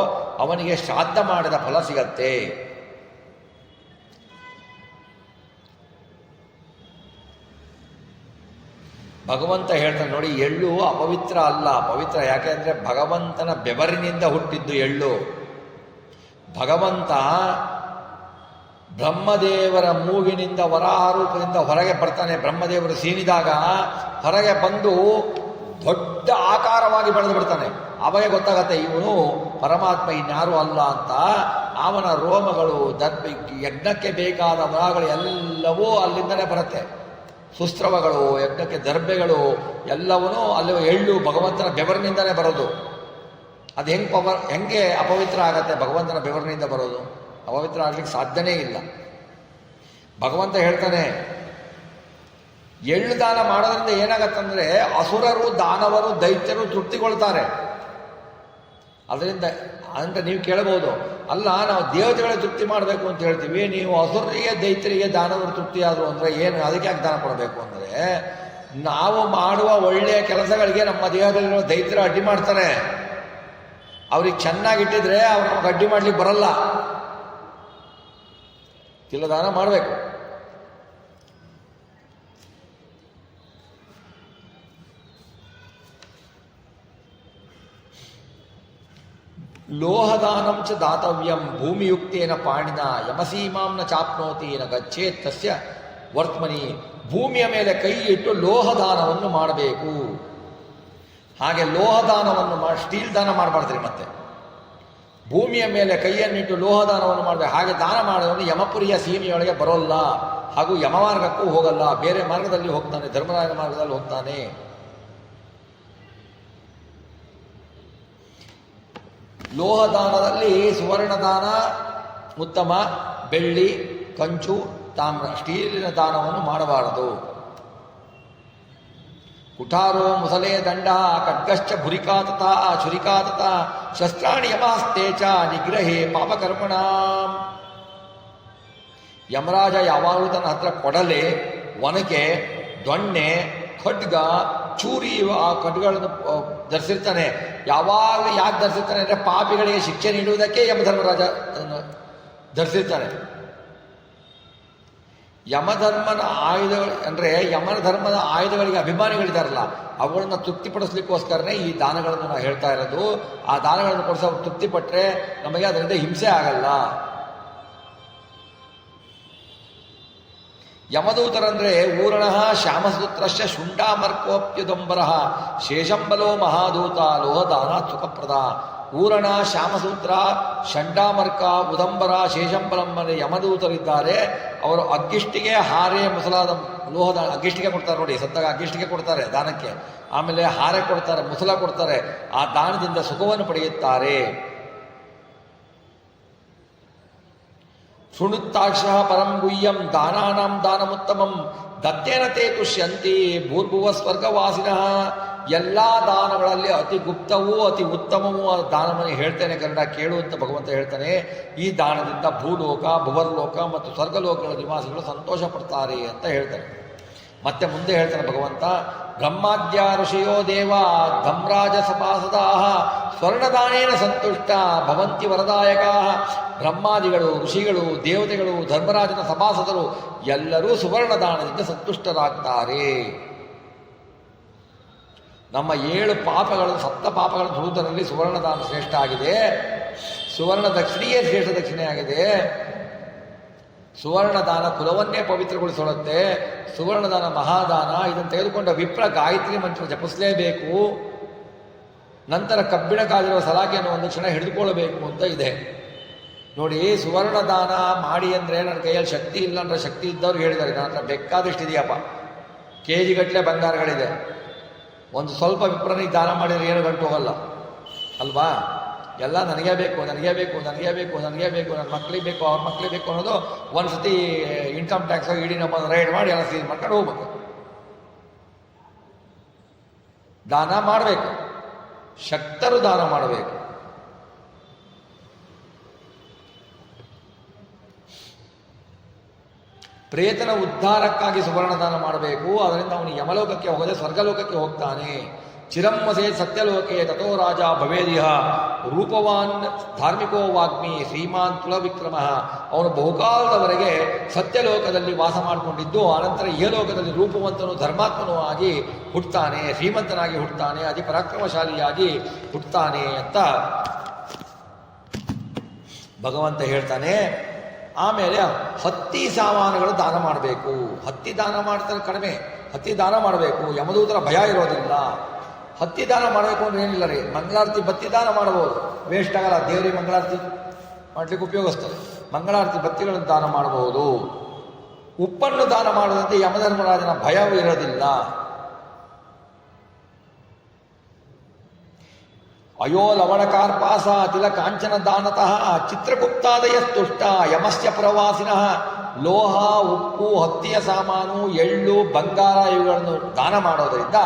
ಅವನಿಗೆ ಶ್ರಾದ್ದ ಮಾಡಿದ ಫಲ ಸಿಗತ್ತೆ. ಭಗವಂತ ಹೇಳ್ತಾನೆ ನೋಡಿ, ಎಳ್ಳು ಅಪವಿತ್ರ ಅಲ್ಲ, ಪವಿತ್ರ. ಯಾಕೆ ಅಂದರೆ ಭಗವಂತನ ಬೆವರಿನಿಂದ ಹುಟ್ಟಿದ್ದು ಎಳ್ಳು. ಭಗವಂತ ಬ್ರಹ್ಮದೇವರ ಮೂಗಿನಿಂದ ವರಾಹ ರೂಪದಿಂದ ಹೊರಗೆ ಬರ್ತಾನೆ. ಬ್ರಹ್ಮದೇವರು ಸೀನಿದಾಗ ಹೊರಗೆ ಬಂದು ದೊಡ್ಡ ಆಕಾರವಾಗಿ ಬೆಳೆದು ಬಿಡ್ತಾನೆ. ಅವಾಗ ಗೊತ್ತಾಗತ್ತೆ ಇವನು ಪರಮಾತ್ಮ ಇನ್ಯಾರೂ ಅಲ್ಲ ಅಂತ. ಅವನ ರೋಮಗಳು, ಯಜ್ಞಕ್ಕೆ ಬೇಕಾದ ಮರಗಳು ಎಲ್ಲವೂ ಅಲ್ಲಿಂದಲೇ ಬರುತ್ತೆ. ಸುಸ್ತ್ರವಗಳು, ಯಜ್ಞಕ್ಕೆ ದರ್ಬೆಗಳು ಎಲ್ಲವನ್ನೂ ಅಲ್ಲಿ ಎಳ್ಳು ಭಗವಂತನ ಬೆವರಿನಿಂದಲೇ ಬರೋದು. ಅದು ಹೆಂಗೆ ಅಪವಿತ್ರ ಆಗತ್ತೆ? ಭಗವಂತನ ಬೆವರಿನಿಂದ ಬರೋದು ಅಪವಿತ್ರ ಆಗ್ಲಿಕ್ಕೆ ಸಾಧ್ಯನೇ ಇಲ್ಲ. ಭಗವಂತ ಹೇಳ್ತಾನೆ, ಎಳ್ಳು ದಾನ ಮಾಡೋದ್ರಿಂದ ಏನಾಗತ್ತಂದ್ರೆ ಅಸುರರು, ದಾನವರು, ದೈತ್ಯರು ತೃಪ್ತಿಗೊಳ್ತಾರೆ. ಅದರಿಂದ ಅಂದರೆ ನೀವು ಕೇಳಬಹುದು, ಅಲ್ಲ ನಾವು ದೇವತೆಗಳ ತೃಪ್ತಿ ಮಾಡಬೇಕು ಅಂತ ಹೇಳ್ತೀವಿ, ನೀವು ಅಸುರರಿಗೆ, ದೈತ್ಯರಿಗೆ, ದಾನವರು ತೃಪ್ತಿ ಆದರು ಅಂದರೆ ಏನು, ಅದಕ್ಕೆ ಯಾಕೆ ದಾನ ಕೊಡಬೇಕು ಅಂದರೆ ನಾವು ಮಾಡುವ ಒಳ್ಳೆಯ ಕೆಲಸಗಳಿಗೆ ನಮ್ಮ ದೇಹದಲ್ಲಿರೋ ದೈತ್ಯರು ಅಡ್ಡಿ ಮಾಡ್ತಾರೆ. ಅವ್ರಿಗೆ ಚೆನ್ನಾಗಿಟ್ಟಿದ್ರೆ ಅವ್ರು ನಮಗೆ ಅಡ್ಡಿ ಮಾಡ್ಲಿಕ್ಕೆ ಬರಲ್ಲ. ತಿಲದಾನ ಮಾಡಬೇಕು. ಲೋಹದಾನಂ ಚ ದಾತವ್ಯಂ ಭೂಮಿಯುಕ್ತೇನ ಪಾಣಿನ ಯಮಸೀಮಾಂ ನ ಚಾಪ್ನೋತಿ ನ ಗಚ್ಚೇತ್ ತಸ್ಯ ವರ್ತಮನಿ. ಭೂಮಿಯ ಮೇಲೆ ಕೈ ಇಟ್ಟು ಲೋಹದಾನವನ್ನು ಮಾಡಬೇಕು. ಹಾಗೆ ಲೋಹದಾನವನ್ನು ಸ್ಟೀಲ್ ದಾನ ಮಾಡಬಾರ್ದ್ರಿ. ಮತ್ತೆ ಭೂಮಿಯ ಮೇಲೆ ಕೈಯನ್ನಿಟ್ಟು ಲೋಹದಾನವನ್ನು ಮಾಡಬೇಕು. ಹಾಗೆ ದಾನ ಮಾಡೋನು ಯಮಪುರಿಯ ಸೀಮೆಯೊಳಗೆ ಬರೋಲ್ಲ, ಹಾಗೂ ಯಮಮಾರ್ಗಕ್ಕೂ ಹೋಗಲ್ಲ, ಬೇರೆ ಮಾರ್ಗದಲ್ಲಿ ಹೋಗ್ತಾನೆ, ಧರ್ಮರಾಯನ ಮಾರ್ಗದಲ್ಲಿ ಹೋಗ್ತಾನೆ. ಲೋಹದಾನದಲ್ಲಿ ಸುವರ್ಣದಾನ ಉತ್ತಮ, ಬೆಳ್ಳಿ, ಕಂಚು, ತಾಮ್ರ, ಸ್ಟೀಲಿನ ದಾನವನ್ನು ಮಾಡಬಾರದು. ಕುಠಾರೋ ಮುಸಲೇ ದಂಡ ಖಡ್ಗಶ್ಚ ಭುರಿಕಾತತ ಚುರಿಕಾತತ ಶಸ್ತ್ರಾಣಿ ಯಮಾಸ್ತೆ ಚ ನಿಗ್ರಹೇ ಪಾಪಕರ್ಮಣ. ಯಮರಾಜ ಯಾವಾಗಲೂ ತನ್ನ ಹತ್ರ ಕೊಡಲೆ, ಒನಕೆ, ದೊಣ್ಣೆ, ಖಡ್ಗ, ಚೂರಿ, ಆ ಖಡ್ಗಳನ್ನು ಧರಿಸಿರ್ತಾನೆ. ಯಾವಾಗಲೂ ಯಾಕೆ ಧರಿಸಿರ್ತಾನೆ ಅಂದರೆ ಪಾಪಿಗಳಿಗೆ ಶಿಕ್ಷೆ ನೀಡುವುದಕ್ಕೆ ಯಮಧರ್ಮರಾಜ ಅದನ್ನು ಧರಿಸಿರ್ತಾನೆ. ಯಮಧರ್ಮನ ಆಯುಧಗಳು ಅಂದರೆ ಯಮನ ಧರ್ಮದ ಆಯುಧಗಳಿಗೆ ಅಭಿಮಾನಿಗಳಿದಾರಲ್ಲ, ಅವುಗಳನ್ನು ತೃಪ್ತಿಪಡಿಸ್ಲಿಕ್ಕೋಸ್ಕರನೇ ಈ ದಾನಗಳನ್ನು ನಾವು ಹೇಳ್ತಾ ಇರೋದು. ಆ ದಾನಗಳನ್ನು ಕೊಡಿಸೋ ತೃಪ್ತಿಪಟ್ಟರೆ ನಮಗೆ ಅದರಿಂದ ಹಿಂಸೆ ಆಗಲ್ಲ. ಯಮದೂತರಂದ್ರೆ ಊರಣಃ ಶ್ಯಾಮಸೂತ್ರಶ್ಚ ಶುಂಡಾಮರ್ಕೋಪ್ಯುದಂಬರಃ ಶೇಷಂಬಲೋ ಮಹಾದೂತ ಲೋಹದಾನಾತ್ ಸುಖಪ್ರದ. ಊರಣ, ಶ್ಯಾಮಸೂತ್ರ, ಷಂಡಾಮರ್ಕ, ಉದಂಬರ, ಶೇಷಂಬಲಂಬನೆ ಯಮದೂತರಿದ್ದಾರೆ. ಅವರು ಅಗ್ಗಿಷ್ಟಿಗೆ, ಹಾರೆ ಮುಸಲಾದ ಲೋಹದ ಅಗ್ಗಿಷ್ಟಿಗೆ ಕೊಡ್ತಾರೆ ನೋಡಿ. ಸತ್ತಾಗ ಅಗ್ಗಿಷ್ಟಿಗೆ ಕೊಡ್ತಾರೆ ದಾನಕ್ಕೆ. ಆಮೇಲೆ ಹಾರೆ ಕೊಡ್ತಾರೆ, ಮುಸಲ ಕೊಡ್ತಾರೆ. ಆ ದಾನದಿಂದ ಸುಖವನ್ನು ಪಡೆಯುತ್ತಾರೆ. ಶೃಣುತ್ತಾಕ್ಷ ಪರಂ ಗುಹ್ಯಂ ದಾನಾನಾಂ ದಾನಮುತ್ತಮಂ ದತ್ತೇನ ತೇ ತುಷ್ಯಂತಿ ಭೂರ್ಭುವ ಸ್ವರ್ಗವಾಸಿನಃ. ಎಲ್ಲ ದಾನಗಳಲ್ಲಿ ಅತಿ ಗುಪ್ತವೂ ಅತಿ ಉತ್ತಮವೂ ಆದ ದಾನವನ್ನು ಹೇಳ್ತೇನೆ ಕನ್ನಡ ಕೇಳು ಅಂತ ಭಗವಂತ ಹೇಳ್ತಾನೆ. ಈ ದಾನದಿಂದ ಭೂಲೋಕ, ಭುವರ್ಲೋಕ ಮತ್ತು ಸ್ವರ್ಗಲೋಕಗಳ ನಿವಾಸಿಗಳು ಸಂತೋಷ ಪಡ್ತಾರೆ ಅಂತ ಹೇಳ್ತಾನೆ. ಮತ್ತೆ ಮುಂದೆ ಹೇಳ್ತಾನೆ ಭಗವಂತ, ಬ್ರಹ್ಮಾದ್ಯ ಋಷಿಯೋ ದೇವ ಧಮ್ರಾಜ ಸಪಾಸದಾ ಸ್ವರ್ಣದಾನೇನ ಸಂತುಷ್ಟ ಭವಂತಿ ವರದಾಯಕಾ. ಬ್ರಹ್ಮಾದಿಗಳು, ಋಷಿಗಳು, ದೇವತೆಗಳು, ಧರ್ಮರಾಜನ ಸಪಾಸದರು ಎಲ್ಲರೂ ಸುವರ್ಣದಾನದಿಂದ ಸಂತುಷ್ಟರಾಗ್ತಾರೆ. ನಮ್ಮ 7 ಪಾಪಗಳು, 7 ಪಾಪಗಳ ಧೂತರಲ್ಲಿ ಸುವರ್ಣದಾನ ಶ್ರೇಷ್ಠ ಆಗಿದೆ. ಸುವರ್ಣ ದಕ್ಷಿಣೆಯೇ ಶ್ರೇಷ್ಠ ದಕ್ಷಿಣೆ ಆಗಿದೆ. ಸುವರ್ಣದಾನ ಕುಲವನ್ನೇ ಪವಿತ್ರಗೊಳಿಸೋಳುತ್ತೆ. ಸುವರ್ಣದಾನ ಮಹಾದಾನ. ಇದನ್ನು ತೆಗೆದುಕೊಂಡ ವಿಪ್ರ ಗಾಯತ್ರಿ ಮಂತ್ರ ಜಪಿಸಲೇಬೇಕು. ನಂತರ ಕಬ್ಬಿಣ ಕಾದಿರುವ ಸಲಾಕೆಯನ್ನು ಒಂದು ಕ್ಷಣ ಹಿಡಿದುಕೊಳ್ಳಬೇಕು ಅಂತ ಇದೆ ನೋಡಿ. ಸುವರ್ಣದಾನ ಮಾಡಿ ಅಂದರೆ ನನ್ನ ಕೈಯಲ್ಲಿ ಶಕ್ತಿ ಇಲ್ಲ ಅಂದ್ರೆ ಶಕ್ತಿ ಇದ್ದವ್ರು ಹೇಳಿದ್ದಾರೆ. ನನ್ನ ಹತ್ರ ಬೇಕಾದಷ್ಟು ಇದೆಯಪ್ಪ, KG ಗಟ್ಟಲೆ ಬಂಗಾರಗಳಿದೆ. ಒಂದು ಸ್ವಲ್ಪ ವಿಪ್ರನಿಗೆ ದಾನ ಮಾಡಿದರೆ ಏನು ಗಂಟು ಹೋಗಲ್ಲ ಅಲ್ವಾ? ಎಲ್ಲ ನನಗೇ ಬೇಕು, ನನಗೇ ಬೇಕು, ನನಗೇ ಬೇಕು, ನನಗೇ ಬೇಕು, ನನ್ನ ಮಕ್ಕಳಿಗೆ ಬೇಕು, ಅವ್ರ ಮಕ್ಕಳಿಗೆ ಬೇಕು ಅನ್ನೋದು ಒಂದು ಸತಿ ಇನ್ಕಮ್ ಟ್ಯಾಕ್ಸ್ ಇಡೀ ನಮ್ಮ ರೈಡ್ ಮಾಡಿ ಎಲ್ಲ ಸೀಸ್ ಮಾಡ್ಕೊಂಡು ಹೋಗ್ಬೇಕು. ದಾನ ಮಾಡಬೇಕು, ಶಕ್ತರು ದಾನ ಮಾಡಬೇಕು. ಪ್ರೇತನ ಉದ್ಧಾರಕ್ಕಾಗಿ ಸುವರ್ಣದಾನ ಮಾಡಬೇಕು. ಅದರಿಂದ ಅವನು ಯಮಲೋಕಕ್ಕೆ ಹೋಗದೆ ಸ್ವರ್ಗಲೋಕಕ್ಕೆ ಹೋಗ್ತಾನೆ. ಚಿರಂವಸೇ ಸತ್ಯಲೋಕೆ ತಥೋ ರಾಜ ಭವೇದಿಹ ರೂಪವಾನ್ ಧಾರ್ಮಿಕೋ ವಾಗ್ಮಿ ಶ್ರೀಮಾನ್ ತುಲವಿಕ್ರಮ. ಅವನು ಬಹುಕಾಲದವರೆಗೆ ಸತ್ಯಲೋಕದಲ್ಲಿ ವಾಸ ಮಾಡಿಕೊಂಡಿದ್ದು ಅನಂತರ ಇಹಲೋಕದಲ್ಲಿ ರೂಪವಂತನು ಧರ್ಮಾತ್ಮನೂ ಆಗಿ ಹುಟ್ಟುತ್ತಾನೆ, ಶ್ರೀಮಂತನಾಗಿ ಹುಟ್ಟುತ್ತಾನೆ, ಅತಿ ಪರಾಕ್ರಮಶಾಲಿಯಾಗಿ ಹುಟ್ಟುತ್ತಾನೆ ಅಂತ ಭಗವಂತ ಹೇಳ್ತಾನೆ. ಆಮೇಲೆ ಹತ್ತಿ ಸಾಮಾನುಗಳು ದಾನ ಮಾಡಬೇಕು. ಹತ್ತಿ ದಾನ ಮಾಡ್ತಾರೆ ಕಡಿಮೆ, ಹತ್ತಿ ದಾನ ಮಾಡಬೇಕು. ಯಮದೂತರ ಭಯ ಇರೋದಿಲ್ಲ. ಹತ್ತಿ ದಾನ ಮಾಡಬೇಕು ಅಂದ್ರೆ ಏನಿಲ್ಲ ರೀ, ಮಂಗಳಾರತಿ ಬತ್ತಿ ದಾನ ಮಾಡಬಹುದು, ವೇಸ್ಟ್ ಆಗಲ್ಲ. ದೇವರಿಗೆ ಮಂಗಳಾರತಿ ಮಾಡ್ಲಿಕ್ಕೆ ಉಪಯೋಗಿಸ್ತದೆ. ಮಂಗಳಾರತಿ ಬತ್ತಿಗಳನ್ನು ದಾನ ಮಾಡಬಹುದು. ಉಪ್ಪನ್ನು ದಾನ ಮಾಡುವಂತೆ ಯಮಧರ್ಮರಾಜನ ಭಯವೂ ಇರೋದಿಲ್ಲ. ಅಯೋ ಲವಣಕಾರ್ಪಾಸ ತಿಲ ಕಾಂಚನ ದಾನತಃ ಚಿತ್ರಗುಪ್ತಾದಯ ಸ್ತುಷ್ಟ ಯಮಸ್ಯ ಪ್ರವಾಸಿನಃ. ಲೋಹ, ಉಪ್ಪು, ಹತ್ತಿಯ ಸಾಮಾನು, ಎಳ್ಳು, ಬಂಗಾರ ಇವುಗಳನ್ನು ದಾನ ಮಾಡೋದರಿಂದ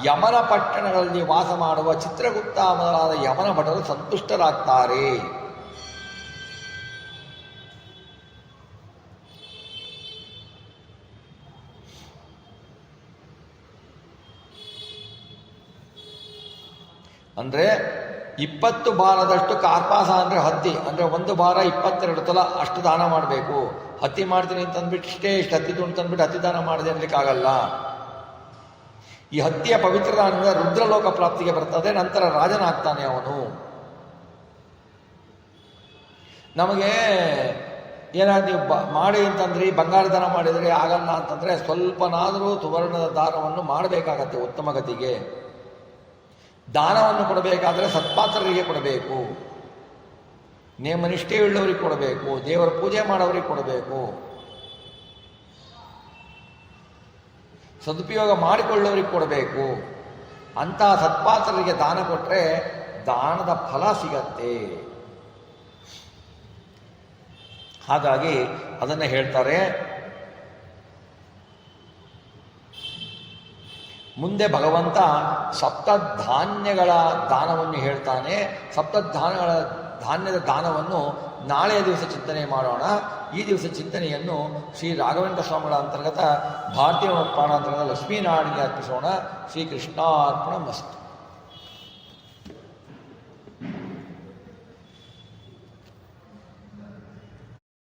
ಯಮನ ಪಟ್ಟಣಗಳಲ್ಲಿ ವಾಸ ಮಾಡುವ ಚಿತ್ರಗುಪ್ತ ಮೊದಲಾದ ಯಮನ ಭಟರು ಸಂತುಷ್ಟರಾಗ್ತಾರೆ. ಅಂದರೆ 20 ಭಾರದಷ್ಟು ಕಾರ್ಪಾಸ ಅಂದರೆ ಹತ್ತಿ, ಅಂದರೆ 1 ಭಾರ 22 ತೊಲ ಅಷ್ಟು ದಾನ ಮಾಡಬೇಕು. ಹತ್ತಿ ಮಾಡ್ತೀನಿ ಅಂತಂದ್ಬಿಟ್ಟು ಇಷ್ಟು ಹತ್ತಿ ತುಂಡು ತಂದ್ಬಿಟ್ಟು ಹತ್ತಿ ದಾನ ಮಾಡಿದೆ ಅನ್ಲಿಕ್ಕಾಗಲ್ಲ. ಈ ಹತ್ತಿಯ ಪವಿತ್ರ ದಾನದಿಂದ ರುದ್ರಲೋಕ ಪ್ರಾಪ್ತಿಗೆ ಬರ್ತದೆ, ನಂತರ ರಾಜನಾಗ್ತಾನೆ ಅವನು. ನಮಗೆ ಏನಾದ್ರು ನೀವು ಮಾಡಿ ಅಂತಂದ್ರಿ ಬಂಗಾರ ದಾನ ಮಾಡಿದರೆ ಆಗಲ್ಲ ಅಂತಂದರೆ ಸ್ವಲ್ಪನಾದರೂ ಸುವರ್ಣದ ದಾನವನ್ನು ಮಾಡಬೇಕಾಗತ್ತೆ. ಉತ್ತಮ ಗತಿಗೆ ದಾನವನ್ನು ಕೊಡಬೇಕಾದ್ರೆ ಸತ್ಪಾತ್ರರಿಗೆ ಕೊಡಬೇಕು, ನೇಮನಿಷ್ಠೆಯುಳ್ಳವರಿಗೆ ಕೊಡಬೇಕು, ದೇವರ ಪೂಜೆ ಮಾಡೋರಿಗೆ ಕೊಡಬೇಕು, ಸದುಪಯೋಗ ಮಾಡಿಕೊಳ್ಳೋರಿಗೆ ಕೊಡಬೇಕು. ಅಂತಹ ಸತ್ಪಾತ್ರರಿಗೆ ದಾನ ಕೊಟ್ಟರೆ ದಾನದ ಫಲ ಸಿಗತ್ತೆ. ಹಾಗಾಗಿ ಅದನ್ನು ಹೇಳ್ತಾರೆ. ಮುಂದೆ ಭಗವಂತ ಸಪ್ತಧಾನ್ಯಗಳ ದಾನವನ್ನು ಹೇಳ್ತಾನೆ. ಧಾನ್ಯದ ದಾನವನ್ನು ನಾಳೆಯ ದಿವಸ ಚಿಂತನೆ ಮಾಡೋಣ. ಈ ದಿವಸ ಚಿಂತನೆಯನ್ನು ಶ್ರೀ ರಾಘವೇಂದ್ರ ಸ್ವಾಮಿಗಳ ಅಂತರ್ಗತ ಭಾರತೀಯ ಪ್ರಾಣಾಂತರ್ಗತ ಲಕ್ಷ್ಮೀನಾರಾಯಣಿಗೆ ಅರ್ಪಿಸೋಣ. ಶ್ರೀಕೃಷ್ಣಾರ್ಪಣ ಮಸ್ತು.